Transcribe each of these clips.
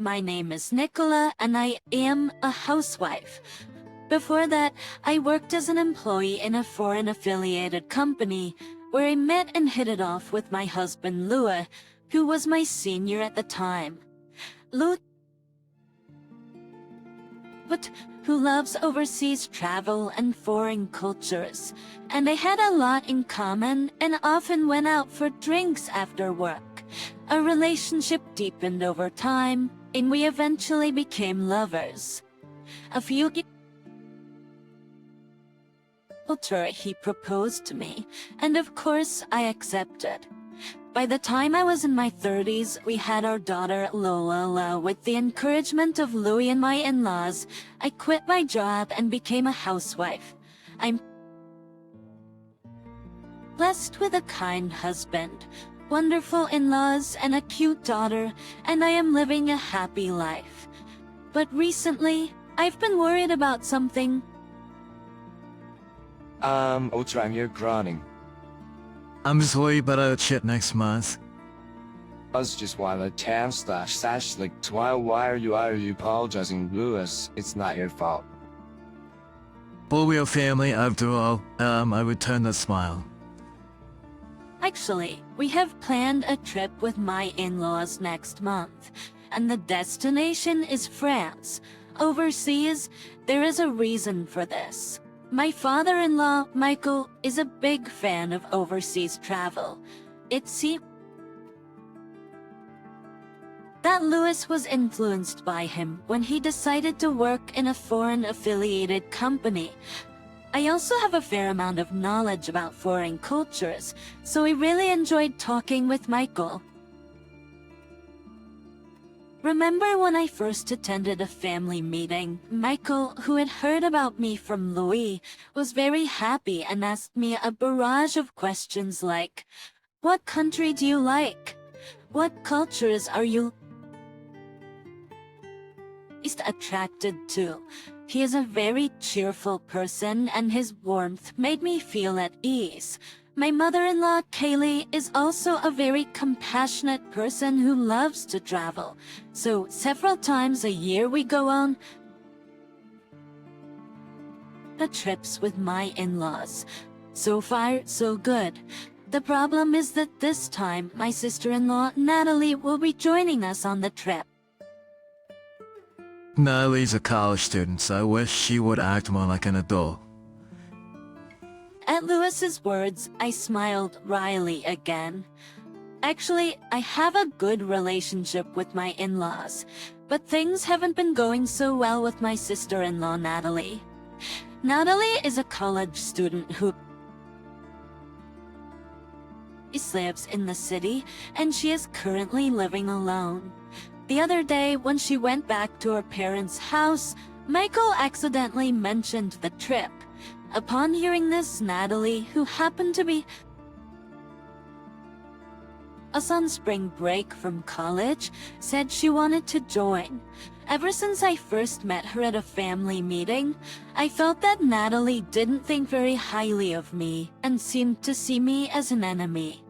my name is Nicola and I am a housewife. Before that, I worked as an employee in a foreign affiliated company where I met and hit it off with my husband Louis, who was my senior at the time. Louis, who loves overseas travel and foreign cultures, and I had a lot in common and often went out for drinks after work. Our relationship deepened over time, and we eventually became lovers. A few years later, he proposed to me, and of course I accepted. By the time I was in my 30s, we had our daughter Lola. With the encouragement of Louis and my in-laws, I quit my job and became a housewife. I'm blessed with a kind husband, wonderful in-laws, and a cute daughter, and I am living a happy life. But recently, I've been worried about something. What's wrong? You're groaning. I'm just worried about our trip next month. I was just want to test like why are you apologizing, Louis? It's not your fault. But we're family after all. I returned the smile. Actually, we have planned a trip with my in-laws next month, and the destination is France. Overseas, there is a reason for this. My father-in-law, Michael, is a big fan of overseas travel. It seems that Louis was influenced by him when he decided to work in a foreign-affiliated company. I also have a fair amount of knowledge about foreign cultures, so we really enjoyed talking with Michael. Remember when I first attended a family meeting, Michael, who had heard about me from Louis, was very happy and asked me a barrage of questions like, "What country do you like? What cultures are you least attracted to?" He is a very cheerful person and his warmth made me feel at ease. My mother-in-law, Kaylee, is also a very compassionate person who loves to travel. So several times a year we go on the trips with my in-laws. So far, so good. The problem is that this time my sister-in-law, Natalie, will be joining us on the trip. Natalie's a college student, so I wish she would act more like an adult. At Louis's words, I smiled wryly again. Actually, I have a good relationship with my in-laws, but things haven't been going so well with my sister-in-law, Natalie. Natalie is a college student who lives in the city, and she is currently living alone. The other day, when she went back to her parents' house, Michael accidentally mentioned the trip. Upon hearing this, Natalie, who happened to be us on spring break from college, said she wanted to join. Ever since I first met her at a family meeting, I felt that Natalie didn't think very highly of me and seemed to see me as an enemy.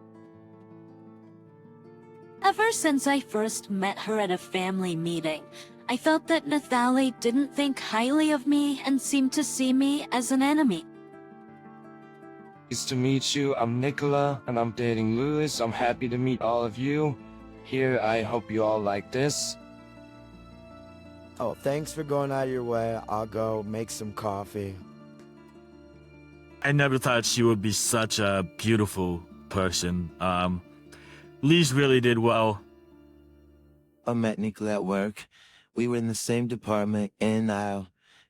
Ever since I first met her at a family meeting, I felt that Natalie didn't think highly of me and seemed to see me as an enemy. Nice to meet you. I'm Nicola, and I'm dating Louis. I'm happy to meet all of you. Here, I hope you all like this. Oh, thanks for going out of your way. I'll go make some coffee. I never thought she would be such a beautiful person. Lise really did well. I met Nicola at work. We were in the same department, and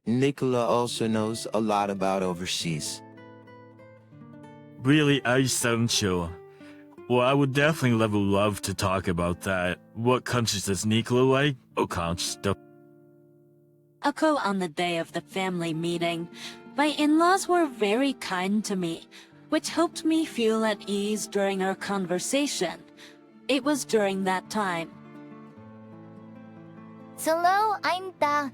Nicola also knows a lot about overseas. Really essential. Well, I would definitely love to talk about that. What countries does Nicola like? Oh, stuff. On the day of the family meeting, my in-laws were very kind to me, which helped me feel at ease during our conversation. It was during that time. Hello, I'm Da.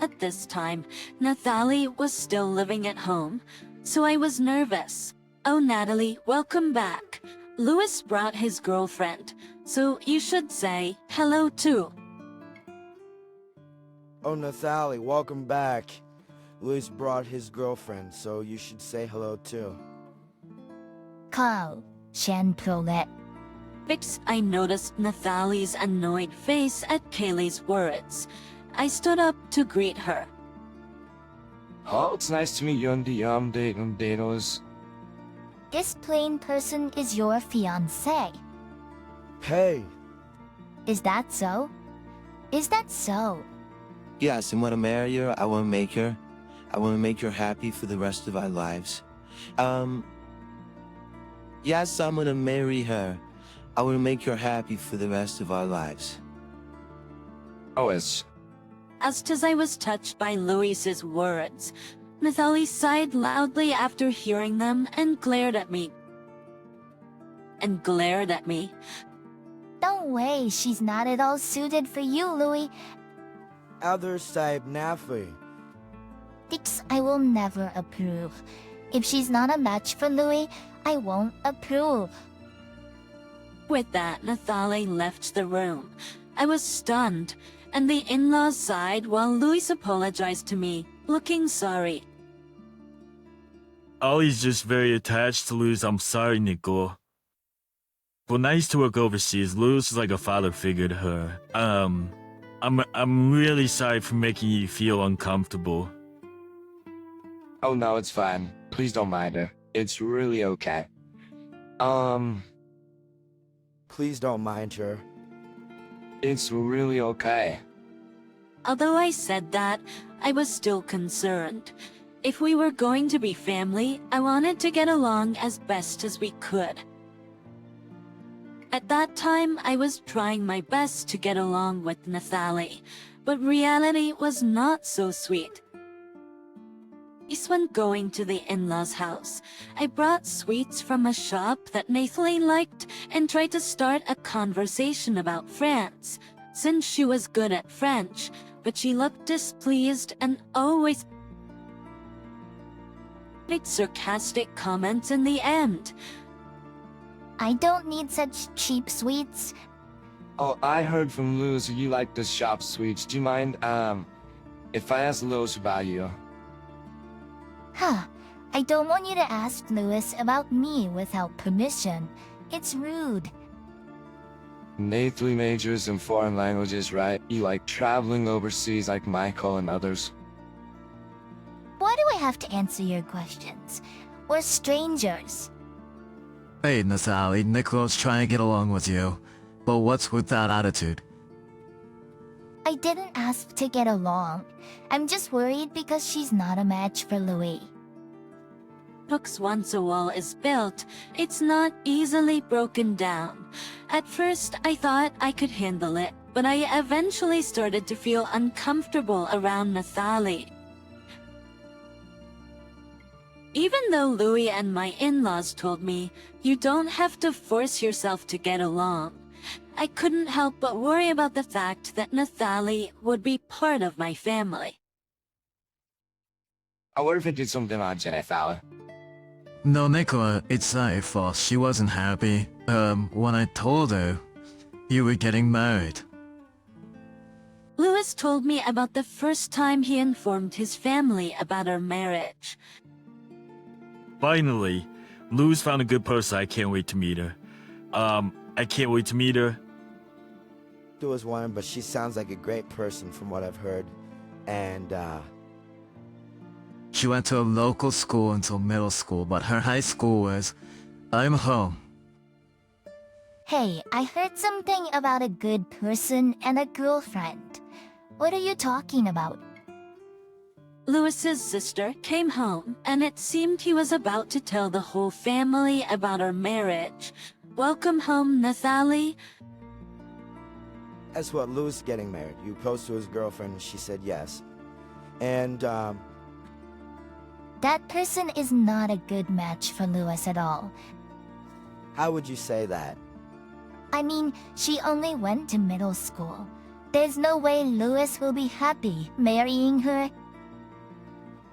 At this time, Natalie was still living at home, so I was nervous. "Oh, Natalie, welcome back. Louis brought his girlfriend, so you should say hello too." Oh, Nathalie, welcome back. Louis brought his girlfriend, so you should say hello too. Carl, Shan Prolet. Fixed, I noticed Nathalie's annoyed face at Kaylee's words. I stood up to greet her. Oh, it's nice to meet you on the datos. This plain person is your fiancé. Hey, Is that so? Is that so? Yes, and when I marry her, I want to make her. I want to make her happy for the rest of our lives. Yes, I'm gonna marry her. I want to make her happy for the rest of our lives. Oh, it's... Just as I was touched by Louis's words, Nathalie sighed loudly after hearing them and glared at me. Don't way, she's not at all suited for you, Louis. other side Nafi. This I will never approve. If she's not a match for Louis, I won't approve. With that, Nathalie left the room. I was stunned, and the in-laws sighed while Louis apologized to me, looking sorry. Ollie's just very attached to Luz. I'm sorry, Nicole. When I used to work overseas, Luz was like a father figure to her. I'm really sorry for making you feel uncomfortable. Oh no, it's fine. Please don't mind her. It's really okay. Please don't mind her. It's really okay. Although I said that, I was still concerned. If we were going to be family, I wanted to get along as best as we could. At that time, I was trying my best to get along with Nathalie, but reality was not so sweet. When going to the in-laws' house, I brought sweets from a shop that Nathalie liked and tried to start a conversation about France, since she was good at French, but she looked displeased and always made sarcastic comments in the end. I don't need such cheap sweets. Oh, I heard from Luz you like the shop sweets. Do you mind, if I ask Luz about you? Huh. I don't want you to ask Louis about me without permission. It's rude. Nathalie majors in foreign languages, right? You like traveling overseas like Michael and others? Why do I have to answer your questions? We're strangers. Hey, Nathalie, Nicola's trying to get along with you. But what's with that attitude? I didn't ask to get along. I'm just worried because she's not a match for Louis. Books once a wall is built, it's not easily broken down. At first, I thought I could handle it, but I eventually started to feel uncomfortable around Nathalie. Even though Louis and my in-laws told me, you don't have to force yourself to get along, I couldn't help but worry about the fact that Nathalie would be part of my family. I wonder if I did something on Nathalie. No, Nicola, it's not your fault. She wasn't happy. When I told her you were getting married. Louis told me about the first time he informed his family about our marriage. Finally, Luz found a good person. I can't wait to meet her. I can't wait to meet her. There was one, but she sounds like a great person from what I've heard. And, She went to a local school until middle school, but her high school was, I'm home. Hey, I heard something about a good person and a girlfriend. What are you talking about? Louis's sister came home, and it seemed he was about to tell the whole family about our marriage. Welcome home, Nathalie. that's what, Lou's getting married. You proposed to his girlfriend, and she said yes. And, That person is not a good match for Louis at all. how would you say that? I mean, she only went to middle school. There's no way Louis will be happy marrying her.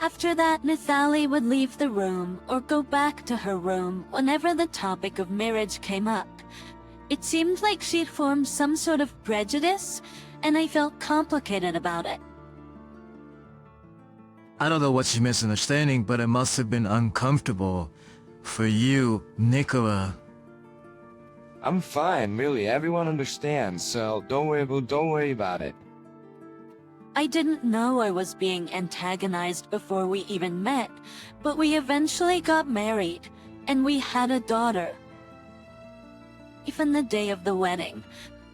After that, Nathalie would leave the room or go back to her room whenever the topic of marriage came up. It seemed like she'd formed some sort of prejudice, and I felt complicated about it. I don't know what's your misunderstanding, but it must have been uncomfortable for you, Nicola. I'm fine, really. Everyone understands, so don't worry about it. I didn't know I was being antagonized before we even met, but we eventually got married, and we had a daughter. Even the day of the wedding,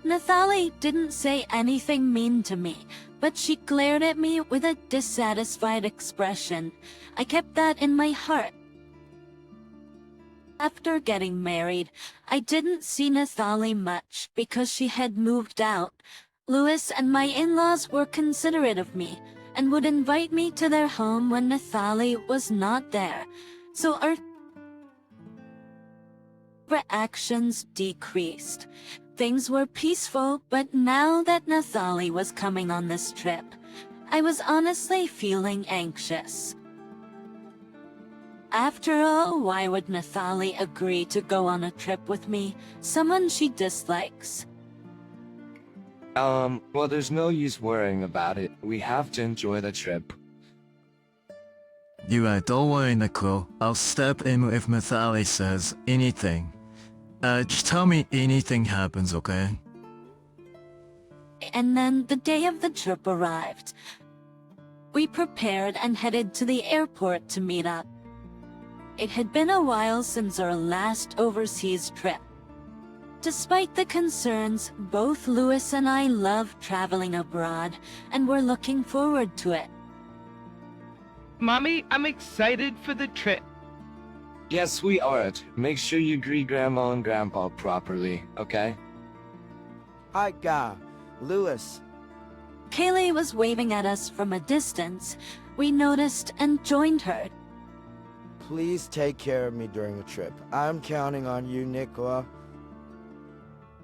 Nathalie didn't say anything mean to me, but she glared at me with a dissatisfied expression. I kept that in my heart. After getting married, I didn't see Nathalie much because she had moved out. Louis and my in-laws were considerate of me and would invite me to their home when Nathalie was not there, so our reactions decreased. Things were peaceful, but now that Nathalie was coming on this trip, I was honestly feeling anxious. After all, why would Nathalie agree to go on a trip with me, someone she dislikes? Well, there's no use worrying about it. We have to enjoy the trip. You're right, don't worry, Nicola. I'll step in if Nathalie says anything. Just tell me anything happens, okay? And then the day of the trip arrived. We prepared and headed to the airport to meet up. It had been a while since our last overseas trip. Despite the concerns, both Louis and I love traveling abroad, and we're looking forward to it. Mommy, I'm excited for the trip. Yes, we are. Make sure you greet Grandma and Grandpa properly, okay? Hi, Ga. Louis. Kaylee was waving at us from a distance. We noticed and joined her. Please take care of me during the trip. I'm counting on you, Nicola.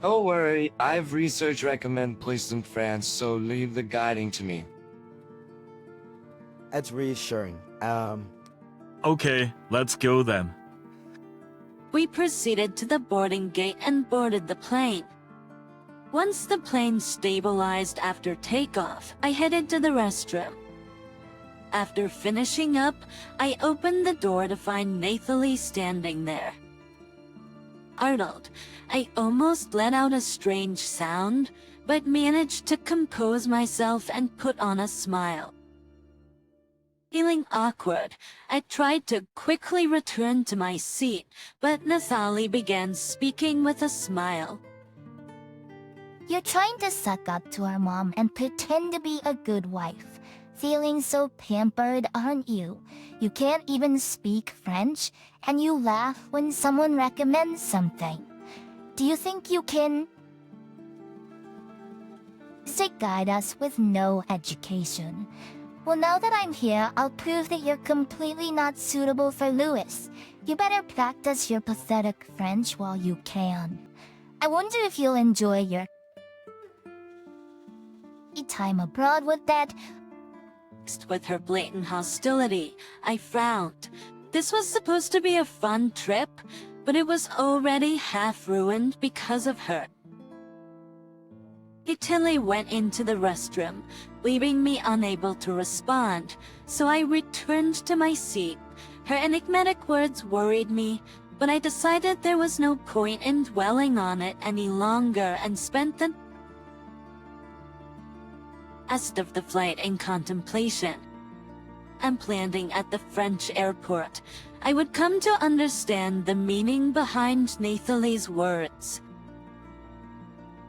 Don't worry, I've researched recommend places in France, so leave the guiding to me. That's reassuring. Okay, let's go then. We proceeded to the boarding gate and boarded the plane. Once the plane stabilized after takeoff, I headed to the restroom. After finishing up, I opened the door to find Nathalie standing there. Startled, I almost let out a strange sound, but managed to compose myself and put on a smile. Feeling awkward, I tried to quickly return to my seat, but Nathalie began speaking with a smile. You're trying to suck up to our mom and pretend to be a good wife. Feeling so pampered, aren't you? You can't even speak French, and you laugh when someone recommends something. Do you think you can guide us with no education? Well, now that I'm here, I'll prove that you're completely not suitable for Louis. You better practice your pathetic French while you can. I wonder if you'll enjoy your time abroad with that. With her blatant hostility, I frowned. This was supposed to be a fun trip, but it was already half ruined because of her. Tilly went into the restroom, leaving me unable to respond, so I returned to my seat. Her enigmatic words worried me, but I decided there was no point in dwelling on it any longer and spent the rest of the flight in contemplation. And landing at the French airport, I would come to understand the meaning behind Nathalie's words.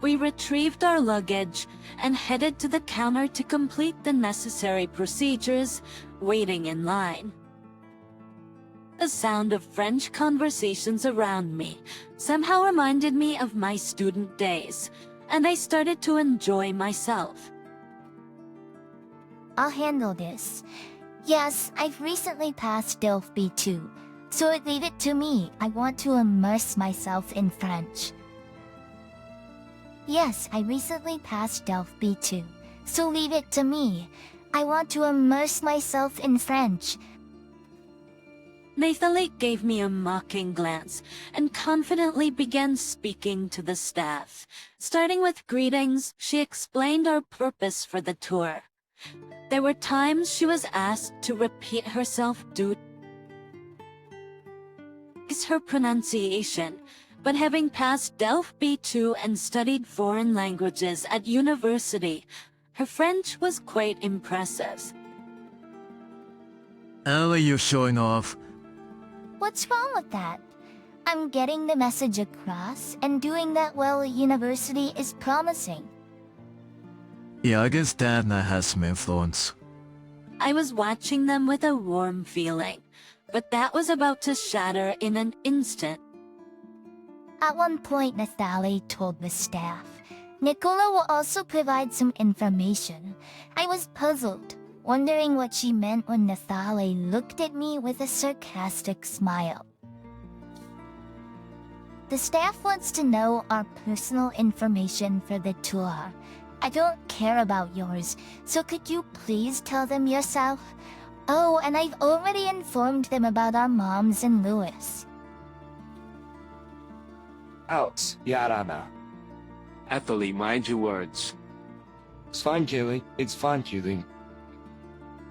We retrieved our luggage and headed to the counter to complete the necessary procedures, waiting in line. The sound of French conversations around me somehow reminded me of my student days, and I started to enjoy myself. I'll handle this. Yes, I've recently passed DELF B2, so leave it to me. I want to immerse myself in French. Yes, I recently passed DELF B2, so leave it to me. I want to immerse myself in French. Nathalie gave me a mocking glance and confidently began speaking to the staff. Starting with greetings, she explained our purpose for the tour. There were times she was asked to repeat herself due to her pronunciation, but having passed DELF B2 and studied foreign languages at university, her French was quite impressive. Ellie, you're showing off. What's wrong with that? I'm getting the message across, and doing that well at university is promising. Yeah, I guess Dad now has some influence. I was watching them with a warm feeling, but that was about to shatter in an instant. At one point, Nathalie told the staff, Nicola will also provide some information. I was puzzled, wondering what she meant when Nathalie looked at me with a sarcastic smile. The staff wants to know our personal information for the tour. I don't care about yours, so could you please tell them yourself? Oh, and I've already informed them about our moms and Louis. Out, Yarana. Ethely, mind your words. It's fine, Keely. It's fine, Keely.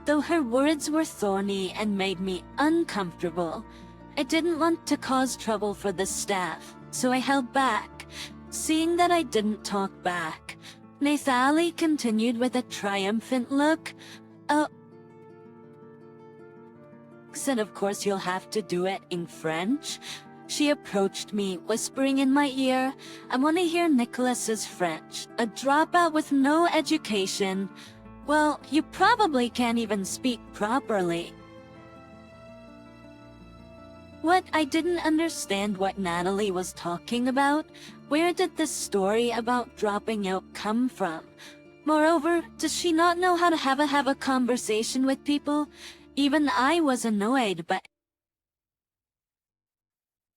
Though her words were thorny and made me uncomfortable, I didn't want to cause trouble for the staff, so I held back. Seeing that I didn't talk back, Nathalie continued with a triumphant look. Oh, said of course you'll have to do it in French. She approached me, whispering in my ear, I want to hear Nicholas's French. A dropout with no education. Well, you probably can't even speak properly. What? I didn't understand what Natalie was talking about. Where did this story about dropping out come from? Moreover, does she not know how to have a conversation with people? Even I was annoyed by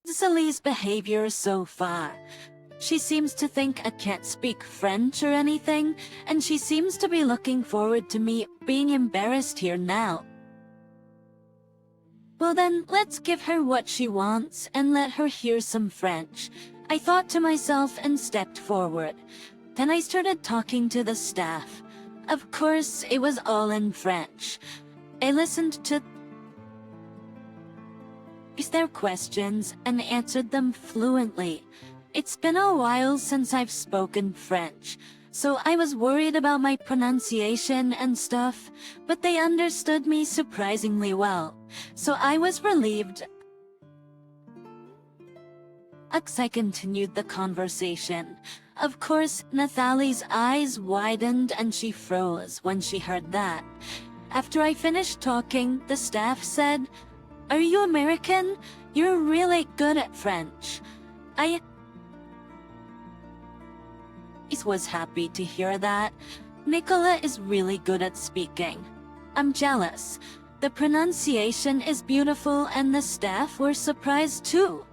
Sally's behavior so far. She seems to think I can't speak French or anything, and she seems to be looking forward to me being embarrassed here now. Well then, let's give her what she wants and let her hear some French. I thought to myself and stepped forward. Then I started talking to the staff. Of course, it was all in French. I listened to their questions and answered them fluently. It's been a while since I've spoken French, so I was worried about my pronunciation and stuff, but they understood me surprisingly well, so I was relieved. I continued the conversation. Of course, Nathalie's eyes widened and she froze when she heard that. After I finished talking, the staff said, "Are you American? You're really good at French." I was happy to hear that. Nicola is really good at speaking. I'm jealous. The pronunciation is beautiful and the staff were surprised too.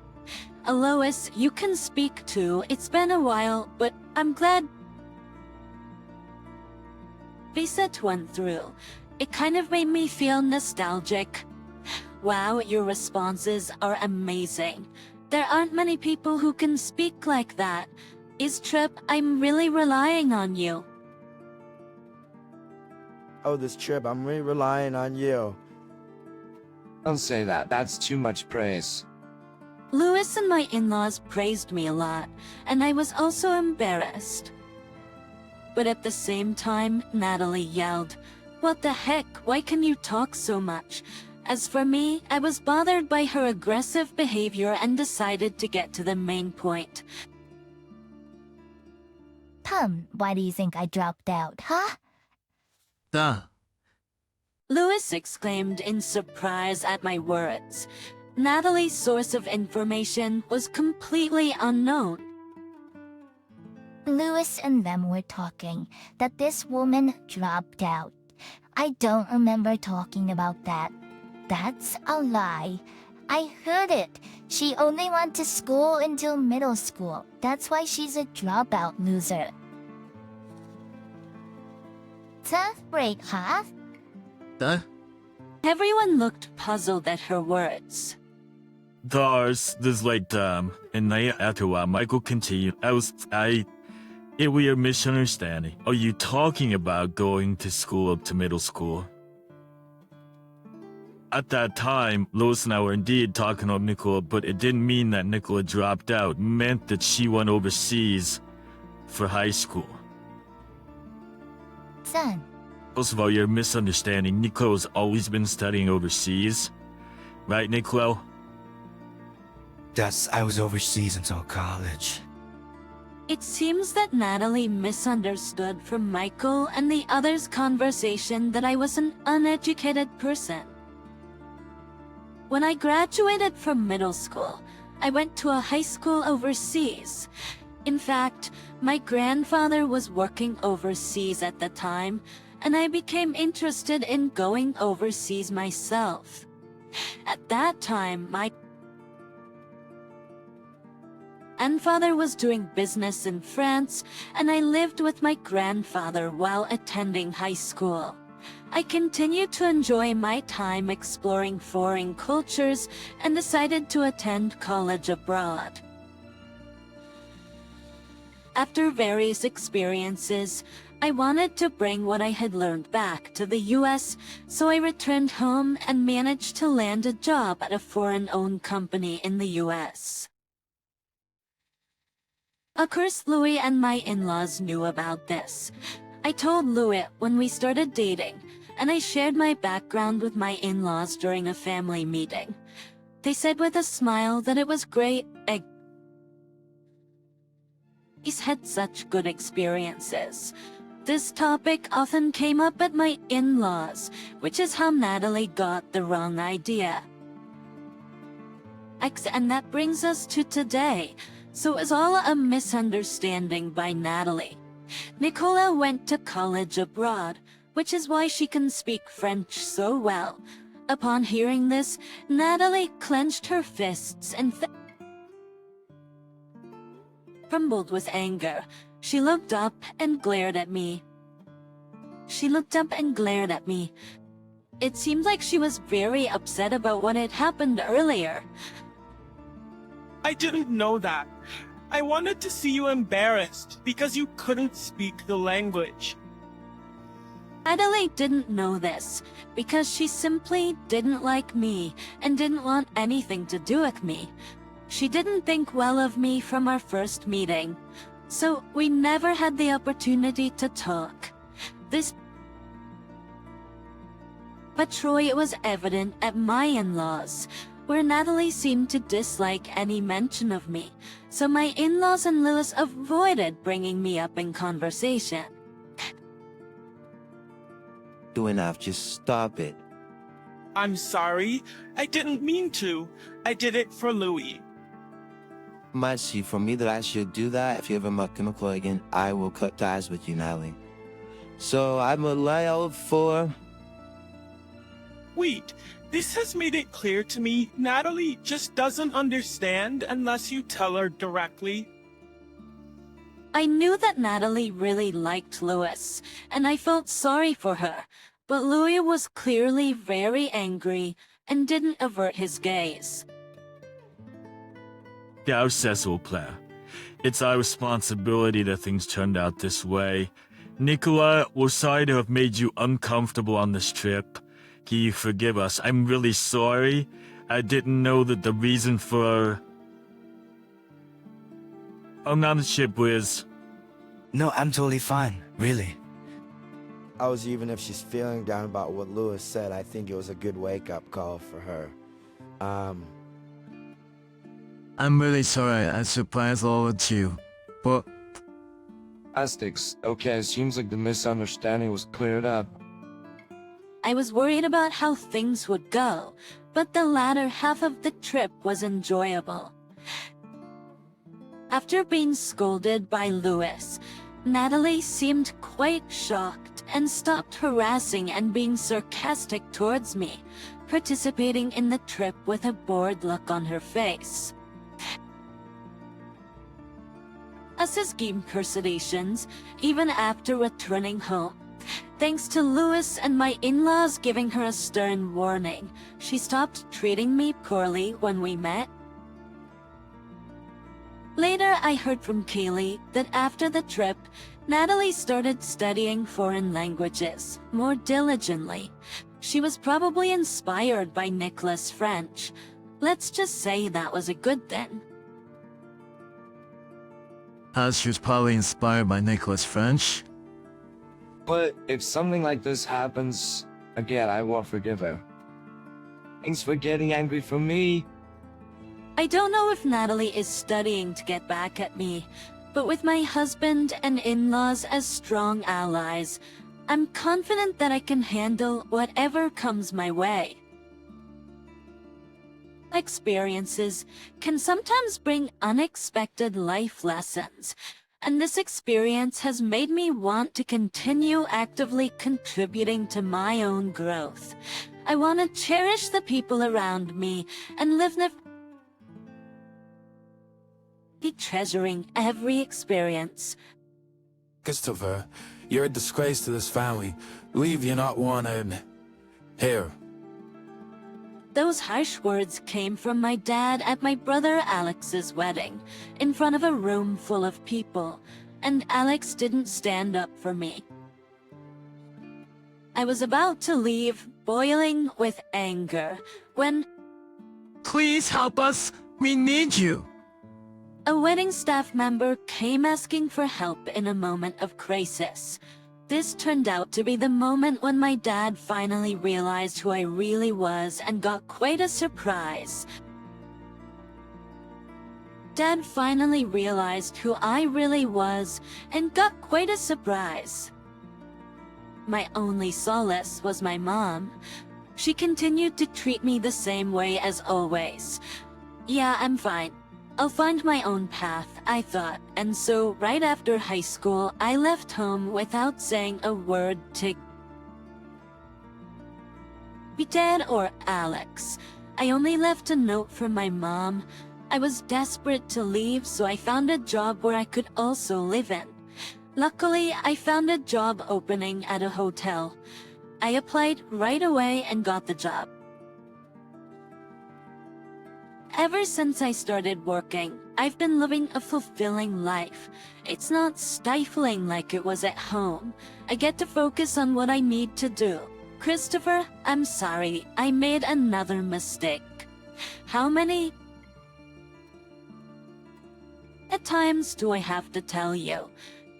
Alois, you can speak too. It's been a while, but I'm glad Viset went through. It kind of made me feel nostalgic. Wow, your responses are amazing. There aren't many people who can speak like that. Trip, I'm really relying on you. Oh, this trip, I'm really relying on you. Don't say that. That's too much praise. Louis and my in-laws praised me a lot, and I was also embarrassed. But at the same time, Natalie yelled, "What the heck? Why can you talk so much?" As for me, I was bothered by her aggressive behavior and decided to get to the main point. Why do you think I dropped out, huh? Duh. Louis exclaimed in surprise at my words. Natalie's source of information was completely unknown. Louis and them were talking, that this woman dropped out. I don't remember talking about that. That's a lie. I heard it. She only went to school until middle school. That's why she's a dropout loser. Tough break, huh? Duh. Everyone looked puzzled at her words. There's like, and night after a while, Michael continued. If we are misunderstanding, are you talking about going to school up to middle school? At that time, Lois and I were indeed talking about Nicola, but it didn't mean that Nicola dropped out. It meant that she went overseas for high school. Son, First of all, you're misunderstanding. Nicolo's always been studying overseas. Right, Nicolo? Yes, I was overseas until college. It seems that Natalie misunderstood from Michael and the others' conversation that I was an uneducated person. When I graduated from middle school, I went to a high school overseas. In fact, my grandfather was working overseas at the time, and I became interested in going overseas myself. At that time, my grandfather was doing business in France, and I lived with my grandfather while attending high school. I continued to enjoy my time exploring foreign cultures and decided to attend college abroad. After various experiences, I wanted to bring what I had learned back to the US, so I returned home and managed to land a job at a foreign-owned company in the US. Of course, Louis and my in-laws knew about this. I told Louis when we started dating, and I shared my background with my in-laws during a family meeting. They said with a smile that it was great. He's had such good experiences. This topic often came up at my in-laws, which is how Natalie got the wrong idea. And that brings us to today. So it was all a misunderstanding by Natalie. Nicola went to college abroad, which is why she can speak French so well. Upon hearing this, Natalie clenched her fists and trembled with anger. She looked up and glared at me. It seemed like she was very upset about what had happened earlier. I didn't know that. I wanted to see you embarrassed because you couldn't speak the language. Adelaide didn't know this because she simply didn't like me and didn't want anything to do with me. She didn't think well of me from our first meeting, so we never had the opportunity to talk. But Troy, it was evident at my in-laws, where Natalie seemed to dislike any mention of me, so my in-laws and Lewis avoided bringing me up in conversation. Do enough, just stop it. I'm sorry. I didn't mean to. I did it for Louis. Might see from me that I should do that. If you ever muck Nicole again, I will cut ties with you, Natalie. So I'm a layout for... Wait, this has made it clear to me Natalie just doesn't understand unless you tell her directly. I knew that Natalie really liked Lewis, and I felt sorry for her, but Louis was clearly very angry and didn't avert his gaze. Yeah, Cecil Player. It's our responsibility that things turned out this way. Nicola, we're sorry to have made you uncomfortable on this trip. Can you forgive us? I'm really sorry. I didn't know that the reason for... on the ship was... No, I'm totally fine, really. Even if she's feeling down about what Lewis said, I think it was a good wake-up call for her. I'm really sorry I surprised all of you, but... Aztecs, okay, it seems like the misunderstanding was cleared up. I was worried about how things would go, but the latter half of the trip was enjoyable. After being scolded by Lewis, Natalie seemed quite shocked and stopped harassing and being sarcastic towards me, participating in the trip with a bored look on her face. Us as game crustaceans, even after returning home, thanks to Lewis and my in-laws giving her a stern warning, she stopped treating me poorly when we met. Later, I heard from Kaylee that after the trip, Natalie started studying foreign languages more diligently. She was probably inspired by Nicholas' French. Let's just say that was a good thing. As she was probably inspired by Nicholas French. But if something like this happens again, I won't forgive her. Thanks for getting angry for me. I don't know if Natalie is studying to get back at me, but with my husband and in-laws as strong allies, I'm confident that I can handle whatever comes my way. Experiences can sometimes bring unexpected life lessons, and this experience has made me want to continue actively contributing to my own growth. I want to cherish the people around me and live treasuring every experience. Christopher, you're a disgrace to this family. Leave, you're not wanted here. Those harsh words came from my dad at my brother Alex's wedding, in front of a room full of people, and Alex didn't stand up for me. I was about to leave, boiling with anger, when Please help us! We need you! a wedding staff member came asking for help in a moment of crisis. This turned out to be the moment when my dad finally realized who I really was and got quite a surprise. Dad finally realized who I really was and got quite a surprise. My only solace was my mom. She continued to treat me the same way as always. Yeah, I'm fine. I'll find my own path, I thought, and so right after high school, I left home without saying a word to Dad or Alex. I only left a note for my mom. I was desperate to leave, so I found a job where I could also live in. Luckily, I found a job opening at a hotel. I applied right away and got the job. Ever since I started working, I've been living a fulfilling life. It's not stifling like it was at home. I get to focus on what I need to do. Christopher, I'm sorry, I made another mistake. How many times do I have to tell you?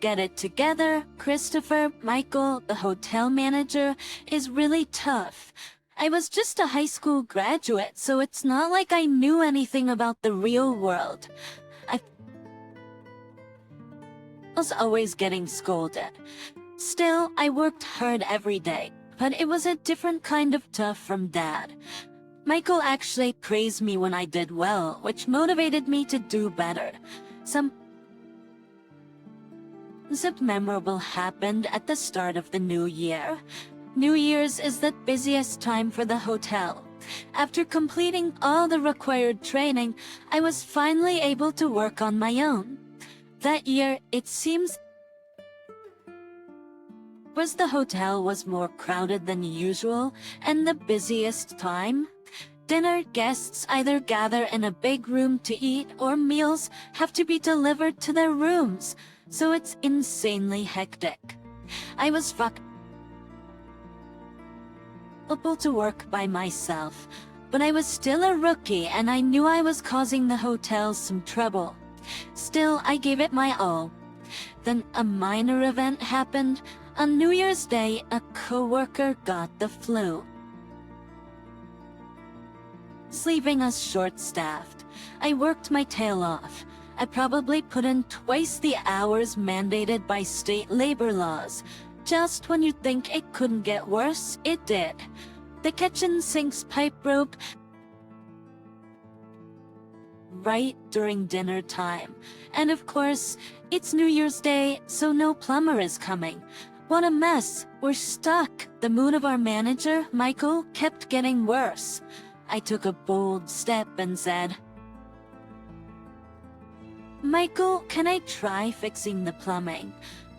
Get it together, Christopher. Michael, the hotel manager, is really tough. I was just a high school graduate, so it's not like I knew anything about the real world. I was always getting scolded. Still, I worked hard every day, but it was a different kind of tough from Dad. Michael actually praised me when I did well, which motivated me to do better. Something memorable happened at the start of the new year. New Year's is the busiest time for the hotel. After completing all the required training, I was finally able to work on my own. That year, it seems the hotel was more crowded than usual and the busiest time. Dinner guests either gather in a big room to eat or meals have to be delivered to their rooms, so it's insanely hectic. I was able to work by myself, but I was still a rookie and I knew I was causing the hotel some trouble. Still, I gave it my all. Then a minor event happened. On New Year's Day, a coworker got the flu, leaving us short-staffed. I worked my tail off. I probably put in twice the hours mandated by state labor laws. Just when you'd think it couldn't get worse, it did. The kitchen sink's pipe broke right during dinner time. And of course, it's New Year's Day, so no plumber is coming. What a mess. We're stuck. The mood of our manager, Michael, kept getting worse. I took a bold step and said, Michael, can I try fixing the plumbing?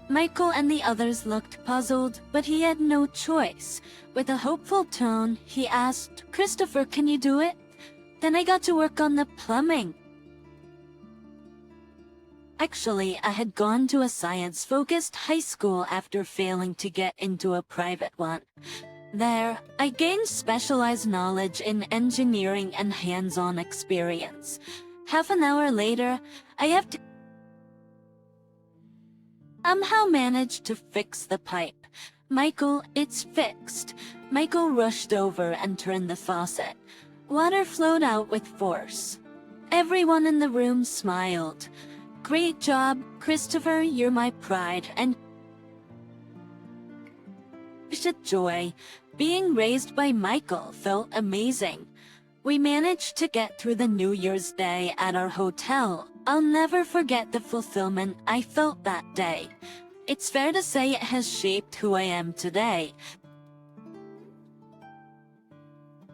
Michael and the others looked puzzled, but he had no choice. With a hopeful tone, he asked, Christopher, can you do it? Then I got to work on the plumbing. Actually, I had gone to a science-focused high school after failing to get into a private one. There, I gained specialized knowledge in engineering and hands-on experience. Half an hour later, I have to somehow managed to fix the pipe. Michael, it's fixed. Michael rushed over and turned the faucet. Water flowed out with force. Everyone in the room smiled. Great job, Christopher, you're my pride, and joy. Being raised by Michael felt amazing. We managed to get through the New Year's Day at our hotel. I'll never forget the fulfillment I felt that day. It's fair to say it has shaped who I am today.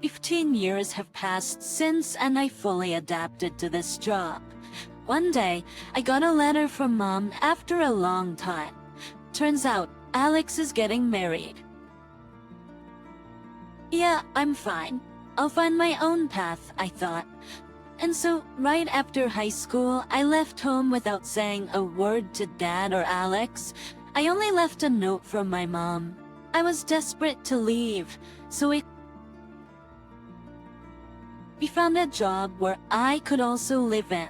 15 years have passed since, and I fully adapted to this job. One day, I got a letter from Mom after a long time. Turns out, Alex is getting married. Yeah, I'm fine. I'll find my own path, I thought. And so, right after high school, I left home without saying a word to Dad or Alex. I only left a note from my mom. I was desperate to leave, so we found a job where I could also live in.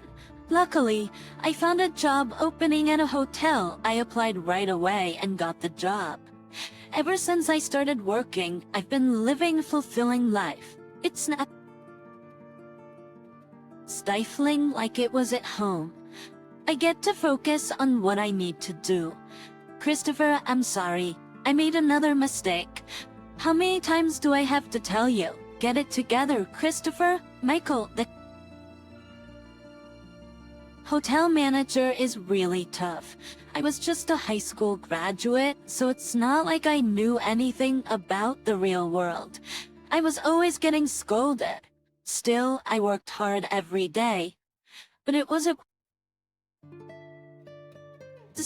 Luckily, I found a job opening at a hotel. I applied right away and got the job. Ever since I started working, I've been living a fulfilling life. It's not stifling like it was at home. I get to focus on what I need to do. Christopher, I'm sorry. I made another mistake. How many times do I have to tell you? Get it together, Christopher. Michael, the hotel manager is really tough. I was just a high school graduate, so it's not like I knew anything about the real world. I was always getting scolded. Still, I worked hard every day. But it was a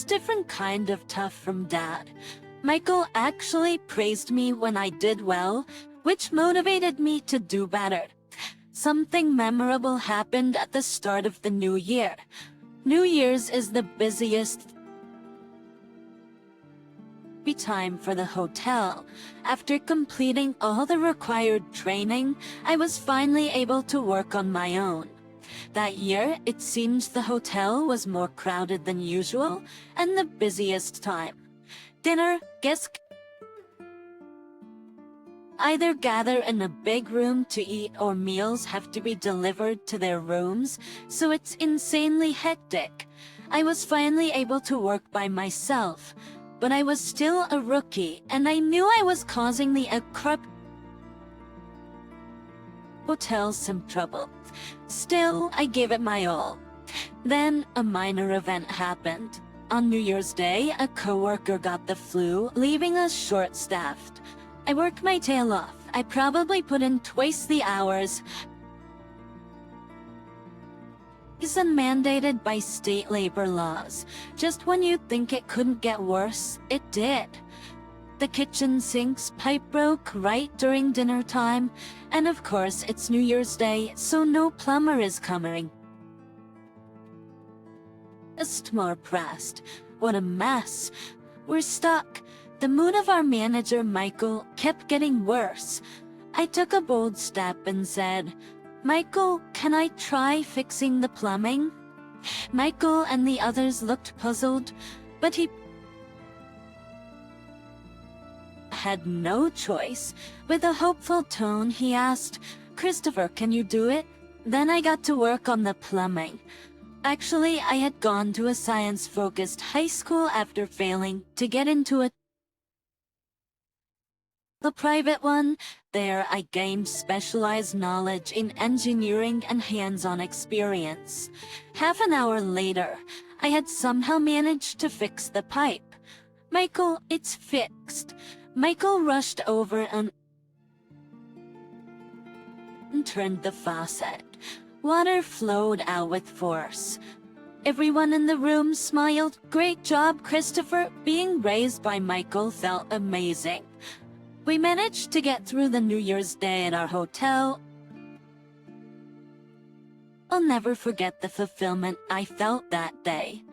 different kind of tough from Dad. Michael actually praised me when I did well, which motivated me to do better. Something memorable happened at the start of the new year. New Year's is the busiest time for the hotel. After completing all the required training, I was finally able to work on my own. That year, it seems the hotel was more crowded than usual and the busiest time. Dinner, guests either gather in a big room to eat or meals have to be delivered to their rooms, so it's insanely hectic. I was finally able to work by myself, but I was still a rookie and I knew I was causing the hotel some trouble. Still, I gave it my all. Then, a minor event happened. On New Year's Day, a coworker got the flu, leaving us short-staffed. I worked my tail off. I probably put in twice the hours. It's unmandated by state labor laws. Just when you'd think it couldn't get worse, it did. The kitchen sink's pipe broke right during dinner time, and of course it's New Year's Day, so no plumber is coming. Just more pressed. What a mess. We're stuck. The mood of our manager, Michael, kept getting worse. I took a bold step and said, Michael, can I try fixing the plumbing? Michael and the others looked puzzled, but he had no choice. With a hopeful tone, he asked, Christopher, can you do it? Then I got to work on the plumbing. Actually, I had gone to a science-focused high school after failing to get into the private one. There, I gained specialized knowledge in engineering and hands-on experience. Half an hour later, I had somehow managed to fix the pipe. Michael, it's fixed. Michael rushed over and turned the faucet. Water flowed out with force. Everyone in the room smiled. Great job, Christopher. Being raised by Michael felt amazing. We managed to get through the New Year's Day at our hotel. I'll never forget the fulfillment I felt that day.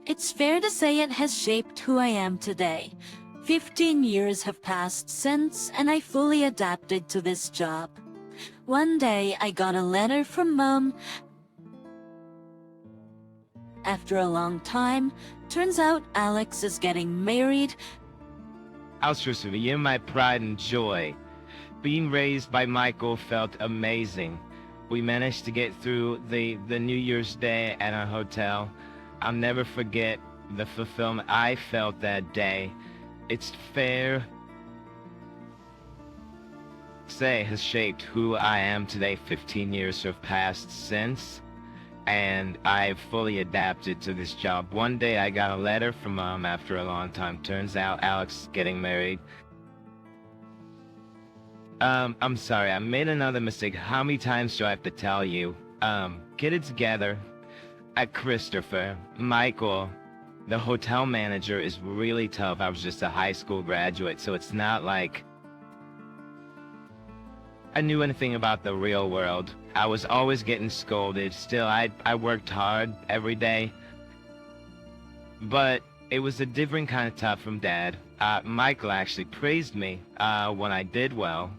It's fair to say it has shaped who I am today. 15 years have passed since, and I fully adapted to this job. One day, I got a letter from Mom. After a long time, turns out Alex is getting married. Auschwitz, you're my pride and joy. Being raised by Michael felt amazing. We managed to get through the New Year's Day at our hotel. I'll never forget the fulfillment I felt that day. It's fair to say has shaped who I am today. 15 years have passed since, and I've fully adapted to this job. One day I got a letter from Mom after a long time. Turns out Alex is getting married. I'm sorry, I made another mistake. How many times do I have to tell you? Get it together. Christopher, Michael, the hotel manager is really tough. I was just a high school graduate, so it's not like I knew anything about the real world. I was always getting scolded. Still, I worked hard every day. But it was a different kind of tough from Dad. Michael actually praised me when I did well,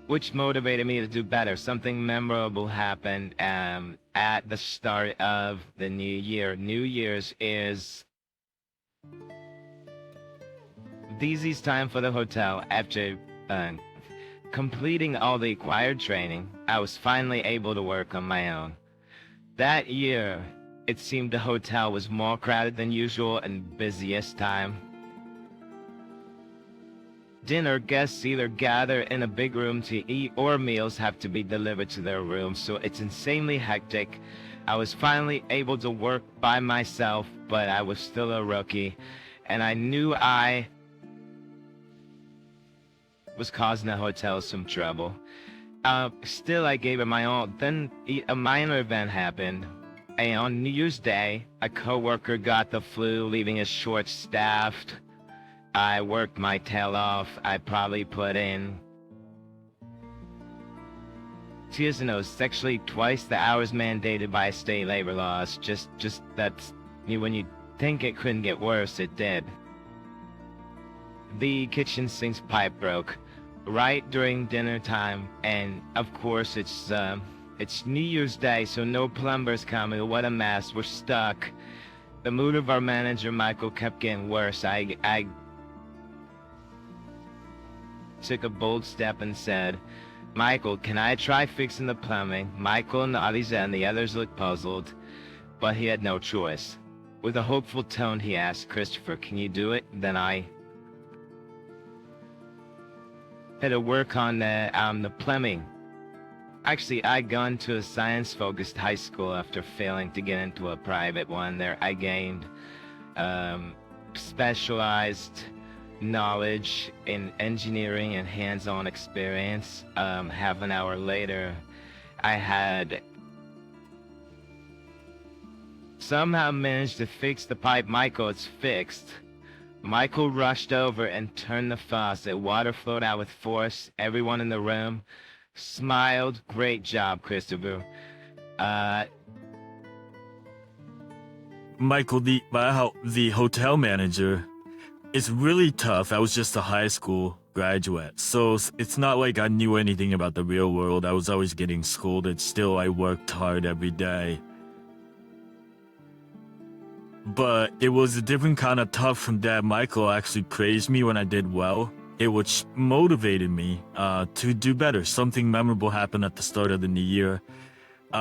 which motivated me to do better. Something memorable happened at the start of the new year. New Year's is the easiest time for the hotel. After completing all the acquired training, I was finally able to work on my own. That year, it seemed the hotel was more crowded than usual and busiest time. Dinner, guests either gather in a big room to eat or meals have to be delivered to their rooms, so it's insanely hectic. I was finally able to work by myself, but I was still a rookie, and I knew I was causing the hotel some trouble. Still, I gave it my all. Then a minor event happened. And on New Year's Day, a coworker got the flu, leaving us short-staffed. I worked my tail off. I probably put in tears and nose, actually twice the hours mandated by state labor laws. Just that's when you think it couldn't get worse, it did. The kitchen sink's pipe broke right during dinner time, and of course it's New Year's Day, so no plumbers coming. What a mess. We're stuck. The mood of our manager, Michael, kept getting worse. I took a bold step and said, "Michael, can I try fixing the plumbing?" Michael nodded and the others looked puzzled, but he had no choice. With a hopeful tone, he asked, "Christopher, can you do it?" Then I had to work on the plumbing. Actually, I'd gone to a science-focused high school after failing to get into a private one. There, I gained specialized knowledge in engineering and hands-on experience. Half an hour later, I had somehow managed to fix the pipe. "Michael, it's fixed." Michael rushed over and turned the faucet. Water flowed out with force. Everyone in the room smiled. "Great job, Christopher." Michael, the hotel manager, it's really tough. I was just a high school graduate, so it's not like I knew anything about the real world. I was always getting scolded. Still, I worked hard every day. But it was a different kind of tough from Dad. Michael actually praised me when I did well, which motivated me to do better. Something memorable happened at the start of the new year.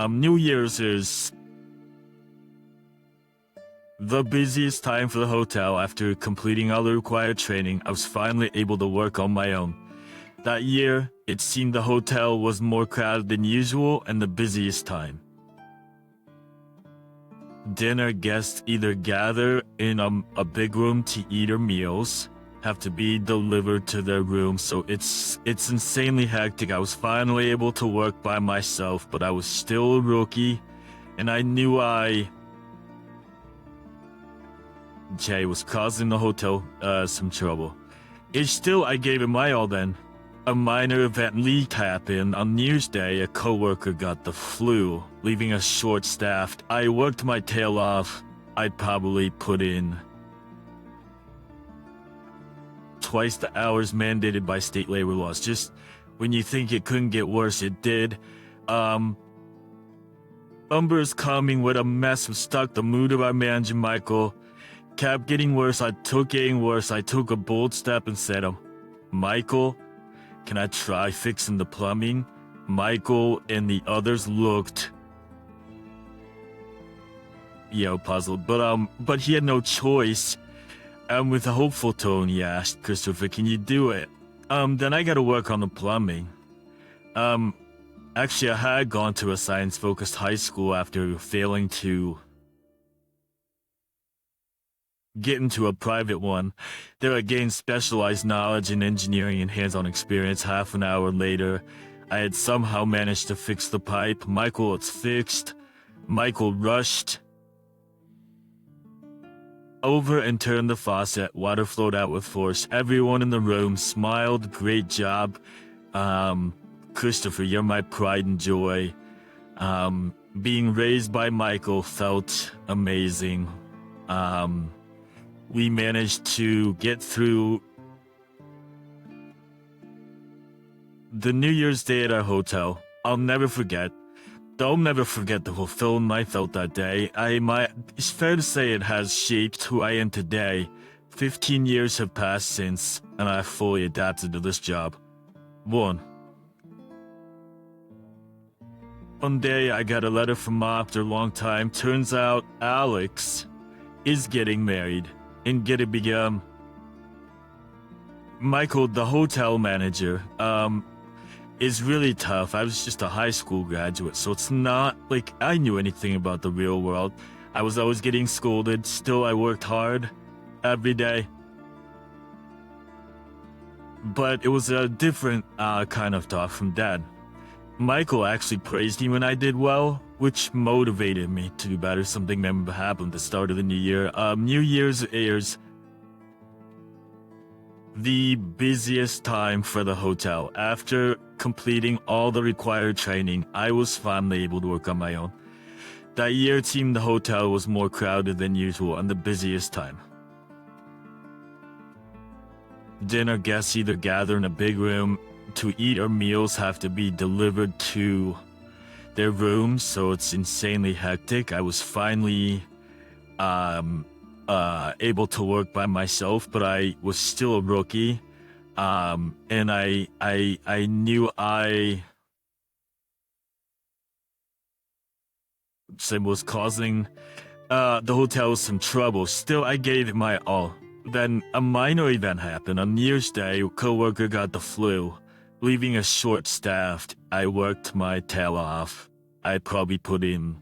New Year's is the busiest time for the hotel. After completing all the required training, I was finally able to work on my own. That year, it seemed the hotel was more crowded than usual and the busiest time. Dinner, guests either gather in a big room to eat, or meals have to be delivered to their room, so it's insanely hectic. I was finally able to work by myself, but I was still a rookie, and I knew Jay was causing the hotel some trouble. I gave it my all then. A minor event leak happened. On New Year's Day, a coworker got the flu, leaving us short-staffed. I worked my tail off. I'd probably put in twice the hours mandated by state labor laws. Just when you think it couldn't get worse, it did. Umber's coming with a mess was stuck. The mood of our manager, Michael, kept getting worse. I took a bold step and said, Michael, can I try fixing the plumbing? Michael and the others looked, puzzled, but he had no choice. With a hopeful tone, he asked, Christopher, can you do it? Then I gotta work on the plumbing. Actually, I had gone to a science-focused high school after failing to get into a private one. There I gained specialized knowledge in engineering and hands-on experience. Half an hour later, I had somehow managed to fix the pipe. Michael, it's fixed. Michael rushed over and turned the faucet. Water flowed out with force. Everyone in the room smiled. Great job. Christopher, you're my pride and joy. Being raised by Michael felt amazing. We managed to get through the New Year's Day at our hotel. I'll never forget. I'll never forget the fulfillment I felt that day. It's fair to say it has shaped who I am today. 15 years have passed since, and I fully adapted to this job. One day, I got a letter from Mom after a long time. Turns out Alex is getting married. And get it begun. Michael, the hotel manager, is really tough. I was just a high school graduate, so it's not like I knew anything about the real world. I was always getting scolded. Still, I worked hard every day. But it was a different kind of talk from Dad. Michael actually praised me when I did well, which motivated me to do better. Something memorable happened at the start of the new year. New Year's is the busiest time for the hotel. After completing all the required training, I was finally able to work on my own. That year, it seemed the hotel was more crowded than usual and the busiest time. Dinner guests either gather in a big room to eat, or meals have to be delivered to their rooms, so it's insanely hectic. I was finally able to work by myself, but I was still a rookie, and I knew I was causing the hotel some trouble. Still, I gave it my all. Then a minor event happened. On New Year's Day, a coworker got the flu, leaving us short-staffed. I worked my tail off. I probably put in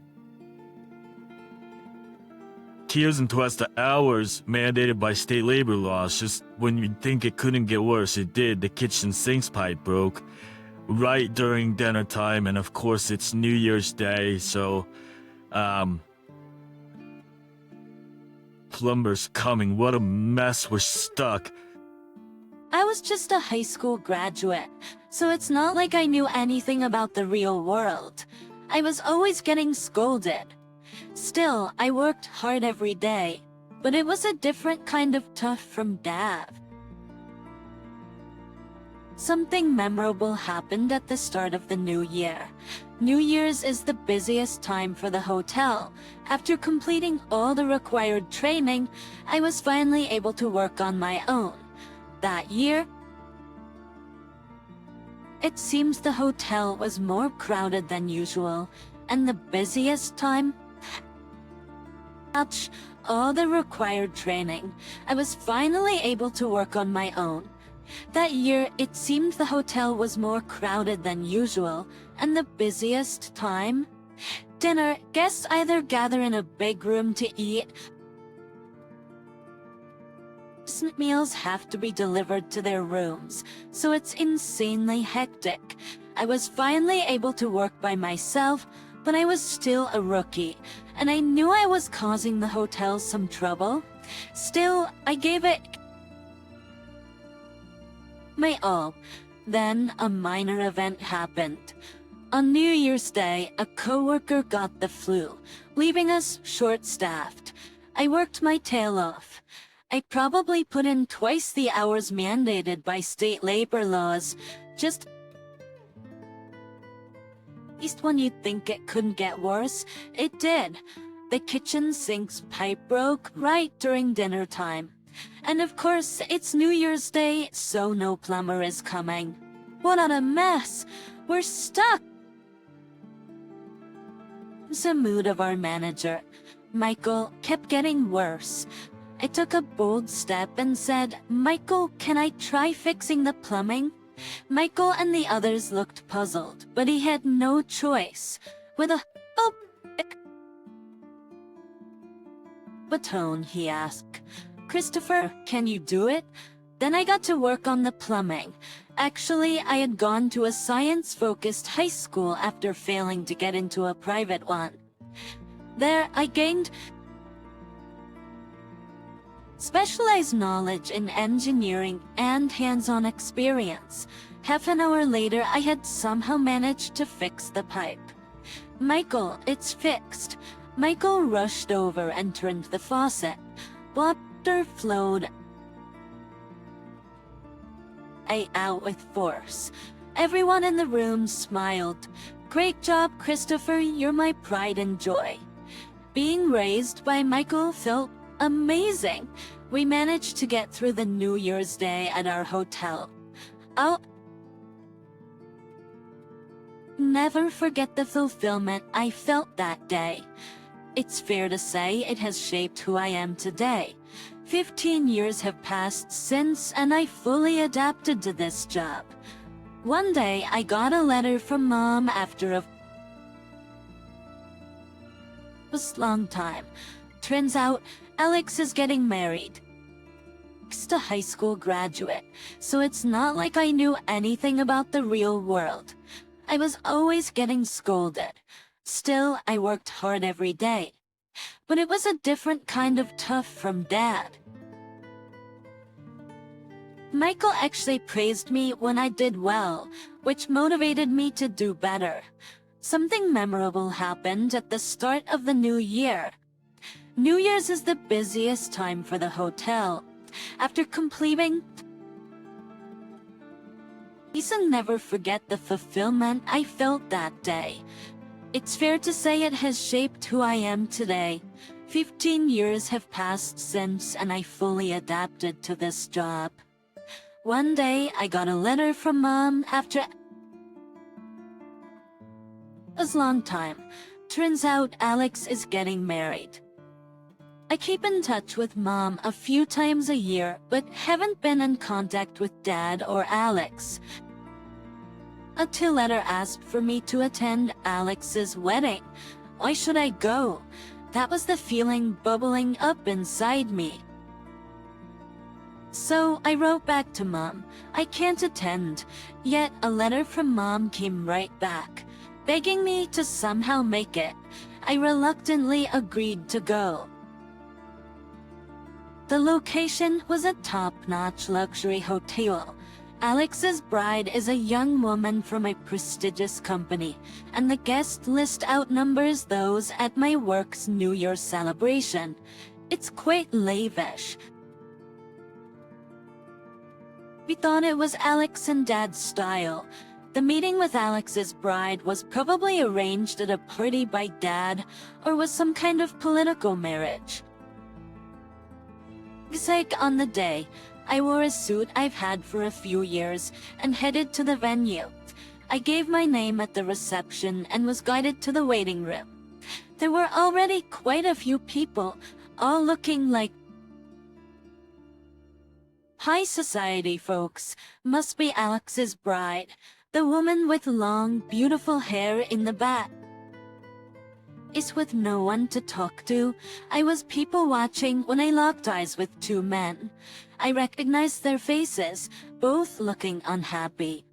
tears and twice the hours mandated by state labor laws. Just when you'd think it couldn't get worse, it did. The kitchen sink's pipe broke right during dinner time, and of course it's New Year's Day, so plumber's coming. What a mess. We're stuck. I was just a high school graduate, so it's not like I knew anything about the real world. I was always getting scolded. Still, I worked hard every day, but it was a different kind of tough from Dad. Something memorable happened at the start of the new year. New Year's is the busiest time for the hotel. After completing all the required training, I was finally able to work on my own. That year, it seems the hotel was more crowded than usual, and the busiest time, after all the required training, I was finally able to work on my own. That year, it seemed the hotel was more crowded than usual, and the busiest time, dinner, guests either gather in a big room to eat, meals have to be delivered to their rooms, so it's insanely hectic. I was finally able to work by myself, but I was still a rookie, and I knew I was causing the hotel some trouble. Still, I gave it my all. Then a minor event happened. On New Year's Day, a coworker got the flu, leaving us short-staffed. I worked my tail off. I probably put in twice the hours mandated by state labor laws, just at least when you'd think it couldn't get worse, it did. The kitchen sink's pipe broke right during dinner time. And of course, it's New Year's Day, so no plumber is coming. What a mess! We're stuck! The mood of our manager, Michael, kept getting worse. I took a bold step and said, "Michael, can I try fixing the plumbing?" Michael and the others looked puzzled, but he had no choice. With a tone, he asked, "Christopher, can you do it?" Then I got to work on the plumbing. Actually, I had gone to a science-focused high school after failing to get into a private one. There, I gained specialized knowledge in engineering and hands-on experience. Half an hour later, I had somehow managed to fix the pipe. "Michael, it's fixed." Michael rushed over and turned the faucet. Water flowed out with force. Everyone in the room smiled. "Great job, Christopher, you're my pride and joy." Being raised by Michael felt amazing. We managed to get through the New Year's Day at our hotel. I'll never forget the fulfillment I felt that day. It's fair to say it has shaped who I am today. 15 years have passed since, and I fully adapted to this job. One day, I got a letter from Mom after a long time. Turns out, Alex is getting married. He's a high school graduate, so it's not like I knew anything about the real world. I was always getting scolded. Still, I worked hard every day. But it was a different kind of tough from Dad. Michael actually praised me when I did well, which motivated me to do better. Something memorable happened at the start of the new year. New Year's is the busiest time for the hotel. After completing, I'll never forget the fulfillment I felt that day. It's fair to say it has shaped who I am today. 15 years have passed since, and I fully adapted to this job. One day, I got a letter from Mom after a long time. Turns out Alex is getting married. I keep in touch with Mom a few times a year, but haven't been in contact with Dad or Alex. A letter asked for me to attend Alex's wedding. Why should I go? That was the feeling bubbling up inside me. So I wrote back to Mom, "I can't attend." Yet a letter from Mom came right back, begging me to somehow make it. I reluctantly agreed to go. The location was a top-notch luxury hotel. Alex's bride is a young woman from a prestigious company, and the guest list outnumbers those at my work's New Year's celebration. It's quite lavish. We thought it was Alex and Dad's style. The meeting with Alex's bride was probably arranged at a party by Dad, or was some kind of political marriage. On the day, I wore a suit I've had for a few years and headed to the venue. I gave my name at the reception and was guided to the waiting room. There were already quite a few people, all looking like high society folks. Must be Alex's bride, the woman with long, beautiful hair in the back. Is with no one to talk to. I was people watching when I locked eyes with two men. I recognized their faces, both looking unhappy.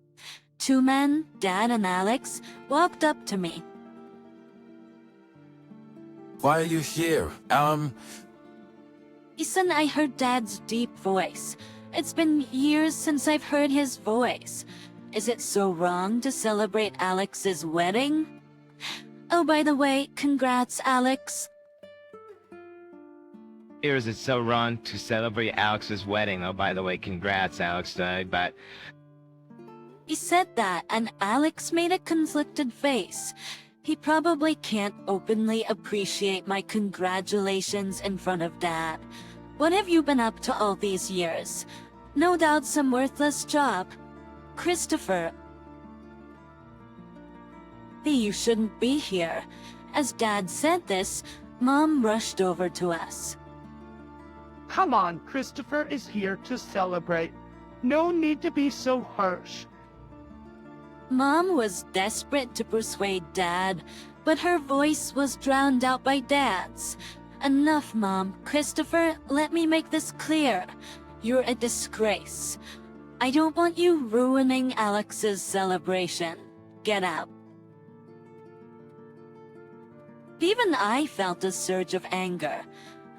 Two men, Dad and Alex, walked up to me. Why are you here? Listen, I heard Dad's deep voice. It's been years since I've heard his voice. Is it so wrong to celebrate Alex's wedding? Oh, by the way, congrats, Alex. Is it so wrong to celebrate Alex's wedding? Oh, by the way, congrats, Alex. But He said that, and Alex made a conflicted face. He probably can't openly appreciate my congratulations in front of Dad. What have you been up to all these years? No doubt some worthless job. Christopher, you shouldn't be here. As Dad said this, Mom rushed over to us. Come on, Christopher is here to celebrate. No need to be so harsh. Mom was desperate to persuade Dad, but her voice was drowned out by Dad's. Enough, Mom. Christopher, let me make this clear. You're a disgrace. I don't want you ruining Alex's celebration. Get out. Even I felt a surge of anger.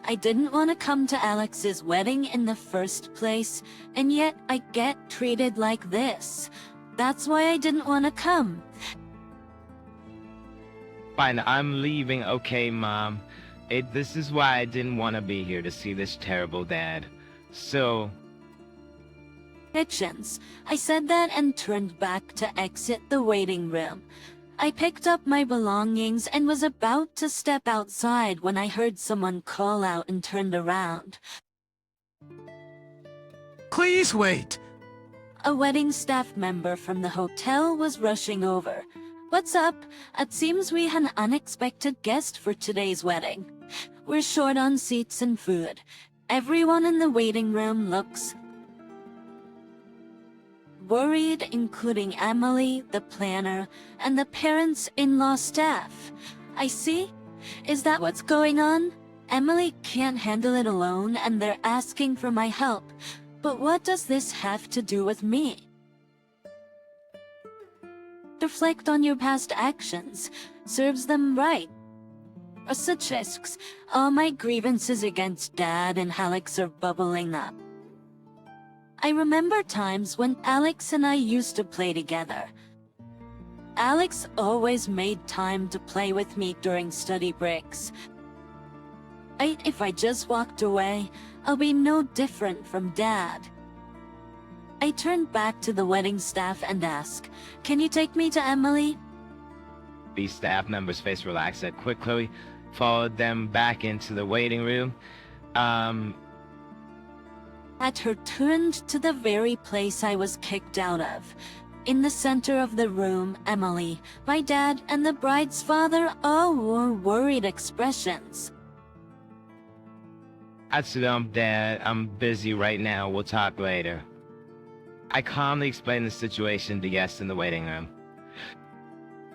I didn't want to come to Alex's wedding in the first place, and yet I get treated like this. That's why I didn't want to come. fine, I'm leaving. Okay, Mom. This is why I didn't want to be here, to see this terrible Dad. So... Hitchens. I said that and turned back to exit the waiting room. I picked up my belongings and was about to step outside when I heard someone call out and turned around. Please wait! A wedding staff member from the hotel was rushing over. What's up? It seems we had an unexpected guest for today's wedding. We're short on seats and food. Everyone in the waiting room looks worried, including Emily, the planner, and the parents-in-law staff. I see. Is that what's going on? Emily can't handle it alone and they're asking for my help. But what does this have to do with me? Reflect on your past actions. Serves them right. Such all my grievances against Dad and Alex are bubbling up. I remember times when Alex and I used to play together. Alex always made time to play with me during study breaks. If I just walked away, I'll be no different from Dad. I turned back to the wedding staff and asked, "Can you take me to Emily?" The staff member's face relaxed and quickly followed them back into the waiting room. Had her turned to the very place I was kicked out of. In the center of the room, Emily, my dad, and the bride's father all wore worried expressions. I said, Dad, I'm busy right now. We'll talk later. I calmly explained the situation to guests in the waiting room.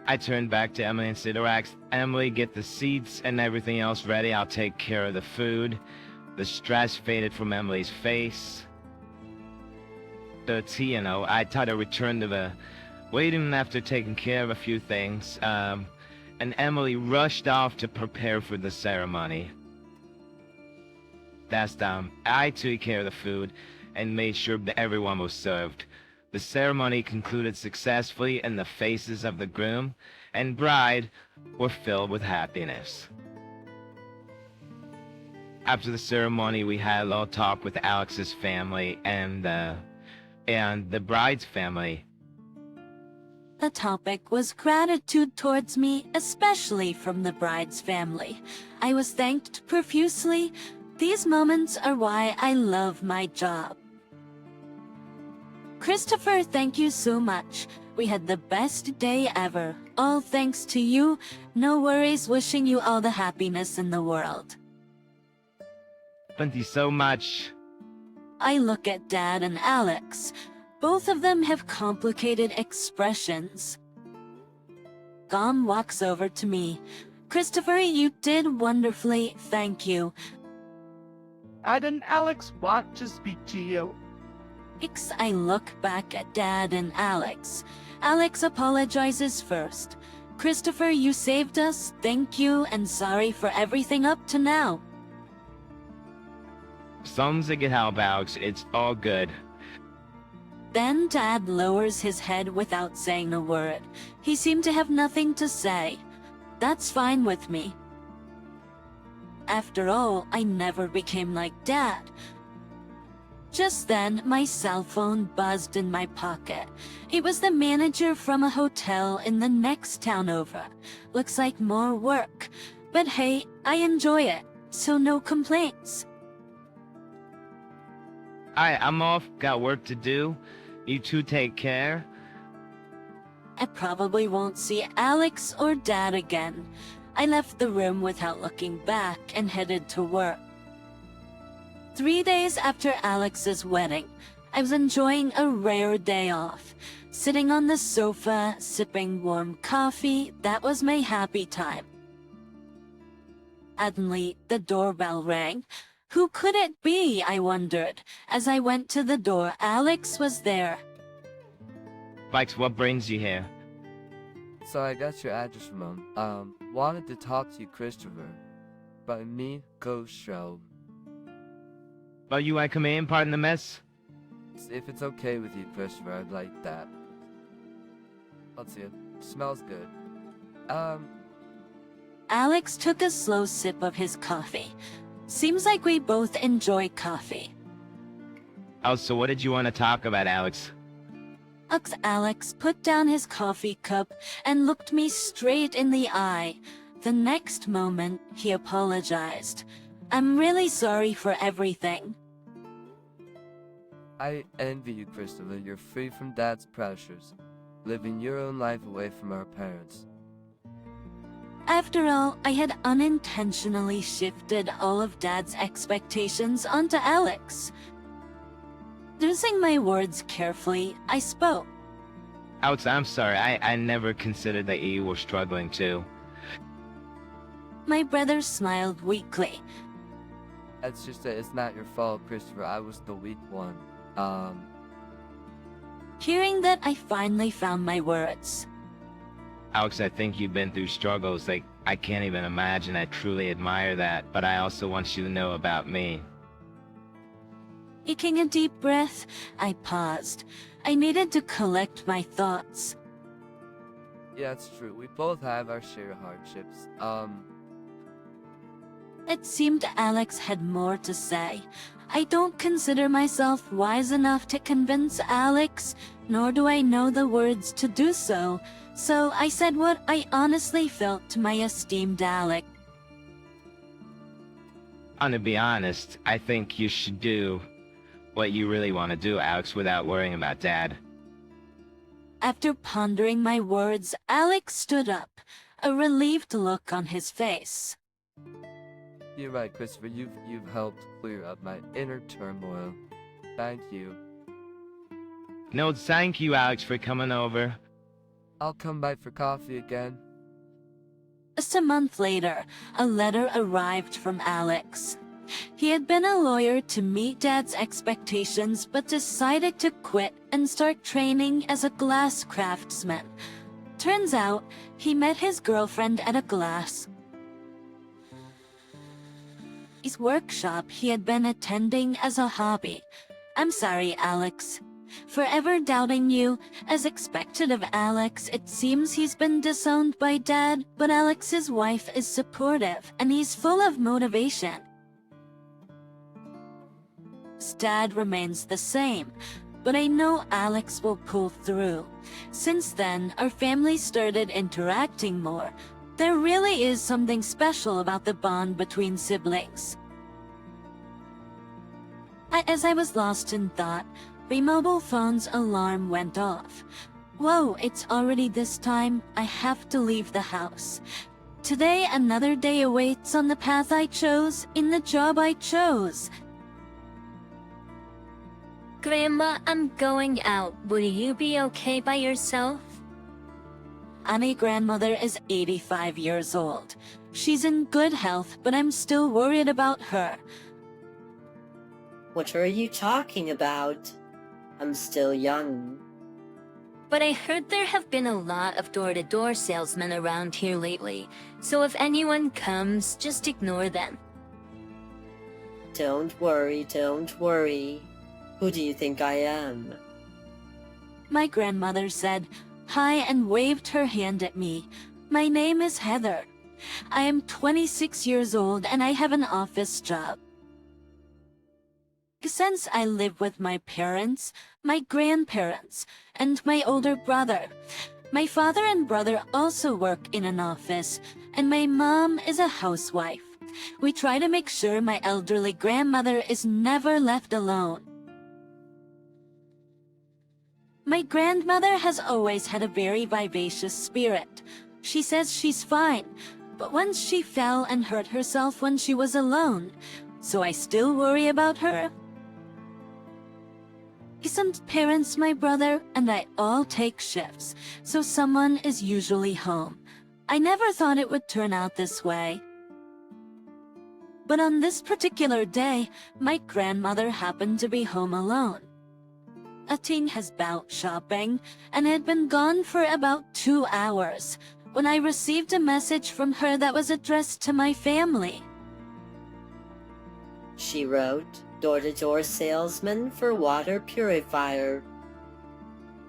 I turned back to Emily and said, "Relax, Emily, get the seats and everything else ready. I'll take care of the food." The stress faded from Emily's face. I tried to return to the waiting room after taking care of a few things, and Emily rushed off to prepare for the ceremony. I took care of the food and made sure that everyone was served. The ceremony concluded successfully, and the faces of the groom and bride were filled with happiness. After the ceremony, we had a little talk with Alex's family and the bride's family. The topic was gratitude towards me, especially from the bride's family. I was thanked profusely. These moments are why I love my job. Christopher, thank you so much. We had the best day ever. All thanks to you. No worries, wishing you all the happiness in the world. Thank you so much. I look at Dad and Alex. Both of them have complicated expressions. Gom walks over to me. "Christopher, you did wonderfully, thank you." Dad and Alex want to speak to you. I look back at Dad and Alex. Alex apologizes first. "Christopher, you saved us, thank you, and sorry for everything up to now." As long as I get help, Alex, it's all good. Then Dad lowers his head without saying a word. He seemed to have nothing to say. That's fine with me. After all, I never became like Dad. Just then, my cell phone buzzed in my pocket. It was the manager from a hotel in the next town over. Looks like more work. But hey, I enjoy it, so no complaints. Alright, I'm off. Got work to do. You two take care. I probably won't see Alex or Dad again. I left the room without looking back and headed to work. 3 days after Alex's wedding, I was enjoying a rare day off. Sitting on the sofa, sipping warm coffee, that was my happy time. Suddenly, the doorbell rang. Who could it be, I wondered. As I went to the door, Alex was there. Vikes, what brings you here? So I got your address from him. Wanted to talk to you, Christopher. By me, Ghost Show. Oh, you want to come in? Pardon the mess? If it's okay with you, Christopher, I'd like that. Let's see, it smells good. Alex took a slow sip of his coffee. Seems like we both enjoy coffee. Oh, so what did you want to talk about, Alex? Alex put down his coffee cup and looked me straight in the eye. The next moment, he apologized. I'm really sorry for everything. I envy you, Christopher. You're free from Dad's pressures, living your own life away from our parents. After all, I had unintentionally shifted all of Dad's expectations onto Alex. Choosing my words carefully, I spoke. Alex, I'm sorry. I never considered that you were struggling too. My brother smiled weakly. That's just that it's not your fault, Christopher. I was the weak one. Hearing that, I finally found my words. Alex, I think you've been through struggles like I can't even imagine. I truly admire that, but I also want you to know about me. Taking a deep breath, I paused. I needed to collect my thoughts. Yeah, it's true. We both have our share of hardships. It seemed Alex had more to say. I don't consider myself wise enough to convince Alex, nor do I know the words to do so. So I said what I honestly felt to my esteemed Alex. And to be honest, I think you should do what you really want to do, Alex, without worrying about Dad. After pondering my words, Alex stood up, a relieved look on his face. You're right, Christopher. You've helped clear up my inner turmoil. Thank you. No, thank you, Alex, for coming over. I'll come by for coffee again. Just a month later, a letter arrived from Alex. He had been a lawyer to meet Dad's expectations, but decided to quit and start training as a glass craftsman. Turns out, he met his girlfriend at a glass workshop he had been attending as a hobby. I'm sorry, Alex. Forever doubting you. As expected of Alex, it seems he's been disowned by Dad, but Alex's wife is supportive, and he's full of motivation. Dad remains the same, but I know Alex will pull through. Since then, our family started interacting more. There really is something special about the bond between siblings. As I was lost in thought, my mobile phone's alarm went off. Whoa, it's already this time. I have to leave the house. Today, another day awaits on the path I chose, in the job I chose. Grandma, I'm going out. Will you be okay by yourself? Annie's grandmother is 85 years old. She's in good health, but I'm still worried about her. What are you talking about? I'm still young. But I heard there have been a lot of door-to-door salesmen around here lately, so if anyone comes, just ignore them. Don't worry, don't worry. Who do you think I am? My grandmother said hi and waved her hand at me. My name is Heather. I am 26 years old and I have an office job. Since I live with my parents, my grandparents, and my older brother, my father and brother also work in an office, and my mom is a housewife. We try to make sure my elderly grandmother is never left alone. My grandmother has always had a very vivacious spirit. She says she's fine, but once she fell and hurt herself when she was alone, so I still worry about her. Isn't parents my brother and I all take shifts, so someone is usually home. I never thought it would turn out this way. But on this particular day, my grandmother happened to be home alone. A teen has been out shopping and had been gone for about 2 hours when I received a message from her that was addressed to my family. She wrote, door-to-door salesman for water purifier.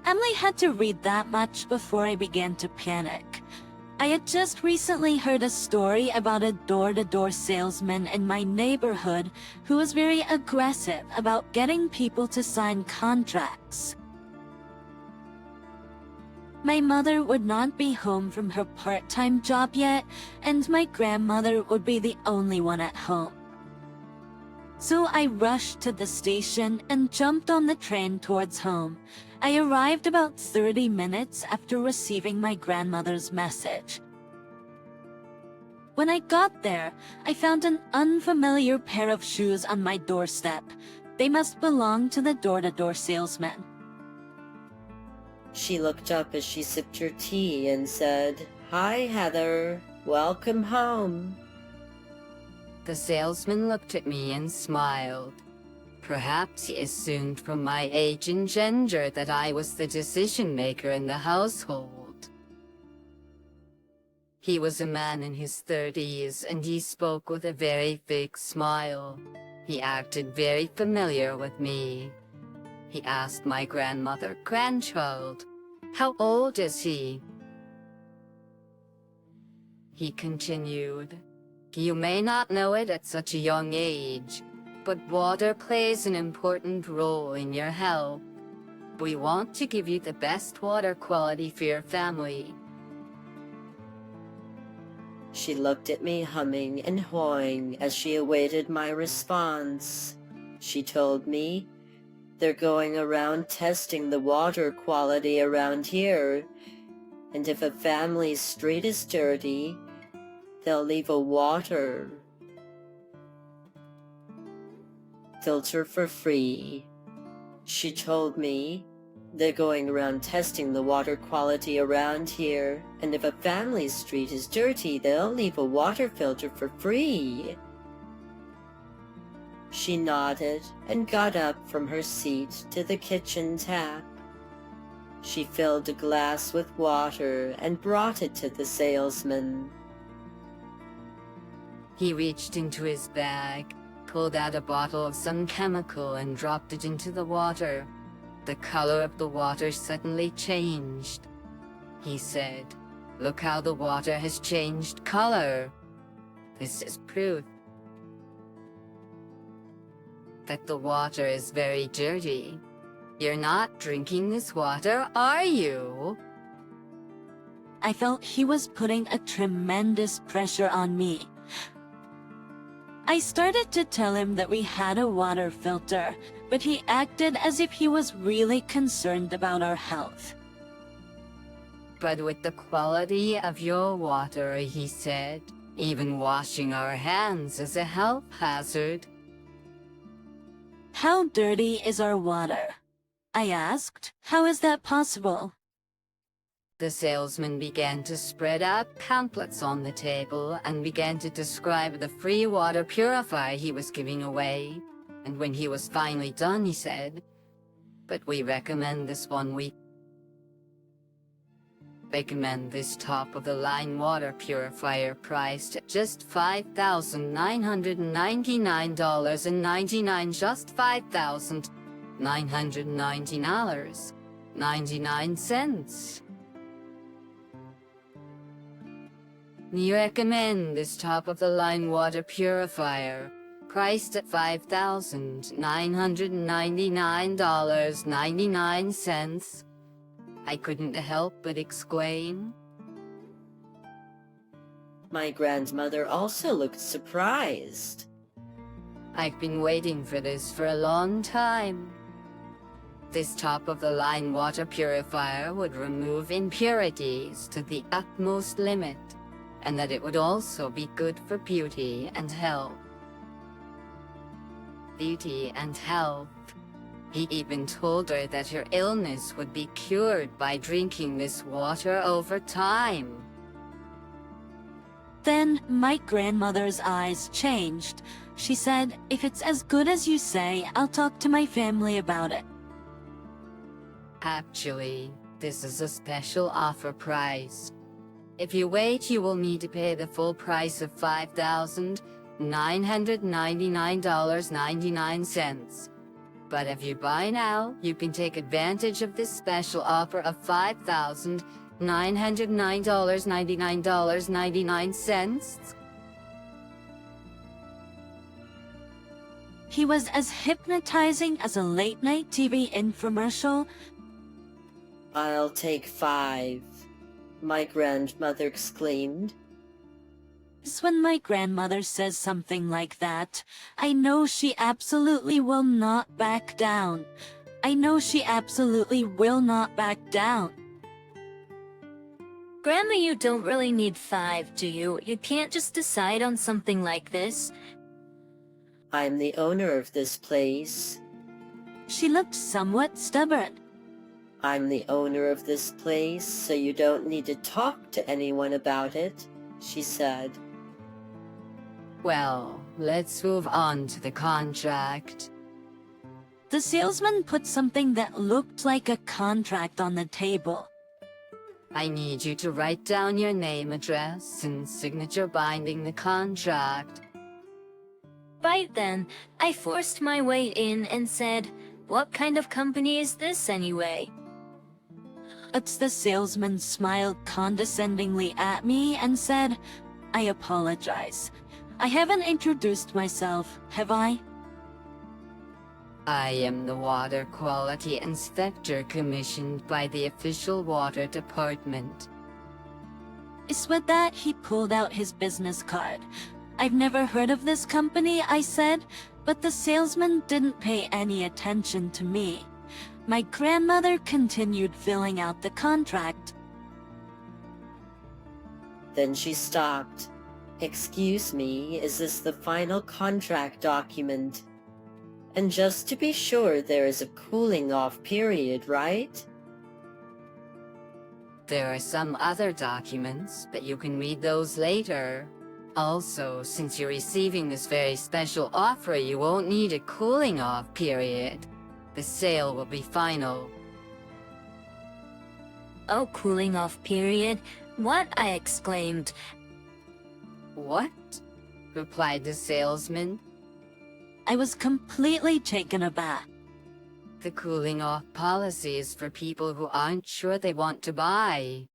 Emily had to read that much before I began to panic. I had just recently heard a story about a door-to-door salesman in my neighborhood who was very aggressive about getting people to sign contracts. My mother would not be home from her part-time job yet, and my grandmother would be the only one at home. So I rushed to the station and jumped on the train towards home. I arrived about 30 minutes after receiving my grandmother's message. When I got there, I found an unfamiliar pair of shoes on my doorstep. They must belong to the door-to-door salesman. She looked up as she sipped her tea and said, "Hi, Heather. Welcome home." The salesman looked at me and smiled. Perhaps he assumed from my age and gender that I was the decision-maker in the household. He was a man in his 30s, and he spoke with a very big smile. He acted very familiar with me. He asked my grandchild, "How old is he?" He continued, "You may not know it at such a young age, but water plays an important role in your health. We want to give you the best water quality for your family." She looked at me humming and hawing as she awaited my response. She told me, "They're going around testing the water quality around here, and if a family's street is dirty, they'll leave a water filter for free." She told me, "They're going around testing the water quality around here, and if a family's street is dirty, they'll leave a water filter for free." She nodded and got up from her seat to the kitchen tap. She filled a glass with water and brought it to the salesman. He reached into his bag, pulled out a bottle of some chemical and dropped it into the water. The color of the water suddenly changed. He said, "Look how the water has changed color. This is proof that the water is very dirty. You're not drinking this water, are you?" I felt he was putting a tremendous pressure on me. I started to tell him that we had a water filter, but he acted as if he was really concerned about our health. "But with the quality of your water," he said, "even washing our hands is a health hazard." "How dirty is our water?" I asked. "How is that possible?" The salesman began to spread out pamphlets on the table and began to describe the free water purifier he was giving away. And when he was finally done, he said, "But we recommend this one. We recommend this top-of-the-line water purifier priced at just $5,999.99, just $5,999. $99. We recommend this top-of-the-line water purifier, priced at $5,999.99. I couldn't help but exclaim. My grandmother also looked surprised. I've been waiting for this for a long time. This top-of-the-line water purifier would remove impurities to the utmost limit, and that it would also be good for beauty and health. Beauty and health. He even told her that her illness would be cured by drinking this water over time. Then my grandmother's eyes changed. She said, "If it's as good as you say, I'll talk to my family about it." Actually, this is a special offer price. If you wait, you will need to pay the full price of $5,999.99. But if you buy now, you can take advantage of this special offer of $5,909.99. He was as hypnotizing as a late-night TV infomercial. I'll take 5, my grandmother exclaimed. It's when my grandmother says something like that, I know she absolutely will not back down. I know she absolutely will not back down. Grandma, you don't really need 5, do you? You can't just decide on something like this. I'm the owner of this place. She looked somewhat stubborn. I'm the owner of this place, so you don't need to talk to anyone about it, she said. Well, let's move on to the contract. The salesman put something that looked like a contract on the table. I need you to write down your name, address, and signature binding the contract. Right then, I forced my way in and said, "What kind of company is this anyway?" The salesman smiled condescendingly at me and said, "I apologize. I haven't introduced myself, have I?" I am the Water Quality Inspector commissioned by the official water department. With that, he pulled out his business card. "I've never heard of this company," I said, but the salesman didn't pay any attention to me. My grandmother continued filling out the contract. Then she stopped. "Excuse me, is this the final contract document? And just to be sure, there is a cooling-off period, right?" There are some other documents, but you can read those later. Also, since you're receiving this very special offer, you won't need a cooling-off period. The sale will be final. "Oh, cooling off period? What?" I exclaimed. "What?" replied the salesman. I was completely taken aback. The cooling off policy is for people who aren't sure they want to buy.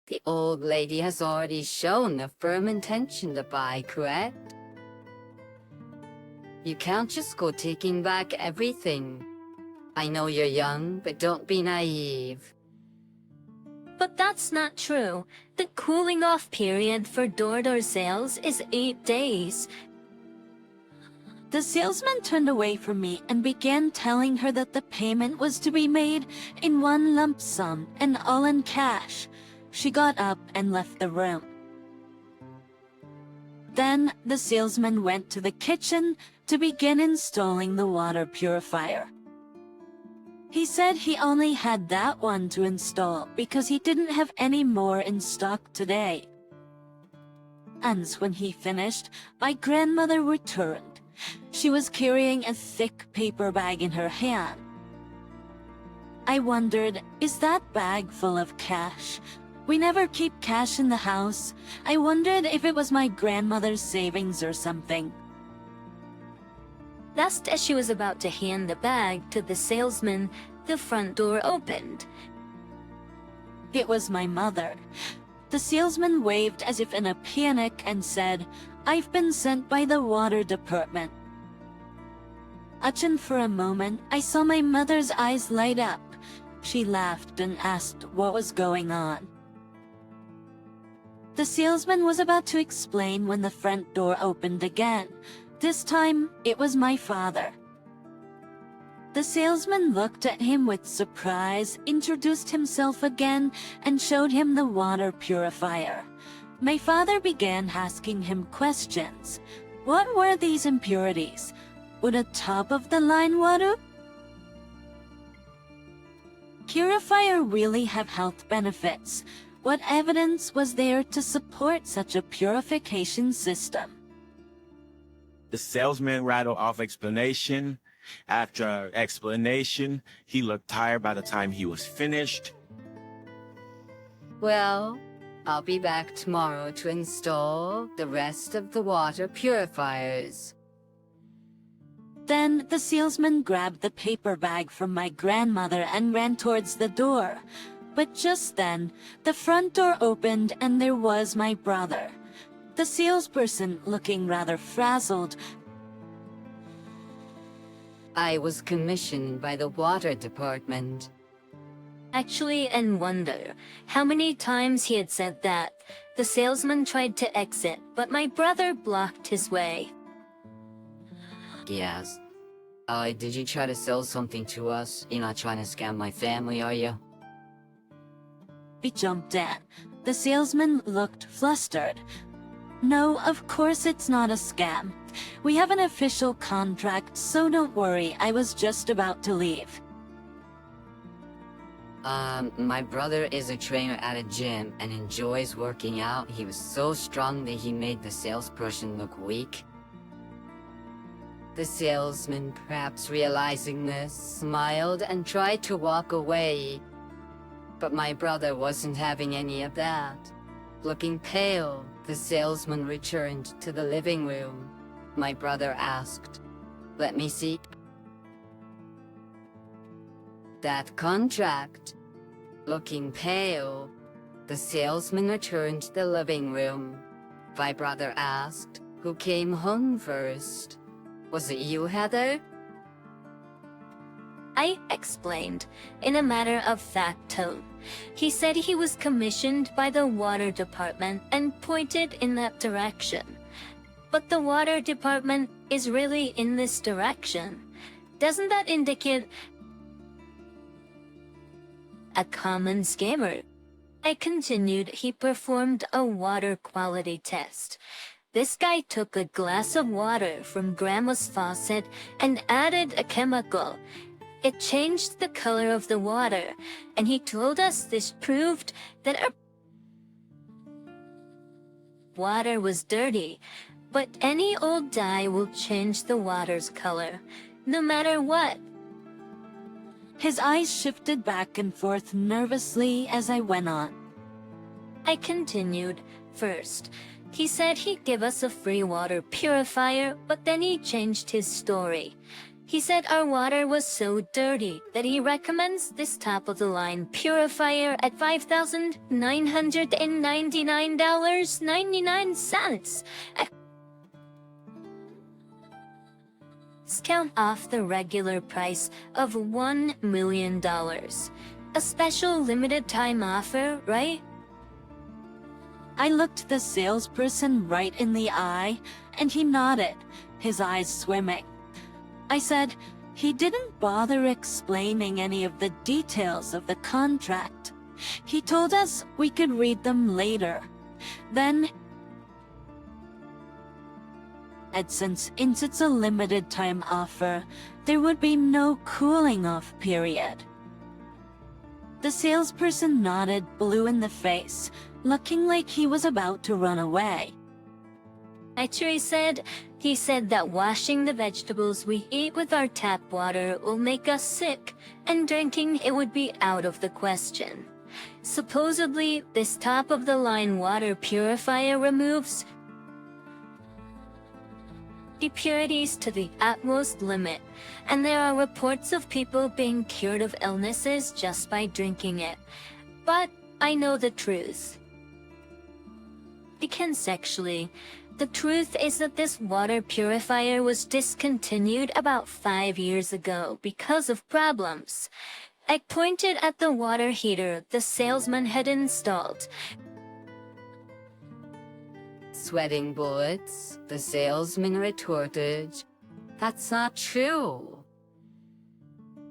The old lady has already shown a firm intention to buy, correct? You can't just go taking back everything. I know you're young, but don't be naive. But that's not true. The cooling off period for door-to-door sales is 8 days. The salesman turned away from me and began telling her that the payment was to be made in one lump sum and all in cash. She got up and left the room. Then the salesman went to the kitchen to begin installing the water purifier. He said he only had that one to install because he didn't have any more in stock today. And when he finished, my grandmother returned. She was carrying a thick paper bag in her hand. I wondered, is that bag full of cash? We never keep cash in the house. I wondered if it was my grandmother's savings or something. Just as she was about to hand the bag to the salesman, the front door opened. It was my mother. The salesman waved as if in a panic and said, "I've been sent by the water department." For a moment, I saw my mother's eyes light up. She laughed and asked what was going on. The salesman was about to explain when the front door opened again. This time, it was my father. The salesman looked at him with surprise, introduced himself again, and showed him the water purifier. My father began asking him questions. What were these impurities? Would a top-of-the-line water purifier really have health benefits? What evidence was there to support such a purification system? The salesman rattled off explanation after explanation. He looked tired by the time he was finished. Well, I'll be back tomorrow to install the rest of the water purifiers. Then the salesman grabbed the paper bag from my grandmother and ran towards the door. But just then, the front door opened and there was my brother. The salesperson, looking rather frazzled. I was commissioned by the water department. Actually, and wonder how many times he had said that. The salesman tried to exit, but my brother blocked his way. Yes. Did you try to sell something to us? You're not trying to scam my family, are you? We jumped in. The salesman looked flustered. No, of course it's not a scam. We have an official contract, so don't worry, I was just about to leave. My brother is a trainer at a gym and enjoys working out. He was so strong that he made the salesperson look weak. The salesman, perhaps realizing this, smiled and tried to walk away. But my brother wasn't having any of that. Looking pale, the salesman returned to the living room. My brother asked, "Let me see that contract." Looking pale, the salesman returned to the living room. My brother asked, "Who came home first? Was it you, Heather?" I explained, in a matter-of-fact tone. He said he was commissioned by the water department and pointed in that direction. But the water department is really in this direction. Doesn't that indicate a common scammer? I continued. He performed a water quality test. This guy took a glass of water from Grandma's faucet and added a chemical. It changed the color of the water, and he told us this proved that our water was dirty. But any old dye will change the water's color, no matter what. His eyes shifted back and forth nervously as I went on. I continued. First, he said he'd give us a free water purifier, but then he changed his story. He said our water was so dirty that he recommends this top-of-the-line purifier at $5,999.99. Discount off the regular price of $1 million. A special limited time offer, right? I looked the salesperson right in the eye, and he nodded, his eyes swimming. I said, he didn't bother explaining any of the details of the contract. He told us we could read them later. Then, since it's a limited time offer, there would be no cooling off period. The salesperson nodded, blue in the face, looking like he was about to run away. He said that washing the vegetables we eat with our tap water will make us sick, and drinking it would be out of the question. Supposedly, this top-of-the-line water purifier removes impurities to the utmost limit, and there are reports of people being cured of illnesses just by drinking it. But I know the truth. Because actually, the truth is that this water purifier was discontinued about 5 years ago because of problems. I pointed at the water heater the salesman had installed. Sweating bullets, the salesman retorted. That's not true.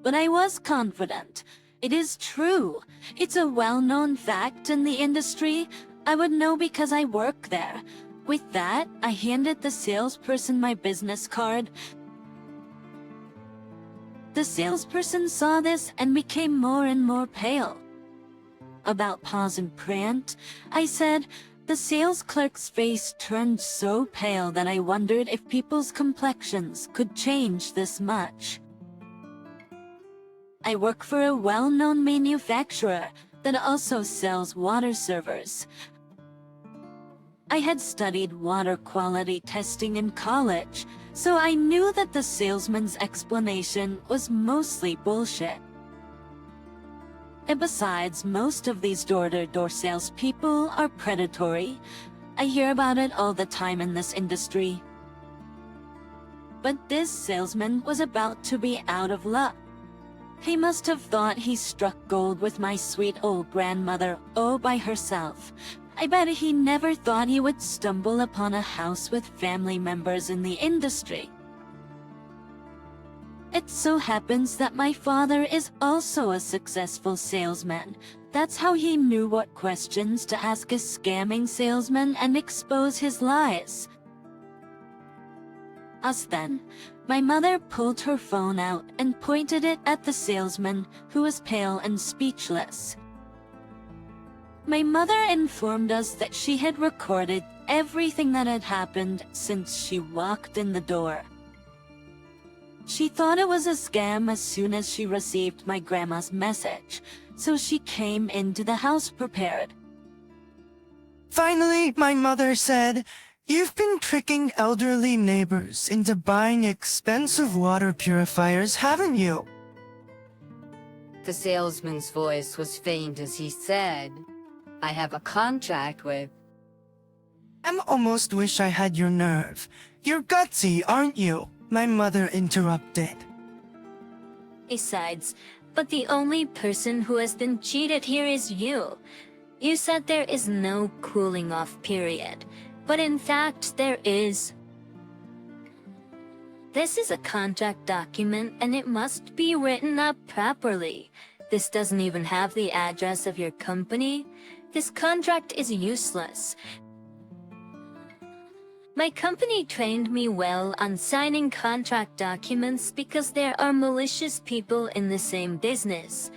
But I was confident. It is true. It's a well-known fact in the industry. I would know because I work there. With that, I handed the salesperson my business card. The salesperson saw this and became more and more pale. About pause and print, I said, the sales clerk's face turned so pale that I wondered if people's complexions could change this much. I work for a well-known manufacturer that also sells water servers. I had studied water quality testing in college, so I knew that the salesman's explanation was mostly bullshit. And besides, most of these door-to-door salespeople are predatory. I hear about it all the time in this industry. But this salesman was about to be out of luck. He must have thought he struck gold with my sweet old grandmother all by herself. I bet he never thought he would stumble upon a house with family members in the industry. It so happens that my father is also a successful salesman. That's how he knew what questions to ask a scamming salesman and expose his lies. Then, my mother pulled her phone out and pointed it at the salesman, who was pale and speechless. My mother informed us that she had recorded everything that had happened since she walked in the door. She thought it was a scam as soon as she received my grandma's message, so she came into the house prepared. Finally, my mother said, "You've been tricking elderly neighbors into buying expensive water purifiers, haven't you?" The salesman's voice was faint as he said, "I have a contract with..." I almost wish I had your nerve. You're gutsy, aren't you? My mother interrupted. Besides, but the only person who has been cheated here is you. You said there is no cooling off period, but in fact there is. This is a contract document and it must be written up properly. This doesn't even have the address of your company. This contract is useless. My company trained me well on signing contract documents because there are malicious people in the same business.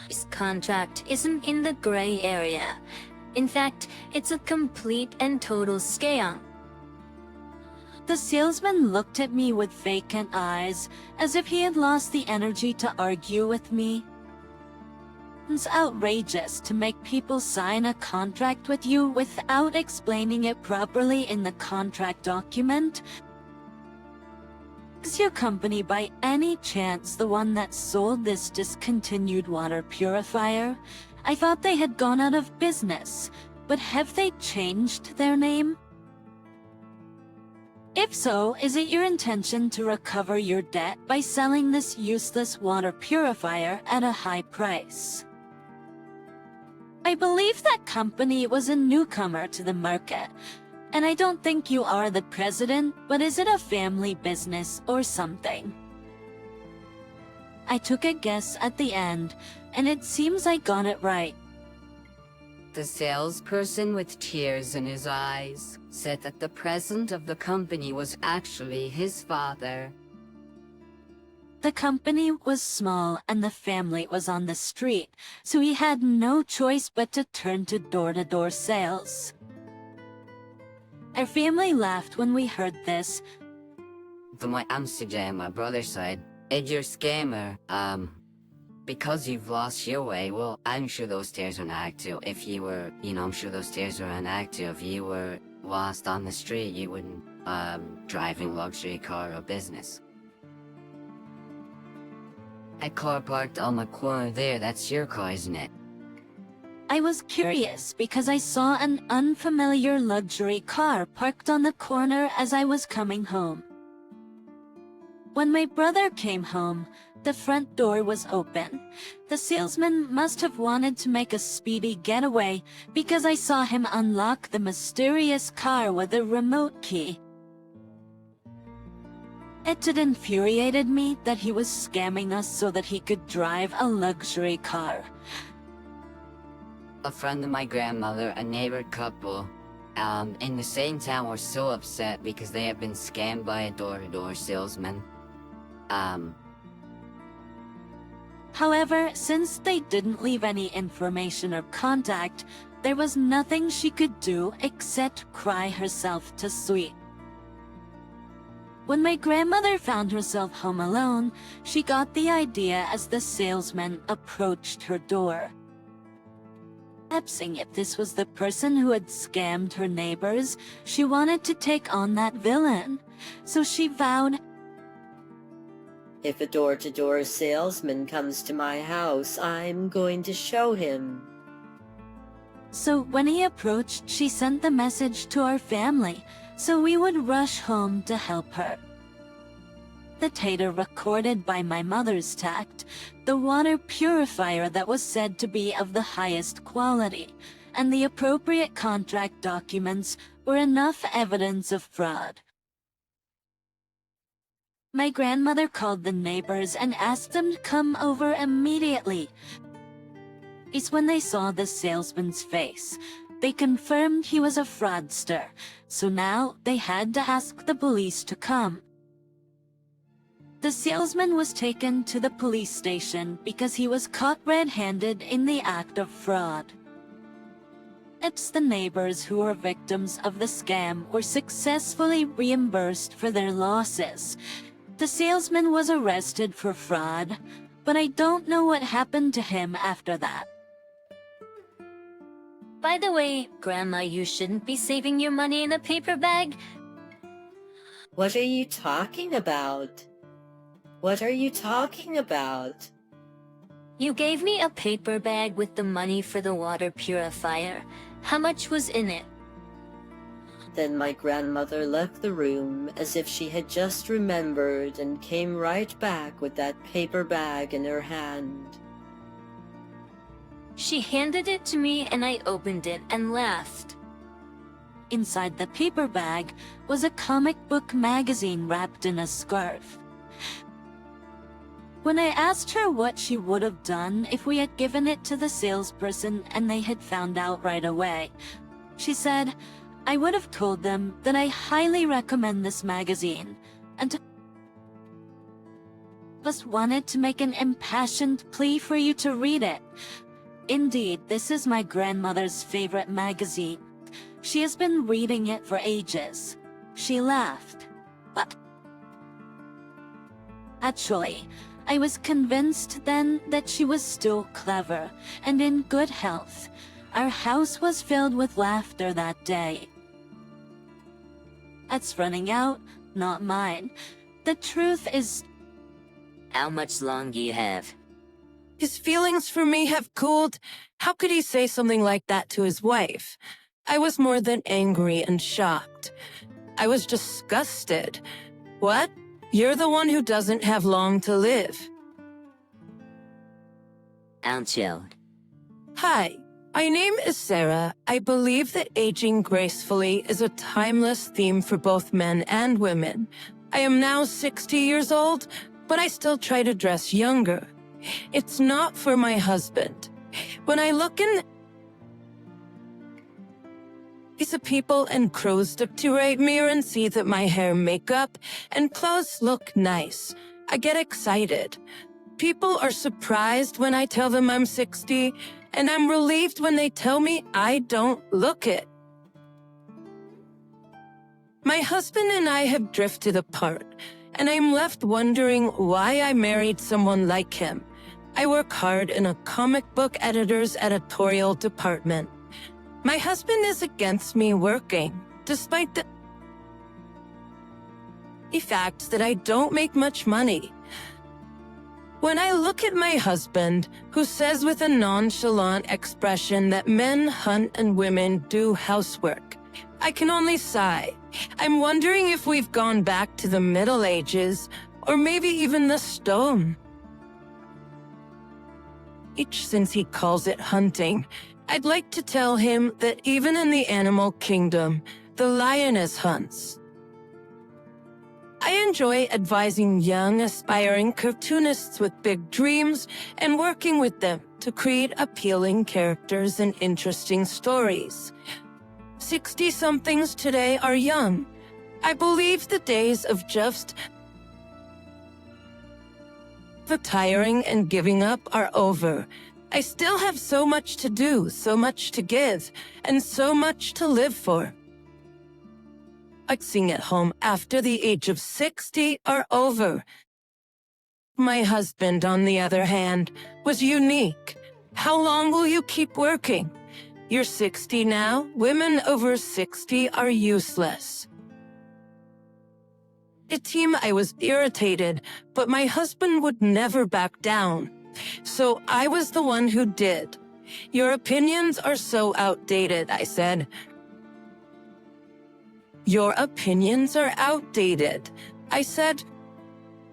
This contract isn't in the gray area. In fact, it's a complete and total scam. The salesman looked at me with vacant eyes, as if he had lost the energy to argue with me. It's outrageous to make people sign a contract with you without explaining it properly in the contract document. Is your company by any chance the one that sold this discontinued water purifier? I thought they had gone out of business, but have they changed their name? If so, is it your intention to recover your debt by selling this useless water purifier at a high price? I believe that company was a newcomer to the market, and I don't think you are the president, but is it a family business or something? I took a guess at the end, and it seems I got it right. The salesperson with tears in his eyes said that the president of the company was actually his father. The company was small and the family was on the street, so he had no choice but to turn to door-to-door sales. Our family laughed when we heard this. From what I'm suggesting, my brother said, "Ed, you're scammer. Because you've lost your way, well, I'm sure those stairs are inactive. If you were, I'm sure those stairs are inactive. If you were lost on the street, you wouldn't, driving luxury car or business. That car parked on the corner there, that's your car, isn't it?" I was curious because I saw an unfamiliar luxury car parked on the corner as I was coming home. When my brother came home, the front door was open. The salesman must have wanted to make a speedy getaway because I saw him unlock the mysterious car with a remote key. It infuriated me that he was scamming us so that he could drive a luxury car. A friend of my grandmother, a neighbor couple, in the same town were so upset because they had been scammed by a door-to-door salesman. However, since they didn't leave any information or contact, there was nothing she could do except cry herself to sleep. When my grandmother found herself home alone, she got the idea as the salesman approached her door. Perhaps if this was the person who had scammed her neighbors, she wanted to take on that villain. So she vowed, "If a door-to-door salesman comes to my house, I'm going to show him." So when he approached, she sent the message to our family, so we would rush home to help her. The tater recorded by my mother's tact, the water purifier that was said to be of the highest quality, and the appropriate contract documents were enough evidence of fraud. My grandmother called the neighbors and asked them to come over immediately. It's when they saw the salesman's face. They confirmed he was a fraudster, so now they had to ask the police to come. The salesman was taken to the police station because he was caught red-handed in the act of fraud. It's the neighbors who were victims of the scam were successfully reimbursed for their losses. The salesman was arrested for fraud, but I don't know what happened to him after that. By the way, Grandma, you shouldn't be saving your money in a paper bag. What are you talking about? What are you talking about? You gave me a paper bag with the money for the water purifier. How much was in it? Then my grandmother left the room as if she had just remembered and came right back with that paper bag in her hand. She handed it to me and I opened it and laughed. Inside the paper bag was a comic book magazine wrapped in a scarf. When I asked her what she would have done if we had given it to the salesperson and they had found out right away, she said, "I would have told them that I highly recommend this magazine, and just wanted to make an impassioned plea for you to read it. Indeed, this is my grandmother's favorite magazine. She has been reading it for ages." She laughed. But actually, I was convinced then that she was still clever and in good health. Our house was filled with laughter that day. That's running out, not mine. The truth is... How much longer you have? His feelings for me have cooled. How could he say something like that to his wife? I was more than angry and shocked. I was disgusted. What? You're the one who doesn't have long to live. I'm chilled. Hi, my name is Sarah. I believe that aging gracefully is a timeless theme for both men and women. I am now 60 years old, but I still try to dress younger. It's not for my husband. When I look in the people and crows to right mirror and see that my hair, makeup, and clothes look nice, I get excited. People are surprised when I tell them I'm 60, and I'm relieved when they tell me I don't look it. My husband and I have drifted apart, and I'm left wondering why I married someone like him. I work hard in a comic book editor's editorial department. My husband is against me working, despite the fact that I don't make much money. When I look at my husband, who says with a nonchalant expression that men hunt and women do housework, I can only sigh. I'm wondering if we've gone back to the Middle Ages, or maybe even the stone. Since he calls it hunting, I'd like to tell him that even in the animal kingdom, the lioness hunts. I enjoy advising young, aspiring cartoonists with big dreams and working with them to create appealing characters and interesting stories. 60-somethings today are young. I believe the days of just tiring and giving up are over. I still have so much to do, so much to give, and so much to live for. Sing at home after the age of 60 are over. My husband, on the other hand, was unique. How long will you keep working? You're 60 now. Women over 60 are useless. I was irritated, but my husband would never back down. So I was the one who did. Your opinions are so outdated, I said. Your opinions are outdated, I said.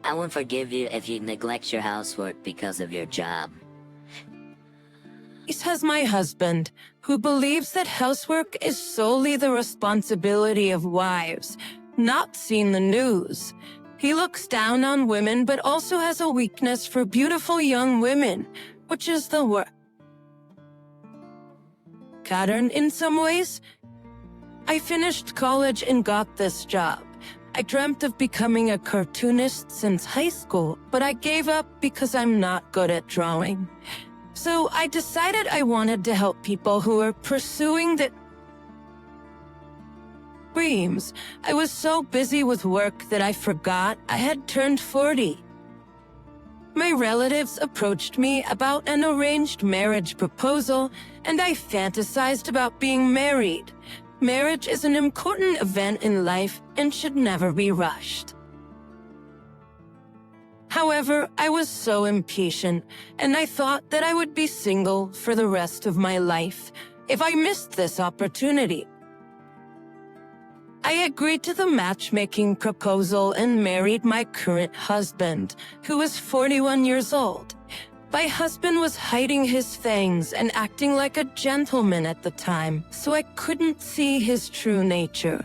I won't forgive you if you neglect your housework because of your job. Says my husband, who believes that housework is solely the responsibility of wives, not seen the news. He looks down on women but also has a weakness for beautiful young women, which is the pattern in some ways. I finished college and got this job. I dreamt of becoming a cartoonist since high school, but I gave up because I'm not good at drawing. So I decided I wanted to help people who are pursuing their dreams. I was so busy with work that I forgot I had turned 40. My relatives approached me about an arranged marriage proposal, and I fantasized about being married. Marriage is an important event in life and should never be rushed. However, I was so impatient, and I thought that I would be single for the rest of my life if I missed this opportunity. I agreed to the matchmaking proposal and married my current husband, who was 41 years old. My husband was hiding his fangs and acting like a gentleman at the time, so I couldn't see his true nature.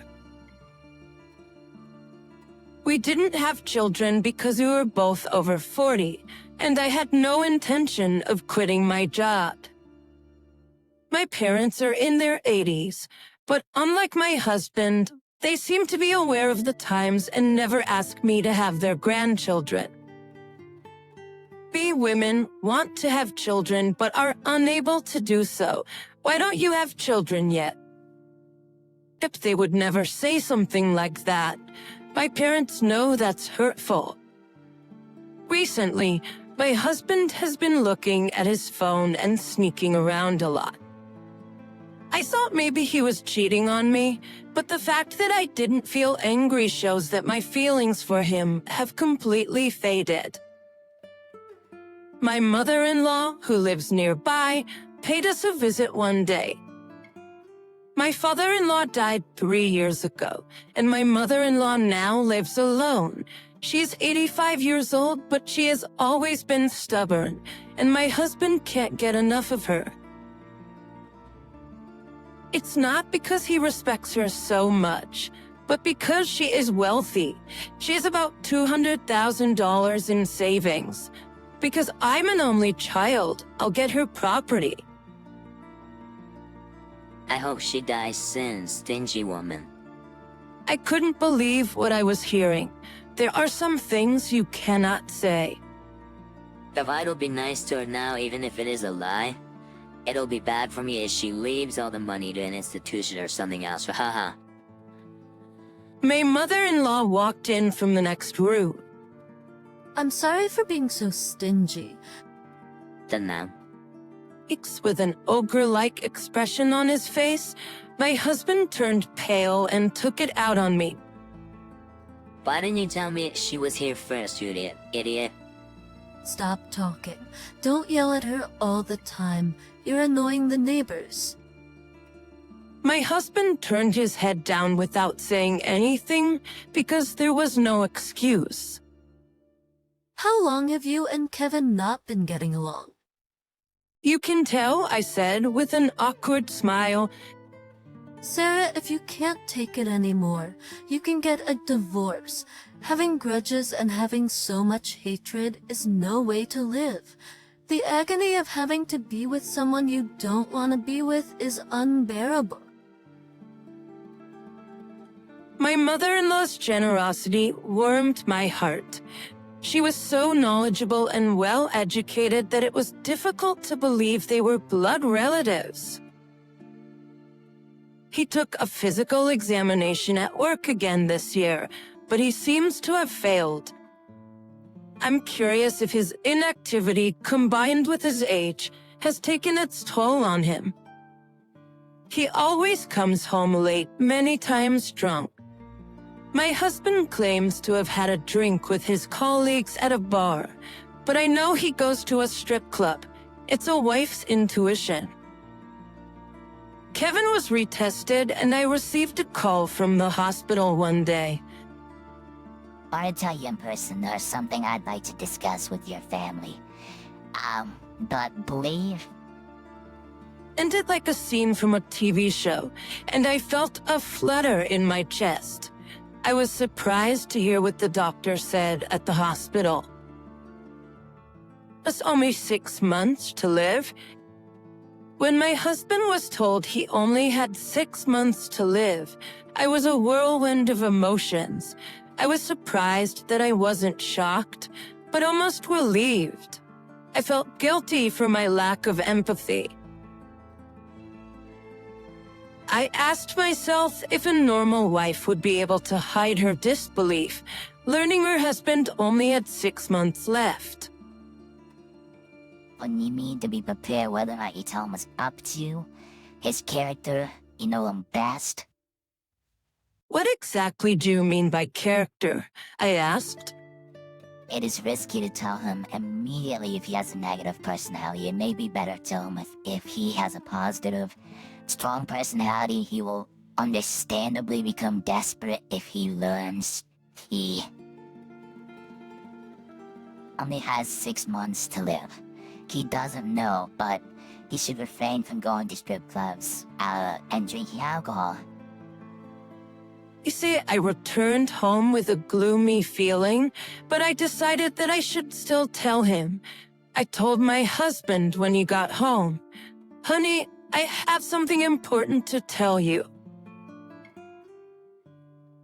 We didn't have children because we were both over 40, and I had no intention of quitting my job. My parents are in their 80s, but unlike my husband, they seem to be aware of the times and never ask me to have their grandchildren. We women want to have children but are unable to do so. Why don't you have children yet? If they would never say something like that. My parents know that's hurtful. Recently, my husband has been looking at his phone and sneaking around a lot. I thought maybe he was cheating on me, but the fact that I didn't feel angry shows that my feelings for him have completely faded. My mother-in-law, who lives nearby, paid us a visit one day. My father-in-law died 3 years ago, and my mother-in-law now lives alone. She's 85 years old, but she has always been stubborn, and my husband can't get enough of her. It's not because he respects her so much, but because she is wealthy. She has about $200,000 in savings. Because I'm an only child, I'll get her property. I hope she dies soon, stingy woman. I couldn't believe what I was hearing. There are some things you cannot say. If I'll be nice to her now, even if it is a lie, it'll be bad for me if she leaves all the money to an institution or something else. Haha. My mother-in-law walked in from the next room. I'm sorry for being so stingy. Done now. With an ogre-like expression on his face, my husband turned pale and took it out on me. Why didn't you tell me she was here first, you idiot? Stop talking. Don't yell at her all the time. You're annoying the neighbors. My husband turned his head down without saying anything because there was no excuse. How long have you and Kevin not been getting along? You can tell, I said, with an awkward smile. Sarah, if you can't take it anymore, you can get a divorce. Having grudges and having so much hatred is no way to live. The agony of having to be with someone you don't want to be with is unbearable. My mother-in-law's generosity warmed my heart. She was so knowledgeable and well-educated that it was difficult to believe they were blood relatives. He took a physical examination at work again this year, but he seems to have failed. I'm curious if his inactivity, combined with his age, has taken its toll on him. He always comes home late, many times drunk. My husband claims to have had a drink with his colleagues at a bar, but I know he goes to a strip club. It's a wife's intuition. Kevin was retested, and I received a call from the hospital one day. I'll tell you in person, there's something I'd like to discuss with your family. But believe... Ended like a scene from a TV show, and I felt a flutter in my chest. I was surprised to hear what the doctor said at the hospital. It's only 6 months to live. When my husband was told he only had 6 months to live, I was a whirlwind of emotions. I was surprised that I wasn't shocked, but almost relieved. I felt guilty for my lack of empathy. I asked myself if a normal wife would be able to hide her disbelief, learning her husband only had 6 months left. When you mean to be prepared whether or not you tell him what's up to, his character, you know him best. What exactly do you mean by character? I asked. It is risky to tell him immediately if he has a negative personality. It may be better to tell him if he has a positive, strong personality. He will understandably become desperate if he learns he only has 6 months to live. He doesn't know, but he should refrain from going to strip clubs and drinking alcohol. You see, I returned home with a gloomy feeling, but I decided that I should still tell him. I told my husband when he got home, "Honey, I have something important to tell you."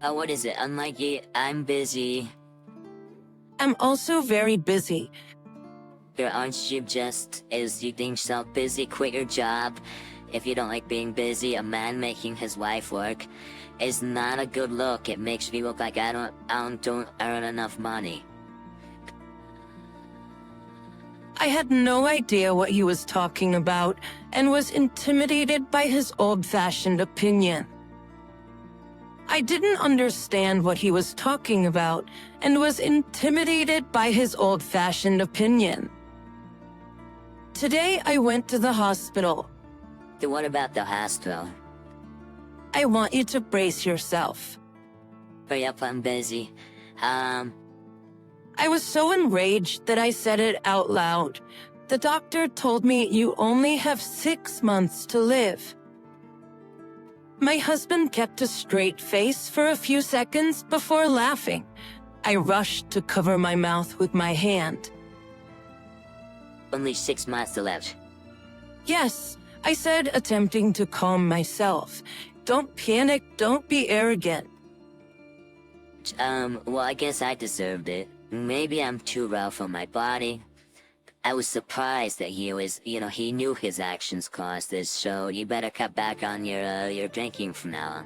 What is it? Unlikely, I'm busy. I'm also very busy. Aren't you just, is you think yourself busy, quit your job? If you don't like being busy, a man making his wife work is not a good look. It makes me look like I don't earn enough money. I had no idea what he was talking about and was intimidated by his old-fashioned opinion. I didn't understand what he was talking about and was intimidated by his old-fashioned opinion. Today, I went to the hospital. What about the hospital? I want you to brace yourself. Hurry up, I'm busy. I was so enraged that I said it out loud. The doctor told me you only have 6 months to live. My husband kept a straight face for a few seconds before laughing. I rushed to cover my mouth with my hand. Only 6 months to live. Yes, I said, attempting to calm myself. Don't panic, don't be arrogant. Well, I guess I deserved it. Maybe I'm too rough on my body. I was surprised that he was, he knew his actions caused this, so you better cut back on your drinking from now on.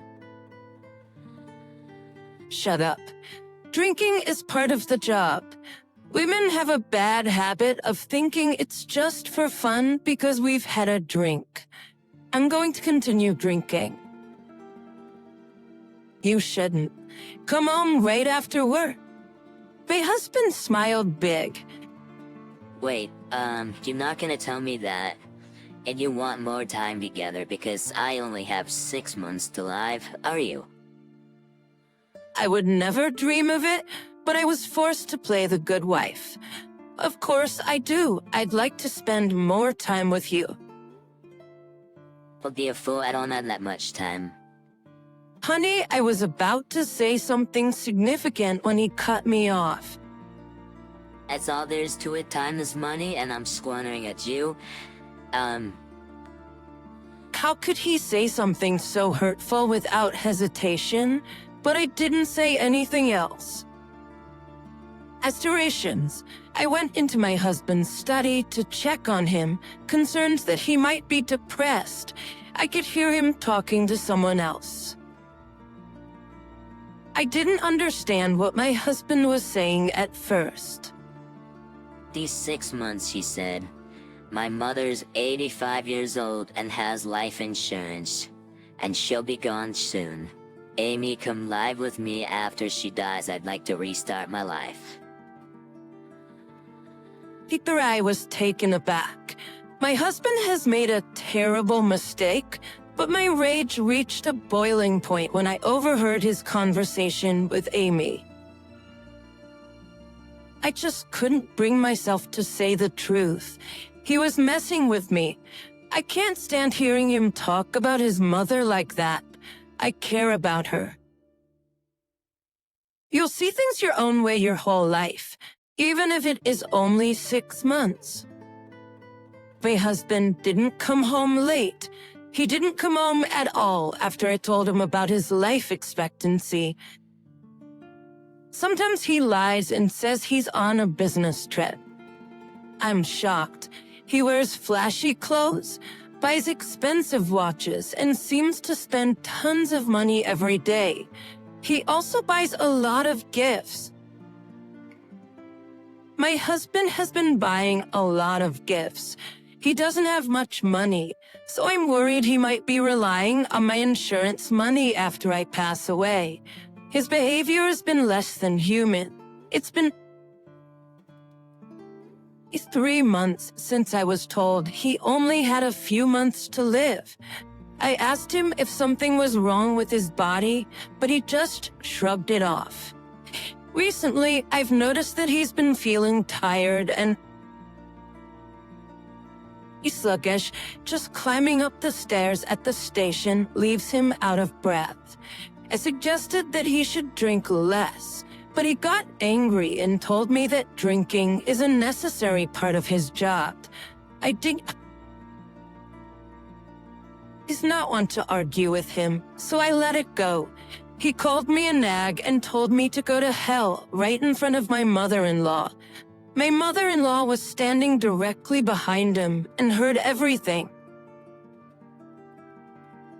Shut up. Drinking is part of the job. Women have a bad habit of thinking it's just for fun because we've had a drink. I'm going to continue drinking. You shouldn't. Come home right after work. My husband smiled big. Wait, you're not gonna tell me that, and you want more time together because I only have 6 months to live, are you? I would never dream of it, but I was forced to play the good wife. Of course I do. I'd like to spend more time with you. Well, dear fool, I don't have that much time. Honey, I was about to say something significant when he cut me off. That's all there is to it. Time is money, and I'm squandering at you. How could he say something so hurtful without hesitation? But I didn't say anything else. As to rations, I went into my husband's study to check on him, concerned that he might be depressed. I could hear him talking to someone else. I didn't understand what my husband was saying at first. These 6 months, he said. My mother's 85 years old and has life insurance, and she'll be gone soon. Amy, come live with me after she dies. I'd like to restart my life. Peter, I was taken aback. My husband has made a terrible mistake, but my rage reached a boiling point when I overheard his conversation with Amy. I just couldn't bring myself to say the truth. He was messing with me. I can't stand hearing him talk about his mother like that. I care about her. You'll see things your own way your whole life, even if it is only 6 months. My husband didn't come home late. He didn't come home at all after I told him about his life expectancy. Sometimes he lies and says he's on a business trip. I'm shocked. He wears flashy clothes, buys expensive watches, and seems to spend tons of money every day. He also buys a lot of gifts. My husband has been buying a lot of gifts. He doesn't have much money, so I'm worried he might be relying on my insurance money after I pass away. His behavior has been less than human. It's 3 months since I was told he only had a few months to live. I asked him if something was wrong with his body, but he just shrugged it off. Recently, I've noticed that he's been feeling tired and sluggish. Just climbing up the stairs at the station leaves him out of breath. I suggested that he should drink less, but he got angry and told me that drinking is a necessary part of his job. I did not want to argue with him, so I let it go. He called me a nag and told me to go to hell right in front of my mother-in-law. My mother-in-law was standing directly behind him and heard everything.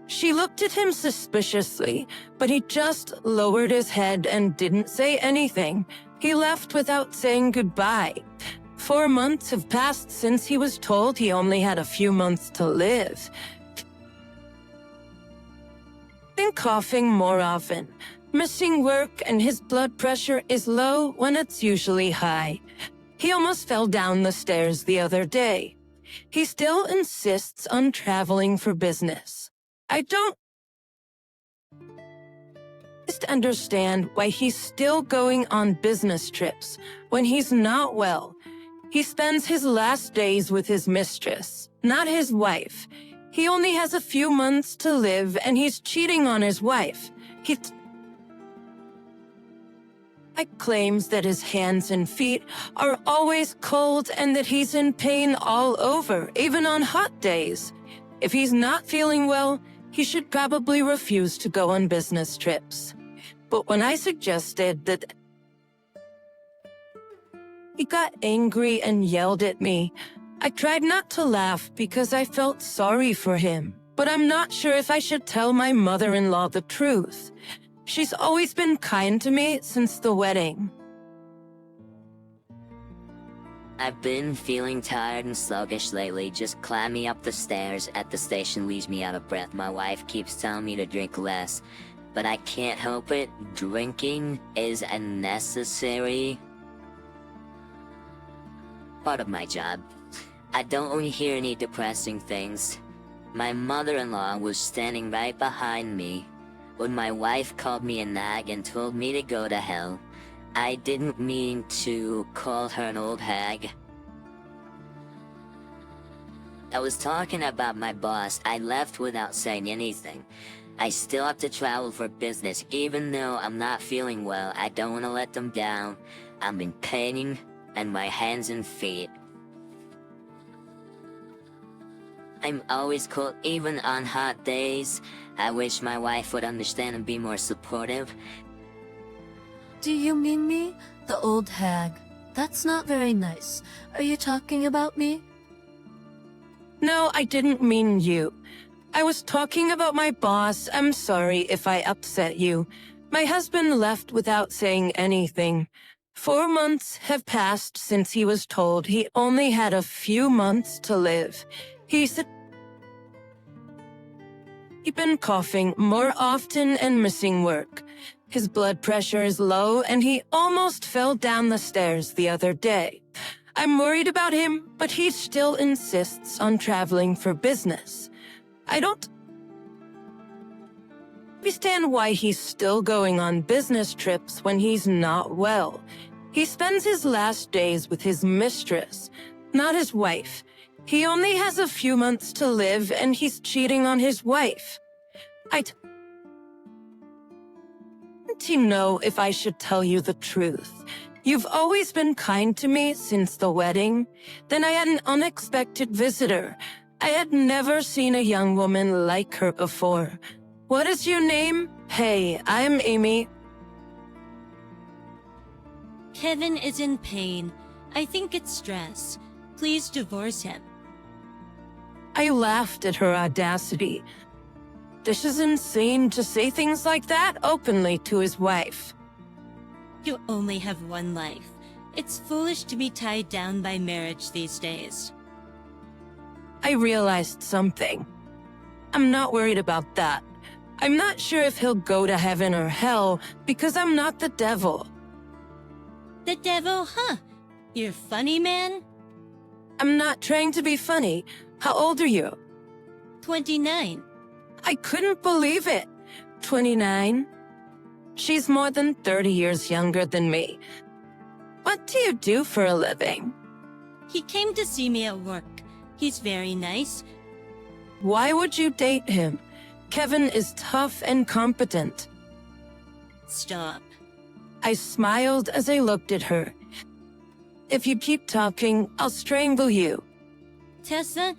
She looked at him suspiciously, but he just lowered his head and didn't say anything. He left without saying goodbye. 4 months have passed since he was told he only had a few months to live. Been coughing more often, missing work, and his blood pressure is low when it's usually high. He almost fell down the stairs the other day. He still insists on traveling for business. I don't just understand why he's still going on business trips when he's not well. He spends his last days with his mistress, not his wife. He only has a few months to live and he's cheating on his wife. He claims that his hands and feet are always cold and that he's in pain all over, even on hot days. If he's not feeling well, he should probably refuse to go on business trips. But when I suggested that, he got angry and yelled at me. I tried not to laugh because I felt sorry for him, but I'm not sure if I should tell my mother-in-law the truth. She's always been kind to me since the wedding. I've been feeling tired and sluggish lately. Just climbing up the stairs at the station leaves me out of breath. My wife keeps telling me to drink less, but I can't help it. Drinking is unnecessary. part of my job. I don't want to hear any depressing things. My mother-in-law was standing right behind me when my wife called me a nag and told me to go to hell. I didn't mean to call her an old hag. I was talking about my boss. I left without saying anything. I still have to travel for business, even though I'm not feeling well. I don't want to let them down. I'm in pain, and my hands and feet. I'm always cold, even on hot days. I wish my wife would understand and be more supportive. Do you mean me? The old hag. That's not very nice. Are you talking about me? No, I didn't mean you. I was talking about my boss. I'm sorry if I upset you. My husband left without saying anything. 4 months have passed since he was told he only had a few months to live. He said he'd been coughing more often and missing work. His blood pressure is low and he almost fell down the stairs the other day. I'm worried about him, but he still insists on traveling for business. I don't understand why he's still going on business trips when he's not well. He spends his last days with his mistress, not his wife. He only has a few months to live and he's cheating on his wife. I want to know if I should tell you the truth. You've always been kind to me since the wedding. Then I had an unexpected visitor. I had never seen a young woman like her before. What is your name? Hey, I'm Amy. Kevin is in pain. I think it's stress. Please divorce him. I laughed at her audacity. This is insane to say things like that openly to his wife. You only have one life. It's foolish to be tied down by marriage these days. I realized something. I'm not worried about that. I'm not sure if he'll go to heaven or hell because I'm not the devil. The devil, huh? You're funny, man? I'm not trying to be funny. How old are you? 29. I couldn't believe it. 29? She's more than 30 years younger than me. What do you do for a living? He came to see me at work. He's very nice. Why would you date him? Kevin is tough and competent. Stop. I smiled as I looked at her. If you keep talking, I'll strangle you. Tessa?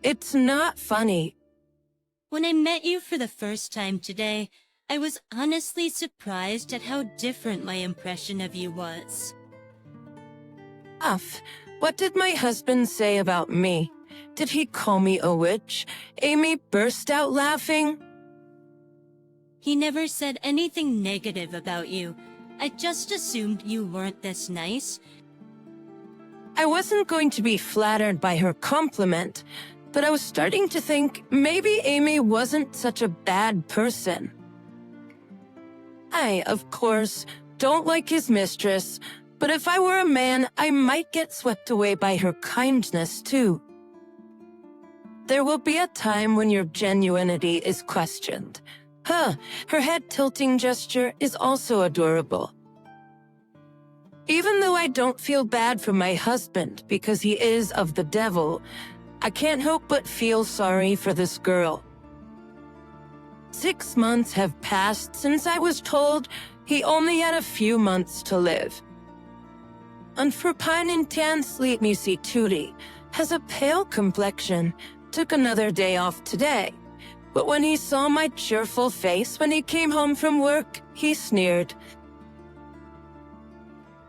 It's not funny. When I met you for the first time today, I was honestly surprised at how different my impression of you was. What did my husband say about me? Did he call me a witch? Amy burst out laughing. He never said anything negative about you. I just assumed you weren't this nice. I wasn't going to be flattered by her compliment, but I was starting to think maybe Amy wasn't such a bad person. I, of course, don't like his mistress, but if I were a man, I might get swept away by her kindness, too. There will be a time when your genuinity is questioned. Her head-tilting gesture is also adorable. Even though I don't feel bad for my husband because he is of the devil, I can't help but feel sorry for this girl. 6 months have passed since I was told he only had a few months to live. And for pine intensely, Missy Tootie has a pale complexion, took another day off today. But when he saw my cheerful face when he came home from work, he sneered.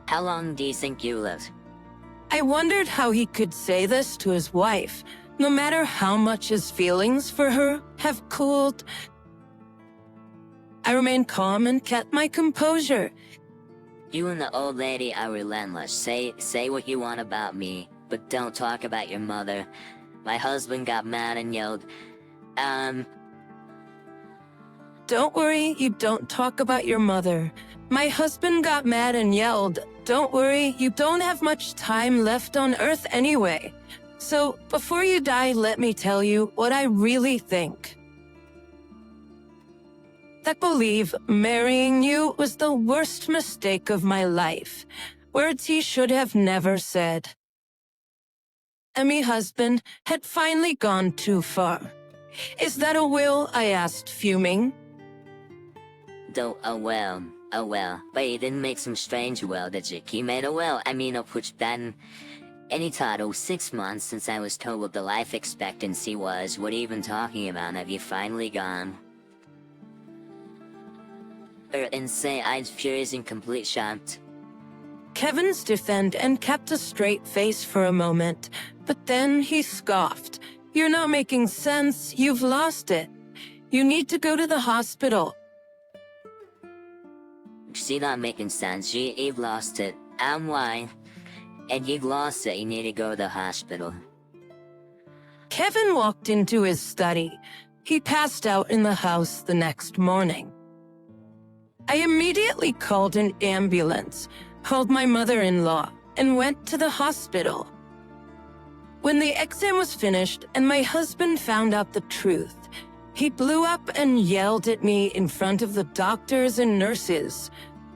How long do you think you live? I wondered how he could say this to his wife, no matter how much his feelings for her have cooled. I remained calm and kept my composure. You and the old lady are relentless. Say what you want about me, but don't talk about your mother. Don't worry, you don't talk about your mother. My husband got mad and yelled, don't worry, you don't have much time left on Earth anyway. So, before you die, let me tell you what I really think. I believe marrying you was the worst mistake of my life. Words he should have never said. And my husband had finally gone too far. Is that a will? I asked, fuming. Oh well. But you didn't make some strange will, did you? He made a will, of which then... Any total 6 months since I was told what the life expectancy was. What are you even talking about? Have you finally gone? And say I'd furious and complete shocked. Kevin stiffened and kept a straight face for a moment, but then he scoffed. You're not making sense. You've lost it. You need to go to the hospital. She's not making sense. You've lost it. Why? And you've lost it. You need to go to the hospital. Kevin walked into his study. He passed out in the house the next morning. I immediately called an ambulance, called my mother-in-law, and went to the hospital. When the exam was finished and my husband found out the truth, he blew up and yelled at me in front of the doctors and nurses.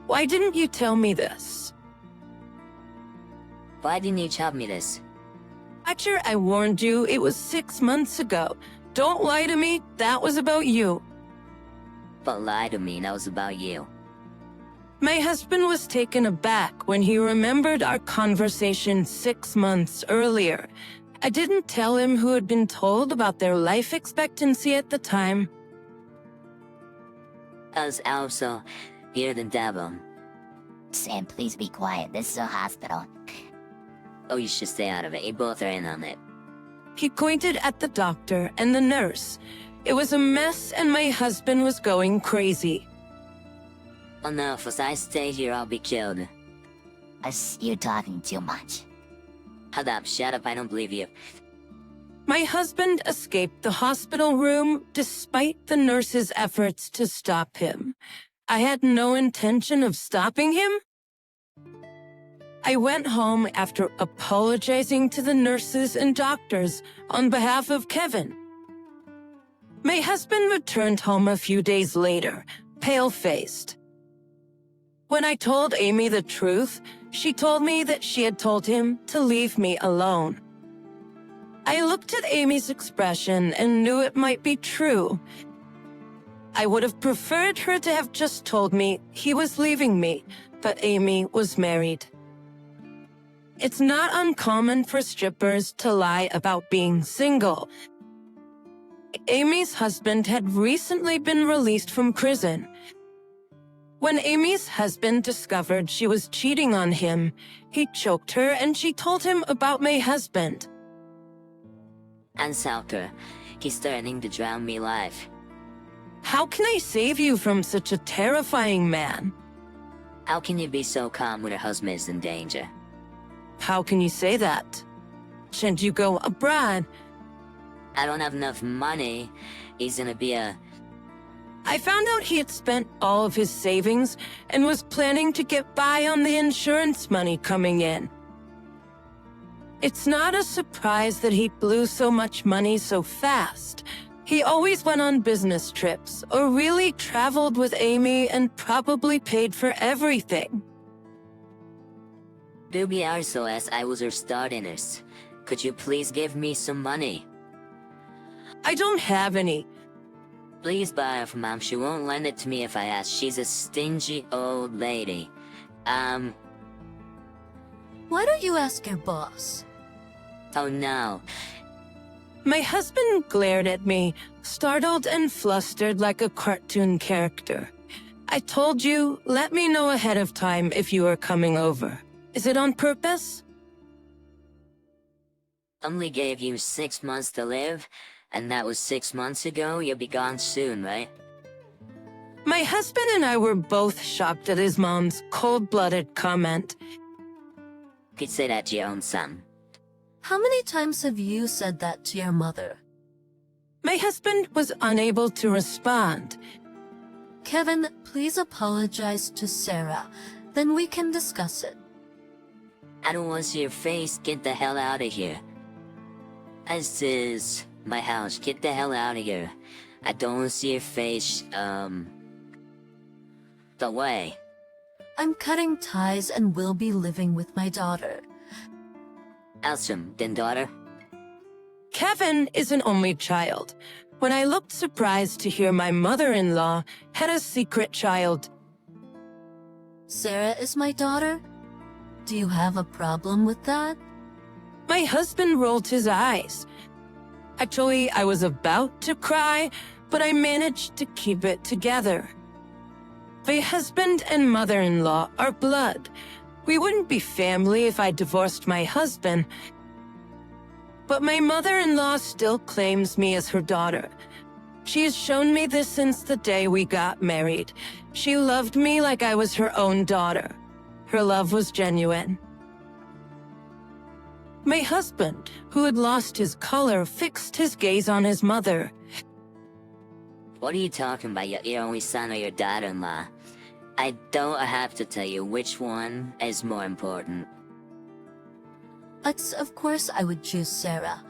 Why didn't you tell me this? Why didn't you tell me this? Roger, I warned you, it was 6 months ago. Don't lie to me, that was about you. But lie to me, that was about you. My husband was taken aback when he remembered our conversation 6 months earlier. I didn't tell him who had been told about their life expectancy at the time. I was also here the devil. Sam, please be quiet. This is a hospital. Oh, you should stay out of it. You both are in on it. He pointed at the doctor and the nurse. It was a mess and my husband was going crazy. Oh no, if I stay here, I'll be killed. You're talking too much. Shut up, I don't believe you. My husband escaped the hospital room despite the nurse's efforts to stop him. I had no intention of stopping him. I went home after apologizing to the nurses and doctors on behalf of Kevin. My husband returned home a few days later, pale-faced. When I told Amy the truth, she told me that she had told him to leave me alone. I looked at Amy's expression and knew it might be true. I would have preferred her to have just told me he was leaving me, but Amy was married. It's not uncommon for strippers to lie about being single. Amy's husband had recently been released from prison. When Amy's husband discovered she was cheating on him, he choked her and she told him about my husband. And Salker, he's threatening to drown me alive. How can I save you from such a terrifying man? How can you be so calm when your husband is in danger? How can you say that? Shouldn't you go abroad? I don't have enough money. He's gonna be a... I found out he had spent all of his savings and was planning to get by on the insurance money coming in. It's not a surprise that he blew so much money so fast. He always went on business trips or really traveled with Amy and probably paid for everything. Ruby also as I was her starting nurse. Could you please give me some money? I don't have any. Please buy it from Mom. She won't lend it to me if I ask. She's a stingy old lady. Why don't you ask your boss? Oh no. My husband glared at me, startled and flustered like a cartoon character. I told you, let me know ahead of time if you are coming over. Is it on purpose? Only gave you 6 months to live, and that was 6 months ago. You'll be gone soon, right? My husband and I were both shocked at his mom's cold-blooded comment. You could say that to your own son. How many times have you said that to your mother? My husband was unable to respond. Kevin, please apologize to Sarah. Then we can discuss it. I don't want to see your face. Get the hell out of here. This is my house. Get the hell out of here. I don't want to see your face. The way. I'm cutting ties and will be living with my daughter. Awesome. Then daughter? Kevin is an only child. When I looked surprised to hear my mother-in-law had a secret child. Sarah is my daughter? Do you have a problem with that? My husband rolled his eyes. Actually, I was about to cry, but I managed to keep it together. My husband and mother-in-law are blood. We wouldn't be family if I divorced my husband. But my mother-in-law still claims me as her daughter. She has shown me this since the day we got married. She loved me like I was her own daughter. Her love was genuine. My husband, who had lost his color, fixed his gaze on his mother. What are you talking about? Your only son or your daughter-in-law? I don't have to tell you which one is more important. Of course I would choose Sarah.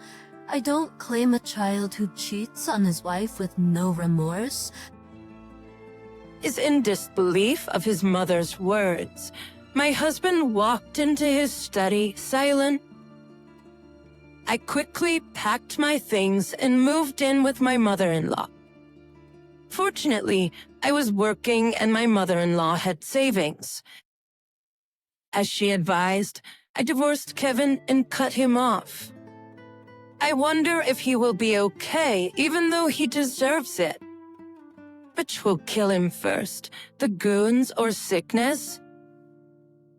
I don't claim a child who cheats on his wife with no remorse. Is in disbelief of his mother's words. My husband walked into his study, silent. I quickly packed my things and moved in with my mother-in-law. Fortunately, I was working and my mother-in-law had savings. As she advised, I divorced Kevin and cut him off. I wonder if he will be okay, even though he deserves it. Which will kill him first, the goons or sickness?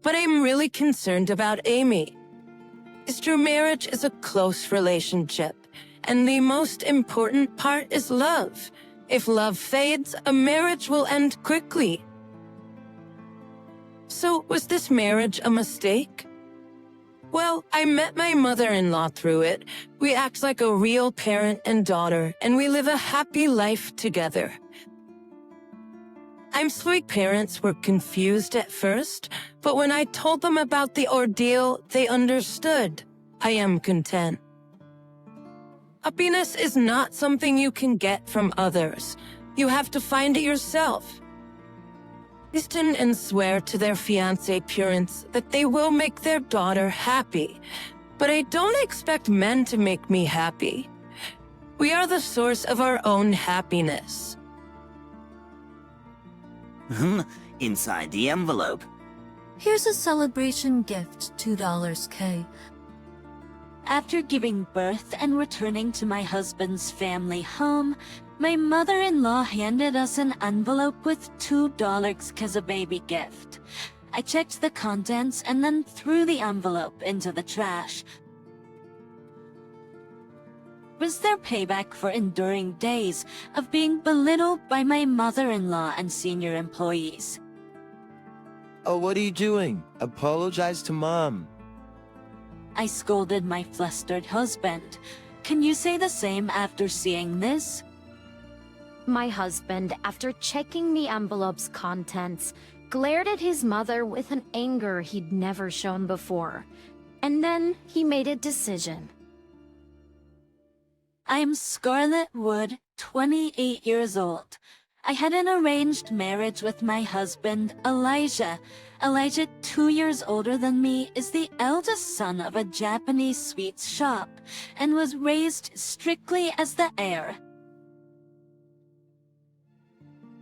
But I'm really concerned about Amy. Your marriage is a close relationship, and the most important part is love. If love fades, a marriage will end quickly. So, was this marriage a mistake? Well, I met my mother-in-law through it. We act like a real parent and daughter, and we live a happy life together. I'm sorry parents were confused at first, but when I told them about the ordeal, they understood. I am content. Happiness is not something you can get from others. You have to find it yourself. Listen and swear to their fiancé parents that they will make their daughter happy. But I don't expect men to make me happy. We are the source of our own happiness. Inside the envelope. Here's a celebration gift, $2K. After giving birth and returning to my husband's family home, my mother-in-law handed us an envelope with $2 as a baby gift. I checked the contents and then threw the envelope into the trash. Was there payback for enduring days of being belittled by my mother-in-law and senior employees? Oh, what are you doing? Apologize to Mom. I scolded my flustered husband. Can you say the same after seeing this? My husband, after checking the envelope's contents, glared at his mother with an anger he'd never shown before. And then he made a decision. I am Scarlett Wood, 28 years old. I had an arranged marriage with my husband, Elijah. Elijah, 2 years older than me, is the eldest son of a Japanese sweets shop and was raised strictly as the heir.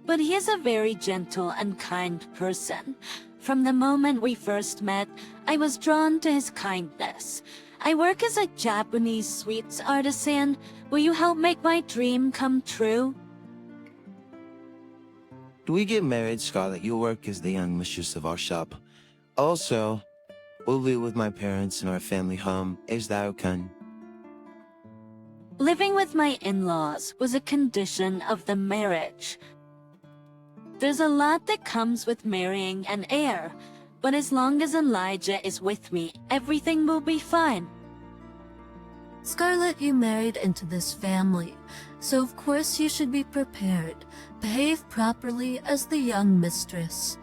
But he is a very gentle and kind person. From the moment we first met, I was drawn to his kindness. I work as a Japanese sweets artisan. Will you help make my dream come true? When we get married, Scarlett, you'll work as the young mistress of our shop. Also, we'll live with my parents in our family home. Is that okay? Living with my in-laws was a condition of the marriage. There's a lot that comes with marrying an heir, but as long as Elijah is with me, everything will be fine. Scarlett, you married into this family, so of course you should be prepared. Behave properly as the young mistress.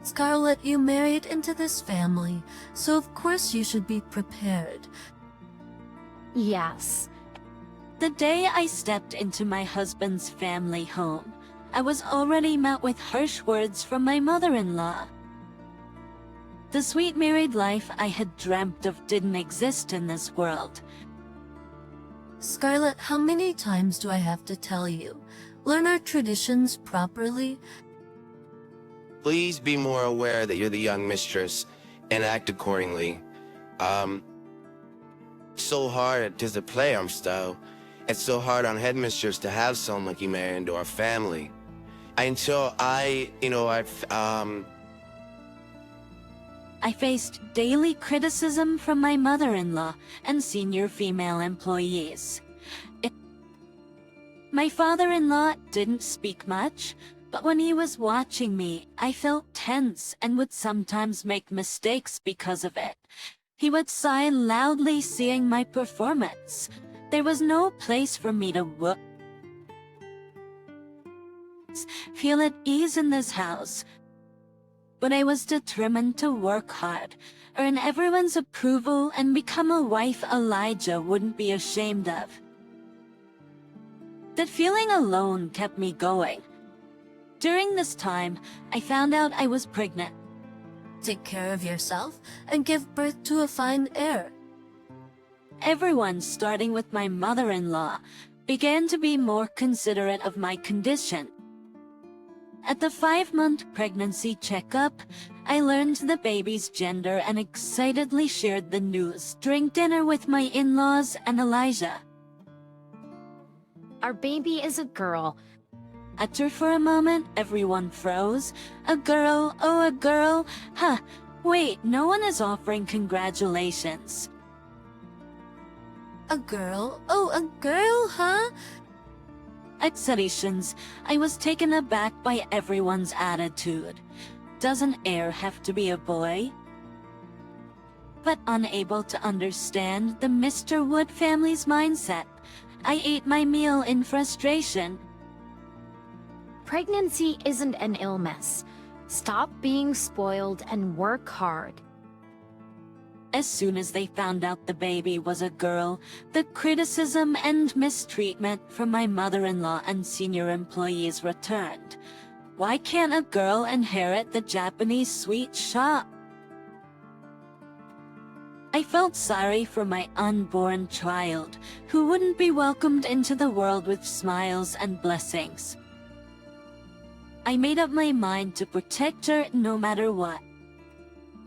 Scarlett, you married into this family, so of course you should be prepared. Yes. The day I stepped into my husband's family home, I was already met with harsh words from my mother-in-law. The sweet married life I had dreamt of didn't exist in this world. Scarlett, how many times do I have to tell you? Learn our traditions properly. Please be more aware that you're the young mistress and act accordingly. So hard to play style. It's so hard on headmistress to have someone like you marry into our family. I faced daily criticism from my mother-in-law and senior female employees. My father-in-law didn't speak much, but when he was watching me, I felt tense and would sometimes make mistakes because of it. He would sigh loudly seeing my performance. There was no place for me to feel at ease in this house. But I was determined to work hard, earn everyone's approval, and become a wife Elijah wouldn't be ashamed of. That feeling alone kept me going. During this time, I found out I was pregnant. Take care of yourself and give birth to a fine heir. Everyone, starting with my mother-in-law, began to be more considerate of my condition. At the 5-month pregnancy checkup, I learned the baby's gender and excitedly shared the news during dinner with my in-laws and Elijah. Our baby is a girl. After for a moment, everyone froze. A girl, oh a girl, huh, wait, no one is offering congratulations. A girl? Oh, a girl, huh? Excitations, I was taken aback by everyone's attitude. Doesn't heir have to be a boy? But unable to understand the Mr. Wood family's mindset, I ate my meal in frustration. Pregnancy isn't an illness. Stop being spoiled and work hard. As soon as they found out the baby was a girl, the criticism and mistreatment from my mother-in-law and senior employees returned. Why can't a girl inherit the Japanese sweet shop? I felt sorry for my unborn child, who wouldn't be welcomed into the world with smiles and blessings. I made up my mind to protect her no matter what.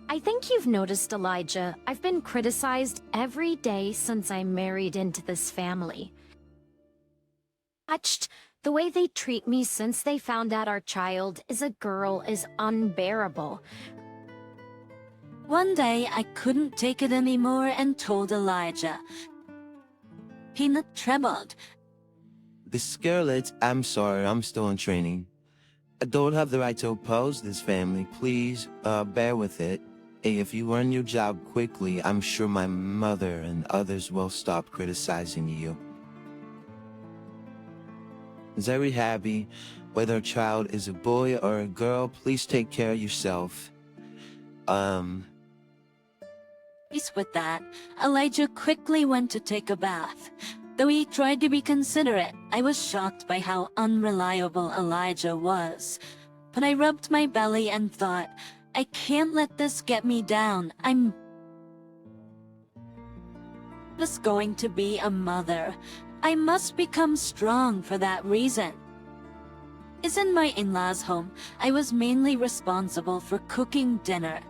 I think you've noticed, Elijah, I've been criticized every day since I married into this family. Touched, the way they treat me since they found out our child is a girl is unbearable. One day, I couldn't take it anymore and told Elijah. He trembled. The Scarlett, I'm sorry, I'm still in training. I don't have the right to oppose this family. Please, bear with it. If you learn your job quickly, I'm sure my mother and others will stop criticizing you. Very happy. Whether a child is a boy or a girl, please take care of yourself. With that, Elijah quickly went to take a bath. Though he tried to be considerate, I was shocked by how unreliable Elijah was. But I rubbed my belly and thought, I can't let this get me down. I'm just going to be a mother. I must become strong for that reason. In my in-laws' home, I was mainly responsible for cooking dinner.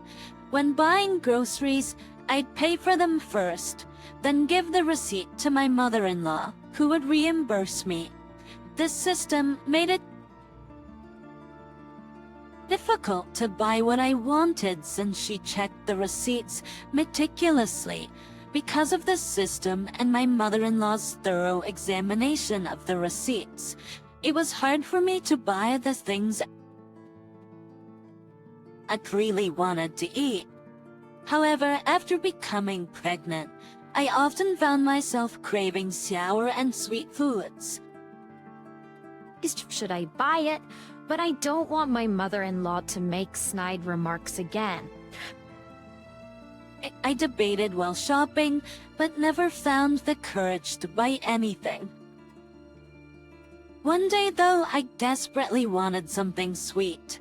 When buying groceries, I'd pay for them first, then give the receipt to my mother-in-law, who would reimburse me. This system made it difficult to buy what I wanted since she checked the receipts meticulously. Because of this system and my mother-in-law's thorough examination of the receipts, it was hard for me to buy the things I really wanted to eat. However, after becoming pregnant, I often found myself craving sour and sweet foods. Should I buy it? But I don't want my mother-in-law to make snide remarks again. I debated while shopping, but never found the courage to buy anything. One day, though, I desperately wanted something sweet.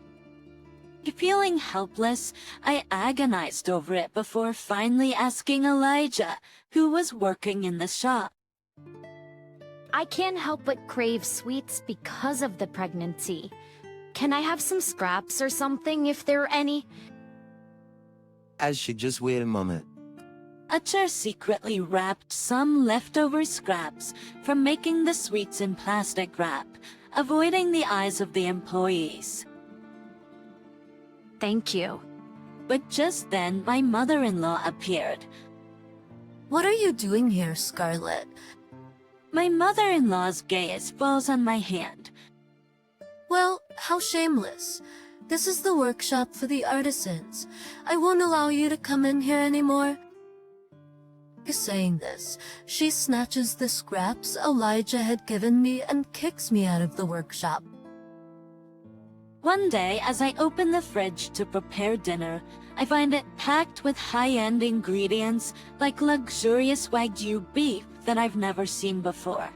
Feeling helpless, I agonized over it before finally asking Elijah, who was working in the shop. I can't help but crave sweets because of the pregnancy. Can I have some scraps or something if there are any? As she just wait a moment. Acher secretly wrapped some leftover scraps from making the sweets in plastic wrap, avoiding the eyes of the employees. Thank you. But just then, my mother-in-law appeared. What are you doing here, Scarlett? My mother-in-law's gaze falls on my hand. Well, how shameless. This is the workshop for the artisans. I won't allow you to come in here anymore. Saying this, she snatches the scraps Elijah had given me and kicks me out of the workshop. One day, as I open the fridge to prepare dinner, I find it packed with high-end ingredients like luxurious Wagyu beef that I've never seen before.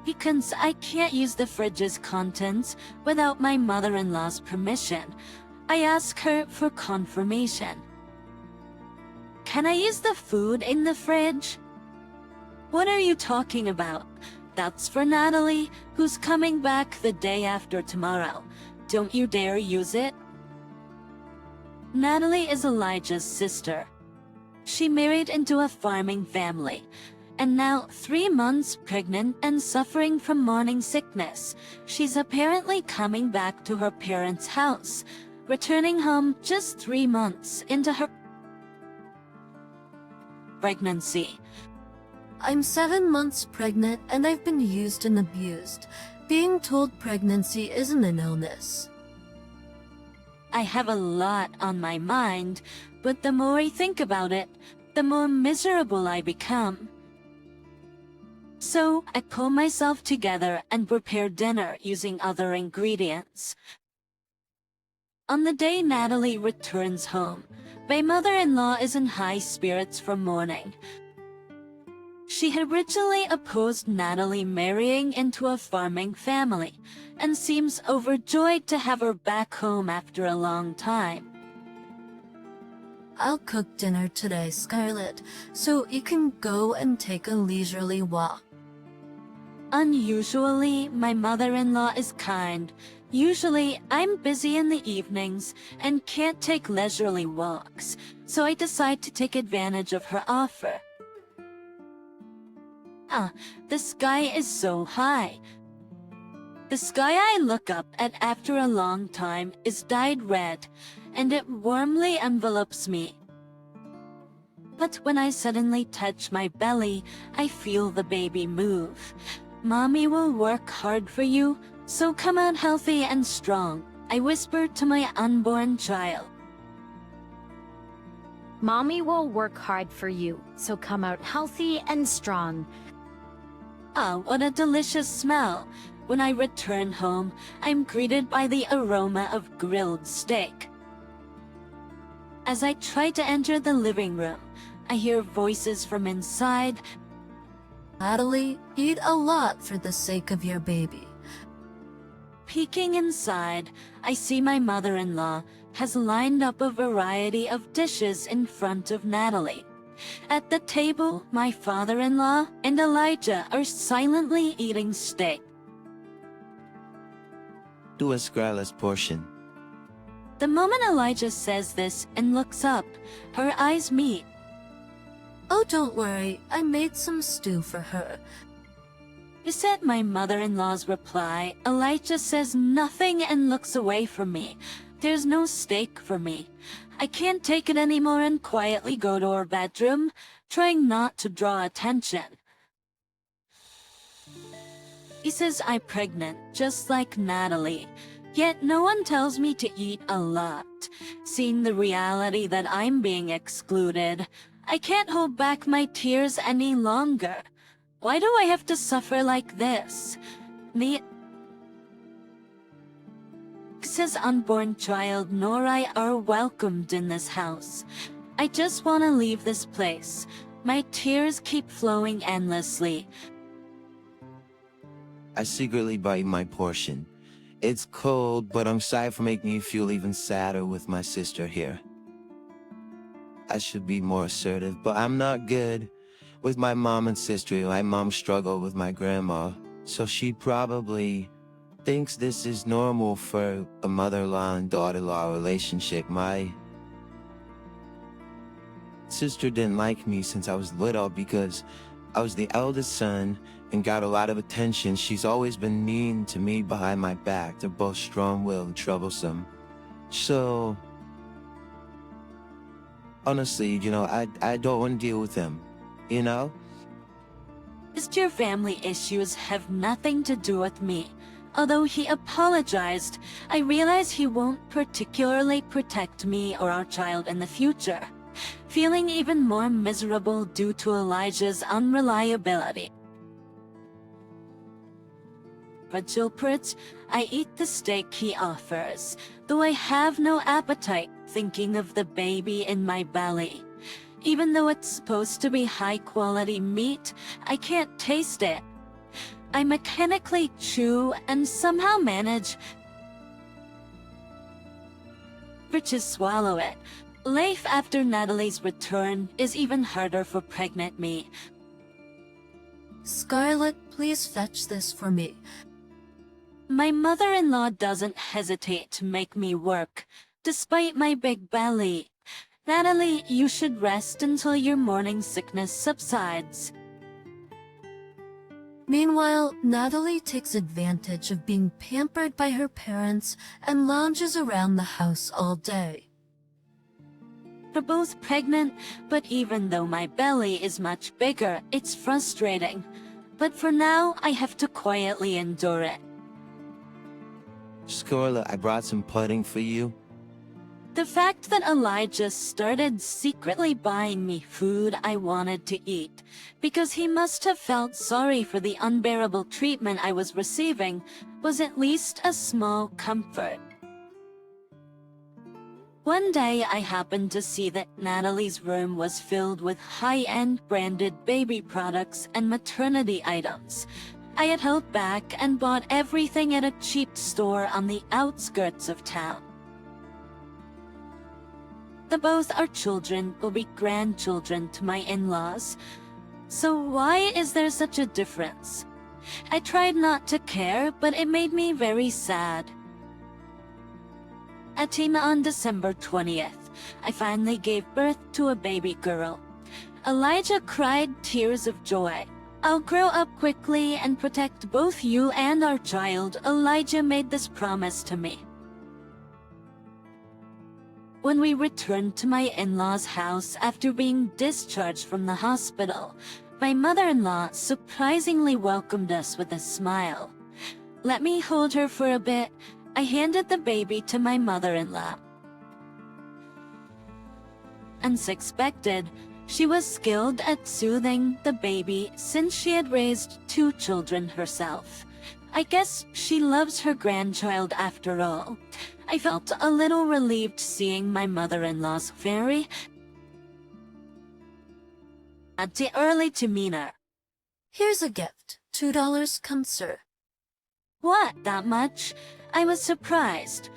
Because I can't use the fridge's contents without my mother-in-law's permission, I ask her for confirmation. Can I use the food in the fridge? What are you talking about? That's for Natalie, who's coming back the day after tomorrow. Don't you dare use it. Natalie is Elijah's sister. She married into a farming family, and now 3 months pregnant and suffering from morning sickness, she's apparently coming back to her parents' house, returning home just 3 months into her pregnancy. I'm 7 months pregnant and I've been used and abused. Being told pregnancy isn't an illness. I have a lot on my mind, but the more I think about it, the more miserable I become. So I pull myself together and prepare dinner using other ingredients. On the day Natalie returns home, my mother-in-law is in high spirits for mourning. She had originally opposed Natalie marrying into a farming family, and seems overjoyed to have her back home after a long time. I'll cook dinner today, Scarlett, so you can go and take a leisurely walk. Unusually, my mother-in-law is kind. Usually, I'm busy in the evenings and can't take leisurely walks, so I decide to take advantage of her offer. The sky is so high. The sky I look up at after a long time is dyed red, and it warmly envelopes me. But when I suddenly touch my belly, I feel the baby move. Mommy will work hard for you, so come out healthy and strong, I whisper to my unborn child. Mommy will work hard for you, so come out healthy and strong. What a delicious smell. When I return home, I'm greeted by the aroma of grilled steak. As I try to enter the living room, I hear voices from inside. Natalie, eat a lot for the sake of your baby. Peeking inside, I see my mother-in-law has lined up a variety of dishes in front of Natalie. At the table, my father-in-law and Elijah are silently eating steak. Do a Scarlett's portion. The moment Elijah says this and looks up, her eyes meet. Oh, don't worry, I made some stew for her. Is at my mother-in-law's reply, Elijah says nothing and looks away from me. There's no steak for me. I can't take it anymore and quietly go to our bedroom, trying not to draw attention. He says I'm pregnant, just like Natalie. Yet no one tells me to eat a lot. Seeing the reality that I'm being excluded, I can't hold back my tears any longer. Why do I have to suffer like this? His unborn child nor I are welcomed in this house. I just want to leave this place. My tears keep flowing endlessly. I secretly bite my portion. It's cold, but I'm sorry for making you feel even sadder with my sister here. I should be more assertive, but I'm not good with my mom and sister. My mom struggled with my grandma, so she probably thinks this is normal for a mother-in-law and daughter-in-law relationship. My sister didn't like me since I was little because I was the eldest son and got a lot of attention. She's always been mean to me behind my back. They're both strong-willed and troublesome. So, honestly, I don't want to deal with them, Just your family issues have nothing to do with me. Although he apologized, I realize he won't particularly protect me or our child in the future, feeling even more miserable due to Elijah's unreliability. But I eat the steak he offers, though I have no appetite thinking of the baby in my belly. Even though it's supposed to be high-quality meat, I can't taste it. I mechanically chew and somehow manage to swallow it. Life after Natalie's return is even harder for pregnant me. Scarlet, please fetch this for me. My mother-in-law doesn't hesitate to make me work, despite my big belly. Natalie, you should rest until your morning sickness subsides. Meanwhile, Natalie takes advantage of being pampered by her parents and lounges around the house all day. We're both pregnant, but even though my belly is much bigger, it's frustrating. But for now, I have to quietly endure it. Scarlet, I brought some pudding for you. The fact that Elijah started secretly buying me food I wanted to eat, because he must have felt sorry for the unbearable treatment I was receiving, was at least a small comfort. One day I happened to see that Natalie's room was filled with high-end branded baby products and maternity items. I had held back and bought everything at a cheap store on the outskirts of town. Both our children will be grandchildren to my in-laws. So why is there such a difference? I tried not to care, but it made me very sad. On December 20th, I finally gave birth to a baby girl. Elijah cried tears of joy. I'll grow up quickly and protect both you and our child. Elijah made this promise to me. When we returned to my in-laws' house after being discharged from the hospital, my mother-in-law surprisingly welcomed us with a smile. Let me hold her for a bit. I handed the baby to my mother-in-law. As expected, she was skilled at soothing the baby since she had raised 2 children herself. I guess she loves her grandchild after all. I felt a little relieved seeing my mother-in-law's very early demeanor. Here's a gift. $2, come sir. What, that much? I was surprised,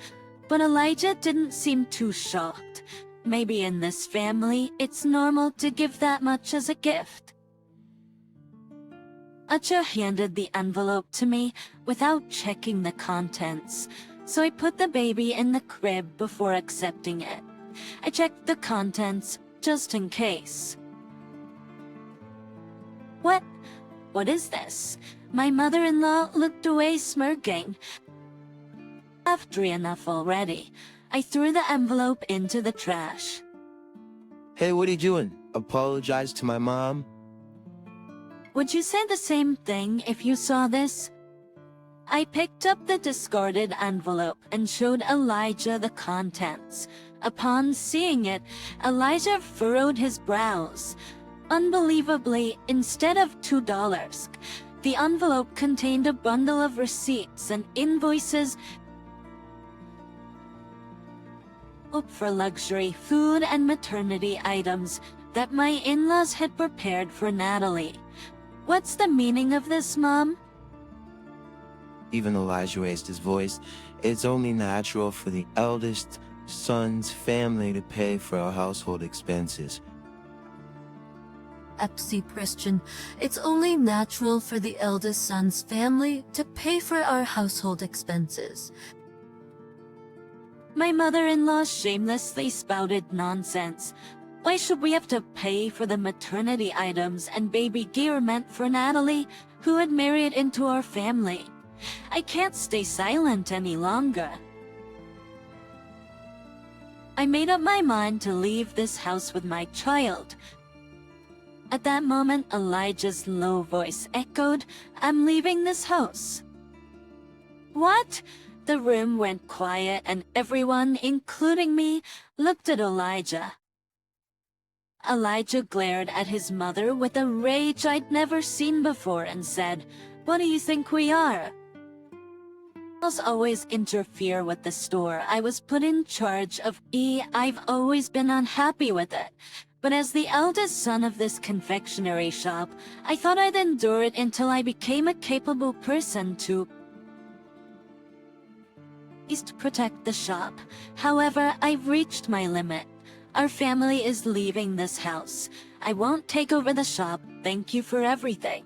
but Elijah didn't seem too shocked. Maybe in this family, it's normal to give that much as a gift. Acha handed the envelope to me without checking the contents, so I put the baby in the crib before accepting it. I checked the contents just in case. What is this? My mother-in-law looked away smirking. After enough already, I threw the envelope into the trash. Hey, what are you doing? Apologize to my mom? Would you say the same thing if you saw this? I picked up the discarded envelope and showed Elijah the contents. Upon seeing it, Elijah furrowed his brows. Unbelievably, instead of $2, the envelope contained a bundle of receipts and invoices for luxury food and maternity items that my in-laws had prepared for Natalie. What's the meaning of this, Mom? Even Elijah raised his voice. It's only natural for the eldest son's family to pay for our household expenses. Epsi Christian, it's only natural for the eldest son's family to pay for our household expenses. My mother-in-law shamelessly spouted nonsense. Why should we have to pay for the maternity items and baby gear meant for Natalie, who had married into our family? I can't stay silent any longer. I made up my mind to leave this house with my child. At that moment, Elijah's low voice echoed, "I'm leaving this house." What? The room went quiet and everyone, including me, looked at Elijah. Elijah glared at his mother with a rage I'd never seen before and said, "What do you think we are?" I'll always interfere with the store. I was put in charge of I've always been unhappy with it. But as the eldest son of this confectionery shop, I thought I'd endure it until I became a capable person to at least protect the shop. However, I've reached my limit. Our family is leaving this house. I won't take over the shop. Thank you for everything.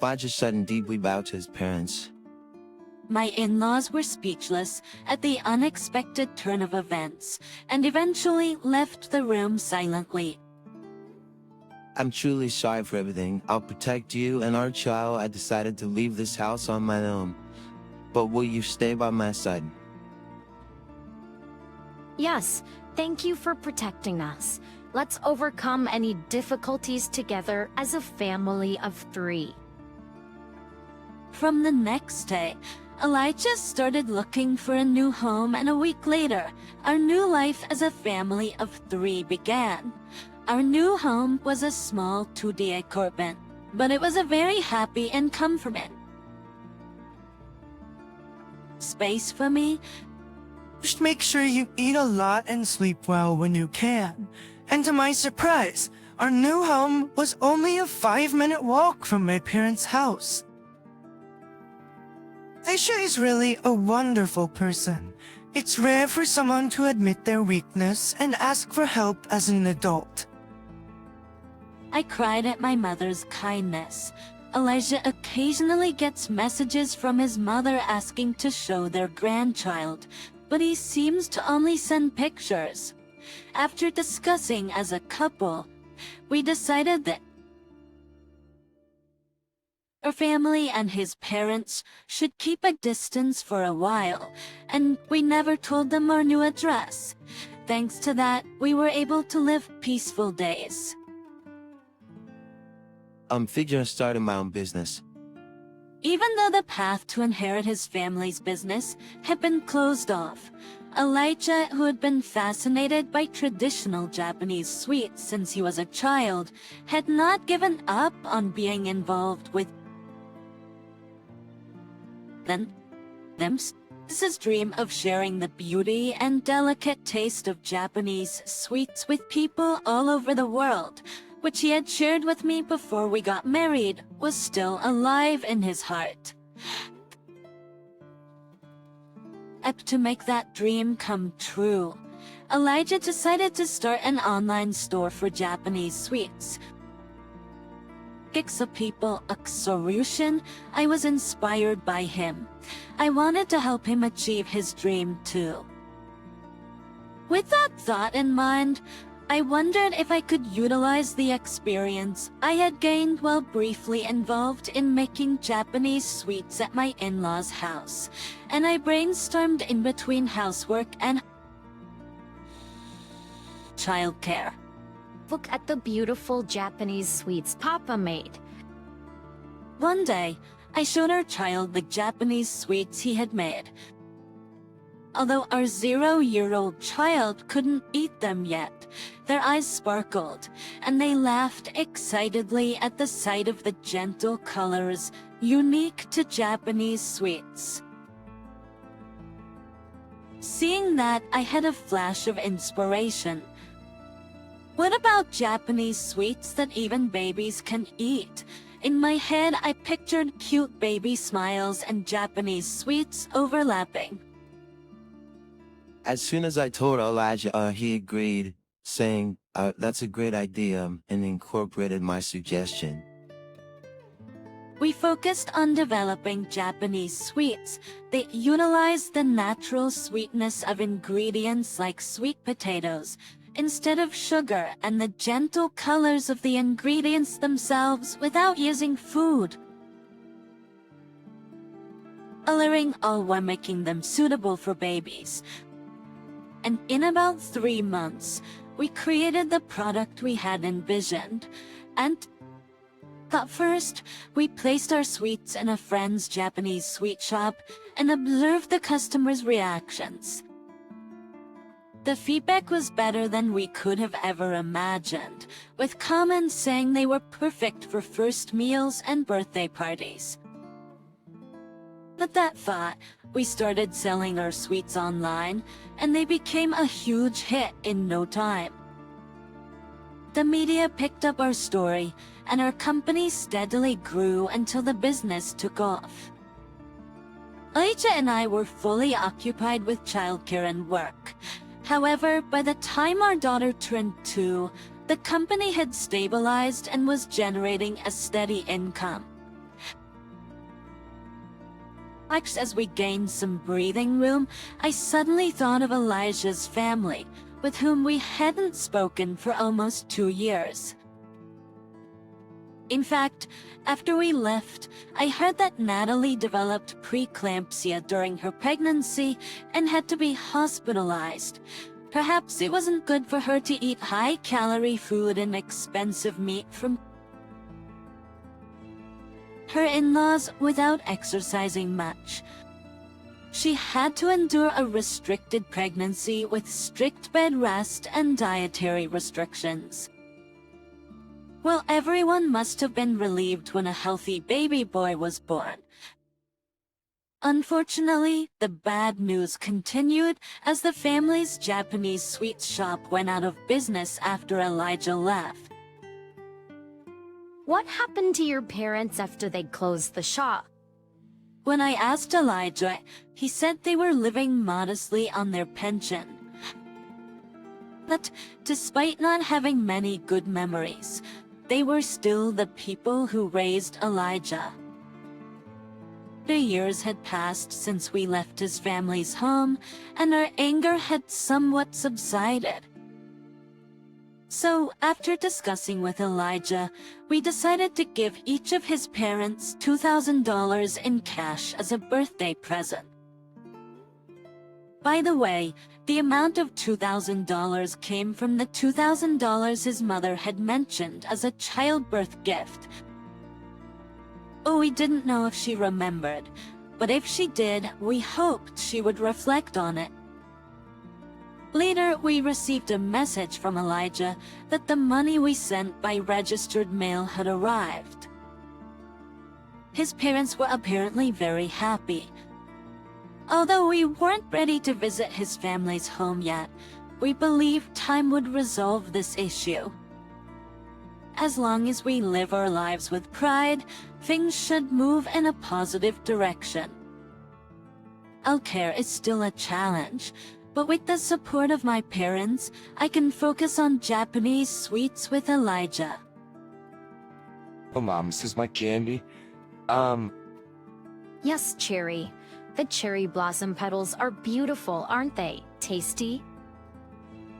Elijah suddenly deeply bowed to his parents. My in-laws were speechless at the unexpected turn of events, and eventually left the room silently. I'm truly sorry for everything. I'll protect you and our child. I decided to leave this house on my own. But will you stay by my side? Yes, thank you for protecting us. Let's overcome any difficulties together as a family of 3. From the next day, Elijah started looking for a new home, and a week later, our new life as a family of 3 began. Our new home was a small 2D apartment, but it was a very happy and comforting space for me. Just make sure you eat a lot and sleep well when you can. And to my surprise, our new home was only a 5-minute walk from my parents' house. Aisha is really a wonderful person. It's rare for someone to admit their weakness and ask for help as an adult. I cried at my mother's kindness. Elijah occasionally gets messages from his mother asking to show their grandchild, but he seems to only send pictures. After discussing as a couple, we decided that our family and his parents should keep a distance for a while, and we never told them our new address. Thanks to that, we were able to live peaceful days. I'm figuring starting my own business. Even though the path to inherit his family's business had been closed off, Elijah, who had been fascinated by traditional Japanese sweets since he was a child, had not given up on being involved with his dream of sharing the beauty and delicate taste of Japanese sweets with people all over the world, which he had shared with me before we got married, was still alive in his heart. To make that dream come true, Elijah decided to start an online store for Japanese sweets. A people a solution, I was inspired by him. I wanted to help him achieve his dream too. With that thought in mind, I wondered if I could utilize the experience I had gained while briefly involved in making Japanese sweets at my in-laws' house, and I brainstormed in between housework and childcare. Look at the beautiful Japanese sweets Papa made. One day, I showed our child the Japanese sweets he had made. Although our 0-year-old child couldn't eat them yet, their eyes sparkled, and they laughed excitedly at the sight of the gentle colors unique to Japanese sweets. Seeing that, I had a flash of inspiration. What about Japanese sweets that even babies can eat? In my head, I pictured cute baby smiles and Japanese sweets overlapping. As soon as I told Elijah, he agreed, saying, that's a great idea, and incorporated my suggestion. We focused on developing Japanese sweets that utilize the natural sweetness of ingredients like sweet potatoes, instead of sugar, and the gentle colors of the ingredients themselves without using food. Alluring, all while making them suitable for babies. And in about 3 months, we created the product we had envisioned. And at first, we placed our sweets in a friend's Japanese sweet shop and observed the customers' reactions. The feedback was better than we could have ever imagined, with comments saying they were perfect for first meals and birthday parties. At that thought, we started selling our sweets online, and they became a huge hit in no time. The media picked up our story, and our company steadily grew until the business took off. Elijah and I were fully occupied with childcare and work. However, by the time our daughter turned 2, the company had stabilized and was generating a steady income. As we gained some breathing room, I suddenly thought of Elijah's family, with whom we hadn't spoken for almost 2 years. In fact, after we left, I heard that Natalie developed preeclampsia during her pregnancy and had to be hospitalized. Perhaps it wasn't good for her to eat high-calorie food and expensive meat from her in-laws without exercising much. She had to endure a restricted pregnancy with strict bed rest and dietary restrictions. Well, everyone must have been relieved when a healthy baby boy was born. Unfortunately, the bad news continued as the family's Japanese sweets shop went out of business after Elijah left. What happened to your parents after they closed the shop? When I asked Elijah, he said they were living modestly on their pension. But despite not having many good memories, they were still the people who raised Elijah. The years had passed since we left his family's home, and our anger had somewhat subsided. So, after discussing with Elijah, we decided to give each of his parents $2,000 in cash as a birthday present. By the way, the amount of $2,000 came from the $2,000 his mother had mentioned as a childbirth gift. Oh, we didn't know if she remembered, but if she did, we hoped she would reflect on it. Later, we received a message from Elijah that the money we sent by registered mail had arrived. His parents were apparently very happy. Although we weren't ready to visit his family's home yet, we believed time would resolve this issue. As long as we live our lives with pride, things should move in a positive direction. Healthcare is still a challenge, but with the support of my parents, I can focus on Japanese sweets with Elijah. Oh, Mom, this is my candy. Yes, Cherry. The cherry blossom petals are beautiful, aren't they? Tasty?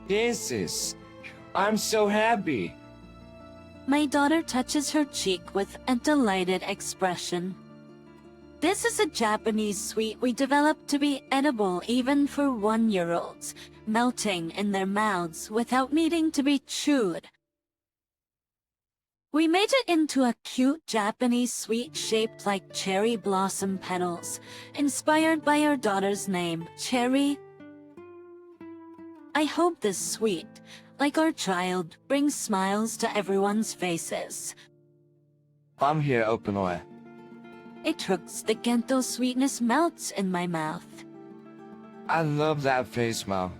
This. I'm so happy. My daughter touches her cheek with a delighted expression. This is a Japanese sweet we developed to be edible even for 1-year-olds, melting in their mouths without needing to be chewed. We made it into a cute Japanese sweet shaped like cherry blossom petals, inspired by our daughter's name, Cherry I hope this sweet, like our child, brings smiles to everyone's faces. I'm here, open away. It trooks the gento sweetness melts in my mouth. I love that face smile.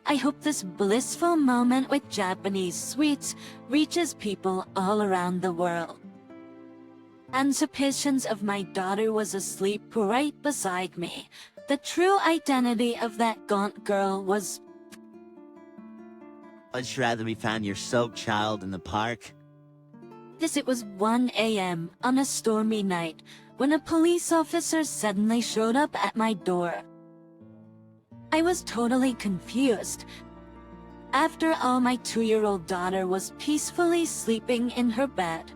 I hope this blissful moment with Japanese sweets reaches people all around the world. Anticipations of my daughter was asleep right beside me. The true identity of that gaunt girl was... Much rather we found your soaked child in the park. It was 1 a.m. on a stormy night when a police officer suddenly showed up at my door. I was totally confused. After all, my 2-year-old daughter was peacefully sleeping in her bed.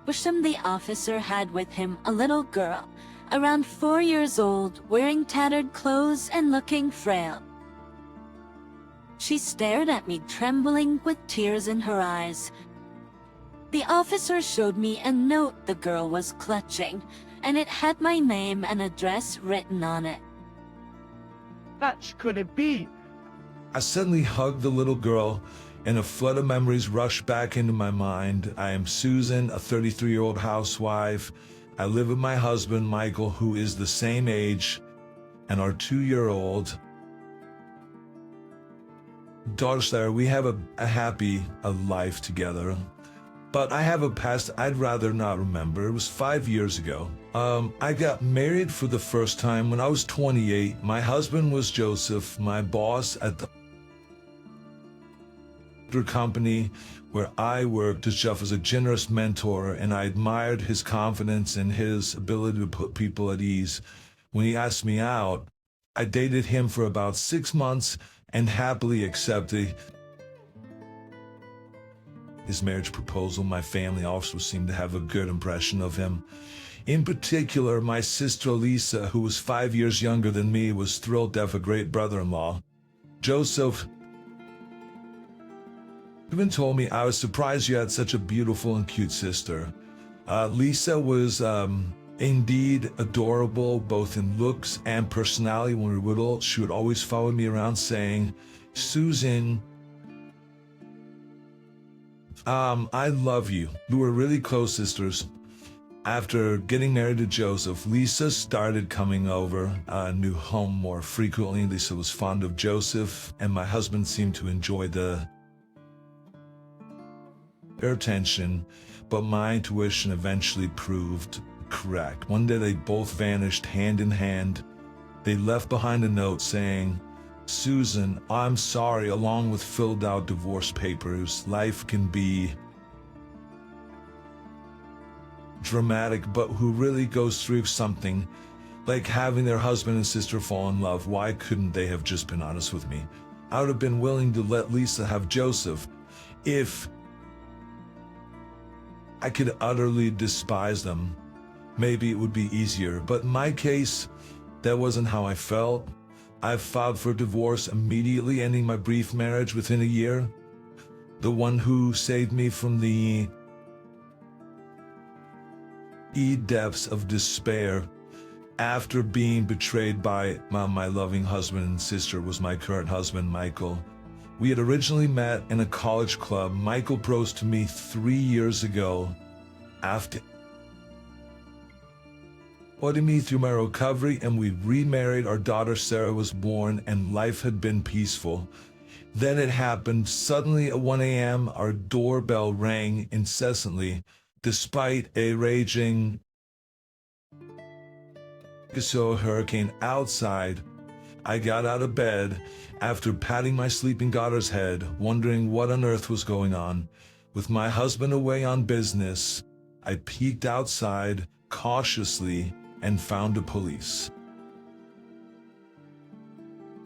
Wisham, the officer, had with him a little girl, around 4 years old, wearing tattered clothes and looking frail. She stared at me, trembling with tears in her eyes. The officer showed me a note the girl was clutching, and it had my name and address written on it. What could it be? I suddenly hugged the little girl, and a flood of memories rushed back into my mind. I am Susan, a 33-year-old housewife. I live with my husband, Michael, who is the same age, and our 2-year-old daughter, Sarah. We have a happy life together. But I have a past I'd rather not remember. It was 5 years ago. I got married for the first time when I was 28. My husband was Joseph, my boss at the company where I worked. Jeff was a generous mentor, and I admired his confidence and his ability to put people at ease. When he asked me out, I dated him for about 6 months and happily accepted his marriage proposal. My family also seemed to have a good impression of him. In particular, my sister Lisa, who was 5 years younger than me, was thrilled to have a great brother-in-law. Joseph even told me, "I was surprised you had such a beautiful and cute sister." Lisa was indeed adorable, both in looks and personality. When we were little, she would always follow me around saying, "Susan, I love you." We were really close sisters. After getting married to Joseph, Lisa started coming over a new home more frequently. Lisa was fond of Joseph, and my husband seemed to enjoy their attention, but my intuition eventually proved correct. One day they both vanished hand in hand. They left behind a note saying, "Susan, I'm sorry," along with filled out divorce papers. Life can be dramatic, but who really goes through something like having their husband and sister fall in love? Why couldn't they have just been honest with me? I would have been willing to let Lisa have Joseph if I could utterly despise them. Maybe it would be easier, but in my case, that wasn't how I felt. I filed for divorce immediately, ending my brief marriage within a year. The one who saved me from the depths of despair after being betrayed by my loving husband and sister was my current husband, Michael. We had originally met in a college club. Michael proposed to me 3 years ago after putting me through my recovery, and we remarried. Our daughter Sarah was born, and life had been peaceful. Then it happened. Suddenly at 1 a.m., our doorbell rang incessantly. Despite a raging hurricane outside, I got out of bed after patting my sleeping daughter's head, wondering what on earth was going on. With my husband away on business, I peeked outside cautiously and found the police.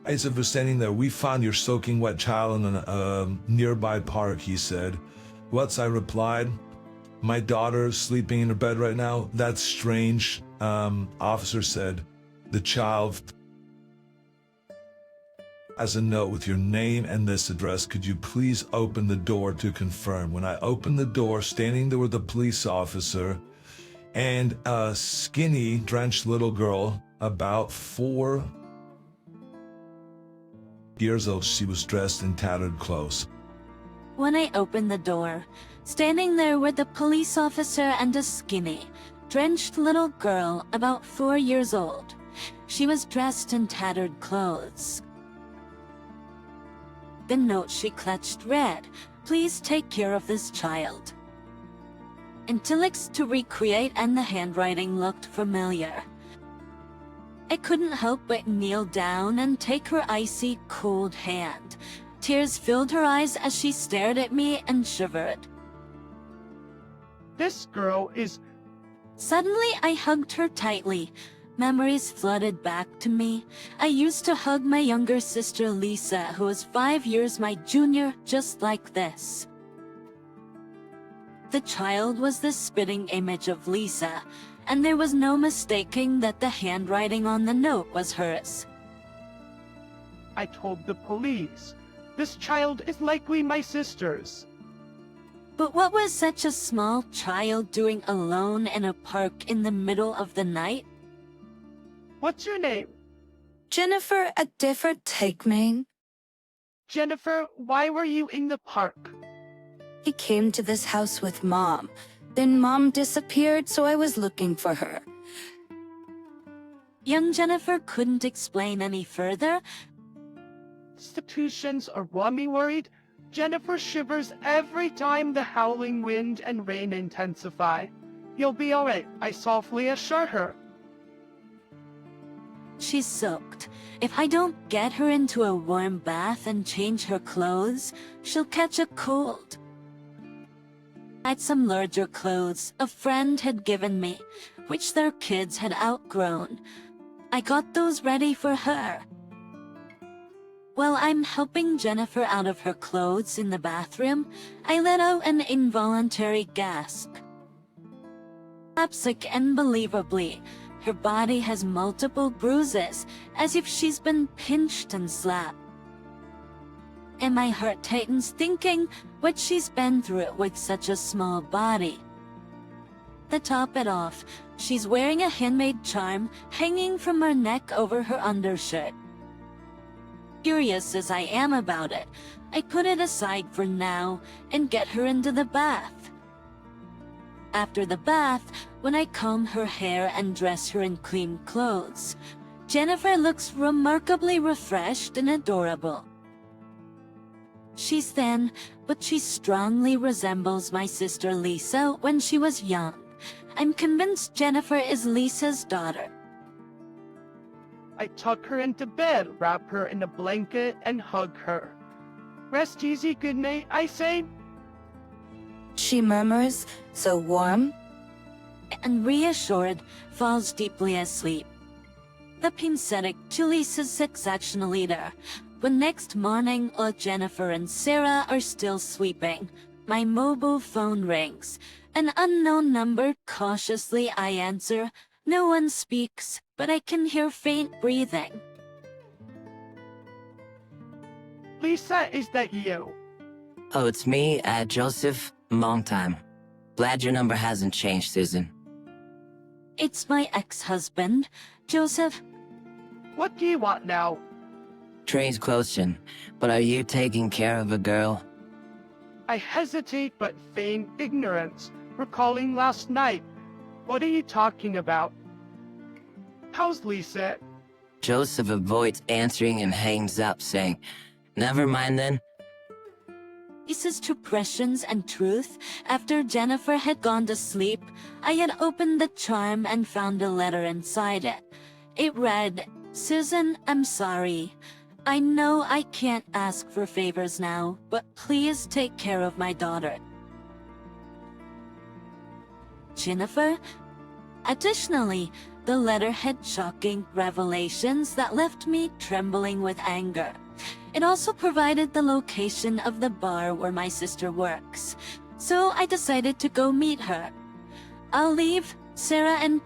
As if we're standing there, "We found your soaking wet child in a nearby park," he said. "What's?" I replied. "My daughter's sleeping in her bed right now." "That's strange." Officer said, "The child has a note with your name and this address. Could you please open the door to confirm?" When I opened the door, standing there with a police officer and a skinny, drenched little girl about 4 years old, she was dressed in tattered clothes. When I opened the door, standing there were the police officer and a skinny, drenched little girl about 4 years old. She was dressed in tattered clothes. The note she clutched read, "Please take care of this child." Italics to recreate, and the handwriting looked familiar. I couldn't help but kneel down and take her icy, cold hand. Tears filled her eyes as she stared at me and shivered. This girl is... Suddenly, I hugged her tightly. Memories flooded back to me. I used to hug my younger sister Lisa, who was 5 years my junior, just like this. The child was the spitting image of Lisa, and there was no mistaking that the handwriting on the note was hers. I told the police. This child is likely my sister's. But what was such a small child doing alone in a park in the middle of the night? What's your name? Jennifer, a different take, man. Jennifer, why were you in the park? He came to this house with Mom. Then Mom disappeared, so I was looking for her. Young Jennifer couldn't explain any further. Institutions are mommy worried. Jennifer shivers every time the howling wind and rain intensify. You'll be alright, I softly assure her. She's soaked. If I don't get her into a warm bath and change her clothes, she'll catch a cold. I had some larger clothes a friend had given me, which their kids had outgrown. I got those ready for her. While I'm helping Jennifer out of her clothes in the bathroom, I let out an involuntary gasp. Upsick, unbelievably, her body has multiple bruises, as if she's been pinched and slapped. And my heart tightens thinking what she's been through with such a small body. To top it off, she's wearing a handmade charm hanging from her neck over her undershirt. Curious as I am about it, I put it aside for now and get her into the bath. After the bath, when I comb her hair and dress her in clean clothes, Jennifer looks remarkably refreshed and adorable. She's thin, but she strongly resembles my sister Lisa when she was young. I'm convinced Jennifer is Lisa's daughter. I tuck her into bed, wrap her in a blanket, and hug her. Rest easy, good night, I say. She murmurs, so warm. And reassured, falls deeply asleep. The pincetic to Lisa's sectional leader. When next morning, Jennifer and Sarah are still sleeping. My mobile phone rings. An unknown number. Cautiously I answer. No one speaks, but I can hear faint breathing. Lisa, is that you? Oh, it's me, Joseph. Long time. Glad your number hasn't changed, Susan. It's my ex-husband, Joseph. What do you want now? Strange question, but are you taking care of a girl? I hesitate but feign ignorance, recalling last night. What are you talking about? How's Lisa? Joseph avoids answering and hangs up, saying, "Never mind then." Lisa's two questions and truth. After Jennifer had gone to sleep, I had opened the charm and found a letter inside it. It read, "Susan, I'm sorry. I know I can't ask for favors now, but please take care of my daughter. Jennifer?" Additionally, the letter had shocking revelations that left me trembling with anger. It also provided the location of the bar where my sister works, so I decided to go meet her. I'll leave Sarah and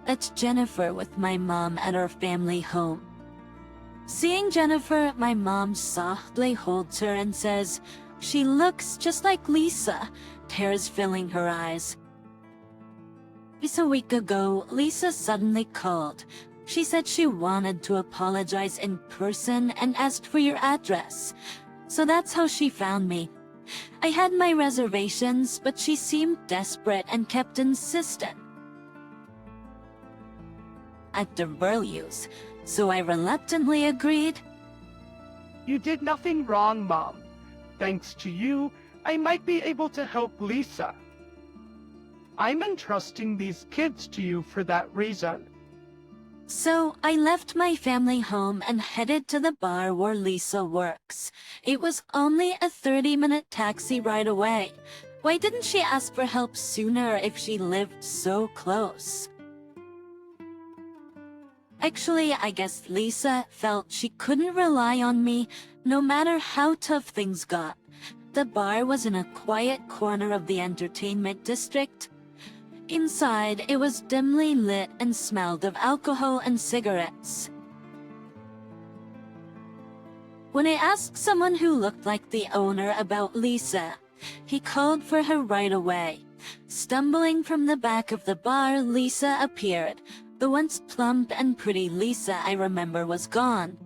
that's Jennifer with my mom at our family home. Seeing Jennifer, my mom softly holds her and says, "She looks just like Lisa," tears filling her eyes. Just a week ago, Lisa suddenly called. She said she wanted to apologize in person and asked for your address. So that's how she found me. I had my reservations, but she seemed desperate and kept insistent at the values, so I reluctantly agreed. You did nothing wrong, Mom. Thanks to you, I might be able to help Lisa. I'm entrusting these kids to you for that reason. So I left my family home and headed to the bar where Lisa works. It was only a 30-minute taxi ride away. Why didn't she ask for help sooner if she lived so close? Actually, I guess Lisa felt she couldn't rely on me no matter how tough things got. The bar was in a quiet corner of the entertainment district. Inside, it was dimly lit and smelled of alcohol and cigarettes. When I asked someone who looked like the owner about Lisa, he called for her right away. Stumbling from the back of the bar, Lisa appeared. The once plump and pretty Lisa I remember was gone.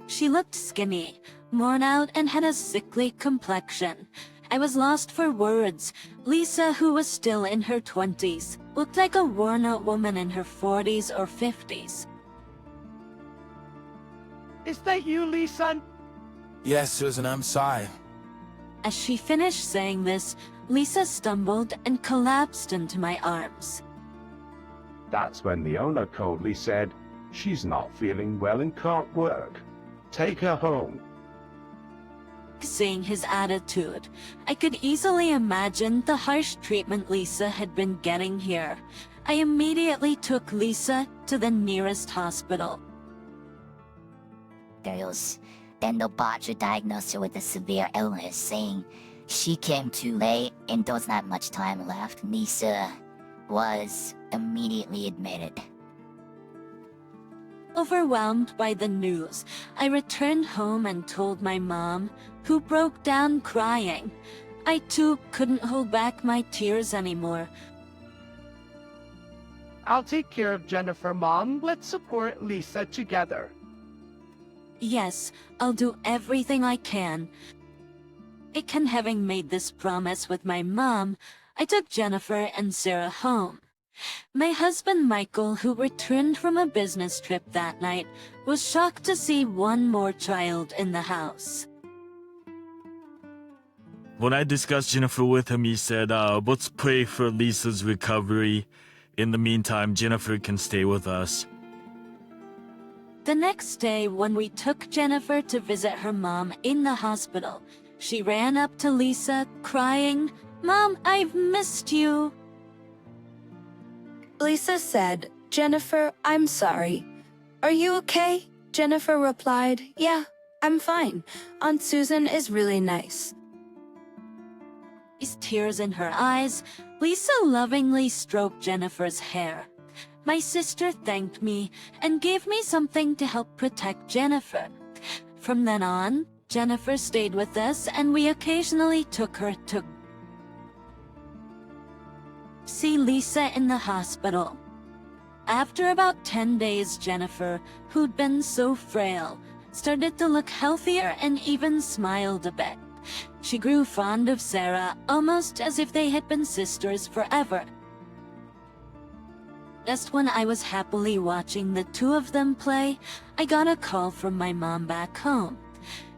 She looked skinny, worn out, and had a sickly complexion. I was lost for words. Lisa, who was still in her 20s, looked like a worn-out woman in her 40s or 50s. Is that you, Lisa? Yes, Susan, I'm sorry. As she finished saying this, Lisa stumbled and collapsed into my arms. That's when the owner coldly said, "She's not feeling well and can't work. Take her home." Seeing his attitude, I could easily imagine the harsh treatment Lisa had been getting here. I immediately took Lisa to the nearest hospital. Then the doctor diagnosed her with a severe illness, saying she came too late and there was not much time left. Lisa was immediately admitted. Overwhelmed by the news, I returned home and told my mom, who broke down crying. I too couldn't hold back my tears anymore. I'll take care of Jennifer, Mom. Let's support Lisa together. Yes, I'll do everything I can. Having made this promise with my mom, I took Jennifer and Sarah home. My husband Michael, who returned from a business trip that night, was shocked to see one more child in the house. When I discussed Jennifer with him, he said, let's pray for Lisa's recovery. In the meantime, Jennifer can stay with us. The next day, when we took Jennifer to visit her mom in the hospital, she ran up to Lisa, crying, "Mom, I've missed you." Lisa said, "Jennifer, I'm sorry. Are you okay?" Jennifer replied, "Yeah, I'm fine. Aunt Susan is really nice." With tears in her eyes, Lisa lovingly stroked Jennifer's hair. My sister thanked me and gave me something to help protect Jennifer. From then on, Jennifer stayed with us and we occasionally took her to see Lisa in the hospital. After about 10 days, Jennifer, who'd been so frail, started to look healthier and even smiled a bit. She grew fond of Sarah, almost as if they had been sisters forever. Just when I was happily watching the two of them play, I got a call from my mom back home.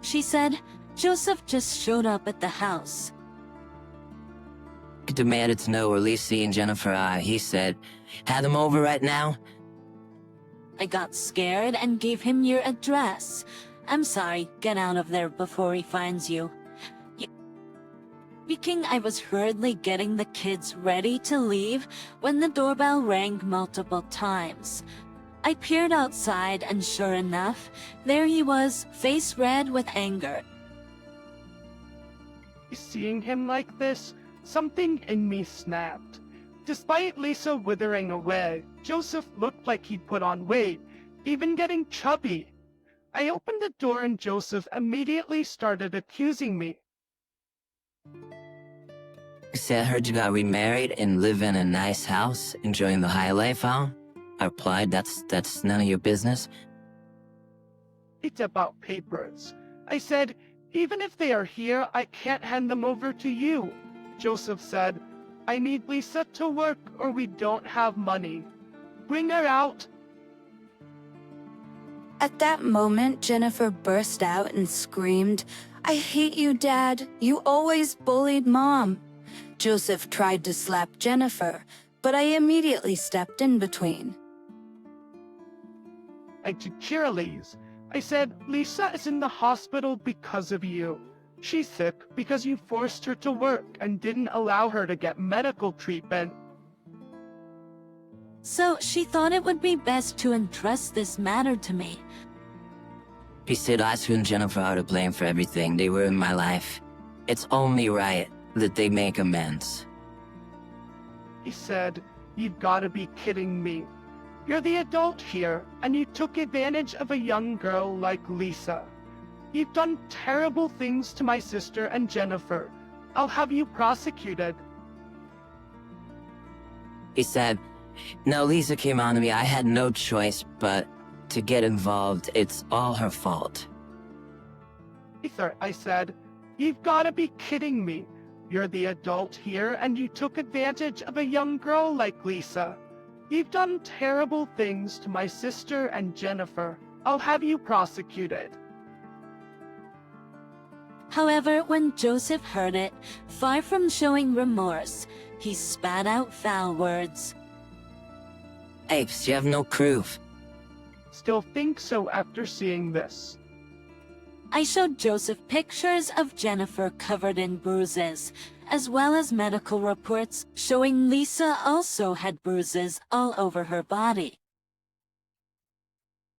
She said, "Joseph just showed up at the house." He demanded to know where Lisa and Jennifer are. He said, "Have them over right now?" I got scared and gave him your address. "I'm sorry, get out of there before he finds you." Speaking, I was hurriedly getting the kids ready to leave when the doorbell rang multiple times. I peered outside and sure enough, there he was, face red with anger. Seeing him like this, something in me snapped. Despite Lisa withering away, Joseph looked like he'd put on weight, even getting chubby. I opened the door and Joseph immediately started accusing me. Said, heard you got remarried and live in a nice house, enjoying the high life, huh? I replied, that's none of your business. It's about papers. I said, even if they are here, I can't hand them over to you. Joseph said, I need Lisa to work or we don't have money. Bring her out. At that moment, Jennifer burst out and screamed, I hate you, Dad. You always bullied Mom. Joseph tried to slap Jennifer, but I immediately stepped in between. I took Cheerleys. I said, Lisa is in the hospital because of you. She's sick because you forced her to work and didn't allow her to get medical treatment. So she thought it would be best to entrust this matter to me. He said, Asu and Jennifer are to blame for everything. They were in my life. It's only right that they make amends. He said, you've got to be kidding me. You're the adult here, and you took advantage of a young girl like Lisa. You've done terrible things to my sister and Jennifer. I'll have you prosecuted. He said, no, Lisa came on to me. I had no choice but to get involved. It's all her fault. I said, you've got to be kidding me. You're the adult here, and you took advantage of a young girl like Lisa. You've done terrible things to my sister and Jennifer. I'll have you prosecuted. However, when Joseph heard it, far from showing remorse, he spat out foul words. Apes, you have no proof. Still think so after seeing this. I showed Joseph pictures of Jennifer covered in bruises, as well as medical reports showing Lisa also had bruises all over her body.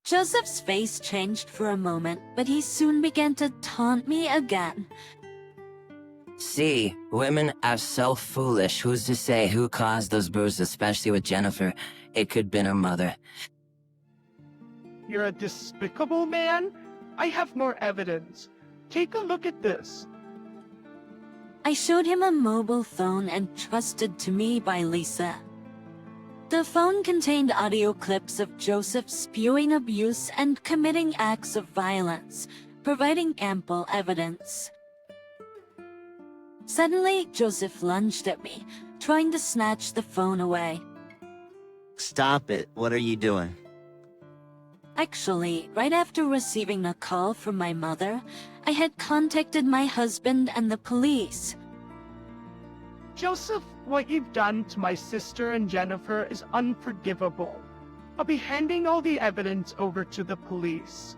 Joseph's face changed for a moment, but he soon began to taunt me again. See, women are so foolish. Who's to say who caused those bruises, especially with Jennifer? It could have been her mother. You're a despicable man? I have more evidence. Take a look at this. I showed him a mobile phone entrusted to me by Lisa. The phone contained audio clips of Joseph spewing abuse and committing acts of violence, providing ample evidence. Suddenly, Joseph lunged at me, trying to snatch the phone away. Stop it. What are you doing? Actually, right after receiving a call from my mother, I had contacted my husband and the police. Joseph, what you've done to my sister and Jennifer is unforgivable. I'll be handing all the evidence over to the police.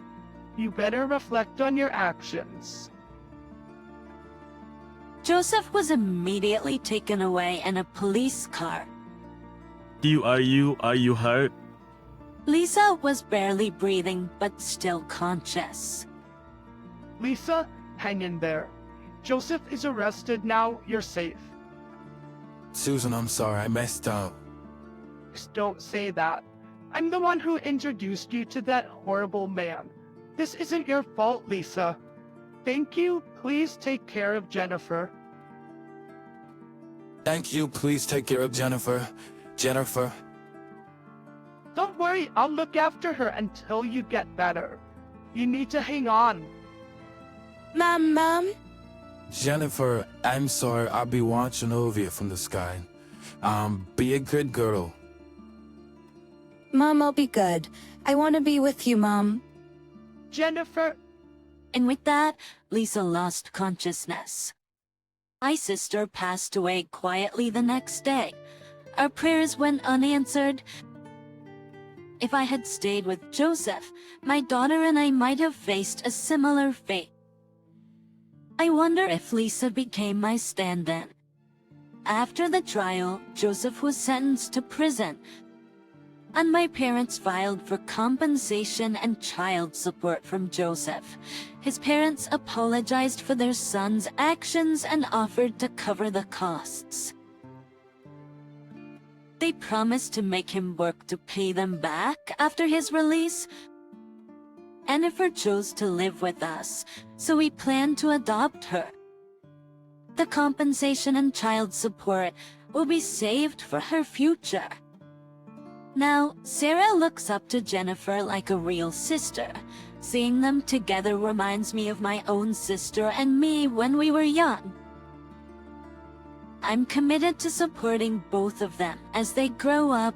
You better reflect on your actions. Joseph was immediately taken away in a police car. Are you hurt? Lisa was barely breathing, but still conscious. Lisa, hang in there. Joseph is arrested now. You're safe. Susan, I'm sorry, I messed up. Just don't say that. I'm the one who introduced you to that horrible man. This isn't your fault, Lisa. Thank you. Please take care of Jennifer. Thank you, please take care of Jennifer. Jennifer. Don't worry, I'll look after her until you get better. You need to hang on. Mom? Jennifer, I'm sorry, I'll be watching over you from the sky. Be a good girl. Mom, I'll be good. I want to be with you, Mom. Jennifer. And with that, Lisa lost consciousness. My sister passed away quietly the next day. Our prayers went unanswered. If I had stayed with Joseph, my daughter and I might have faced a similar fate. I wonder if Lisa became my stand-in. After the trial, Joseph was sentenced to prison, and my parents filed for compensation and child support from Joseph. His parents apologized for their son's actions and offered to cover the costs. They promised to make him work to pay them back after his release. Jennifer chose to live with us, so we planned to adopt her. The compensation and child support will be saved for her future. Now, Sarah looks up to Jennifer like a real sister. Seeing them together reminds me of my own sister and me when we were young. I'm committed to supporting both of them as they grow up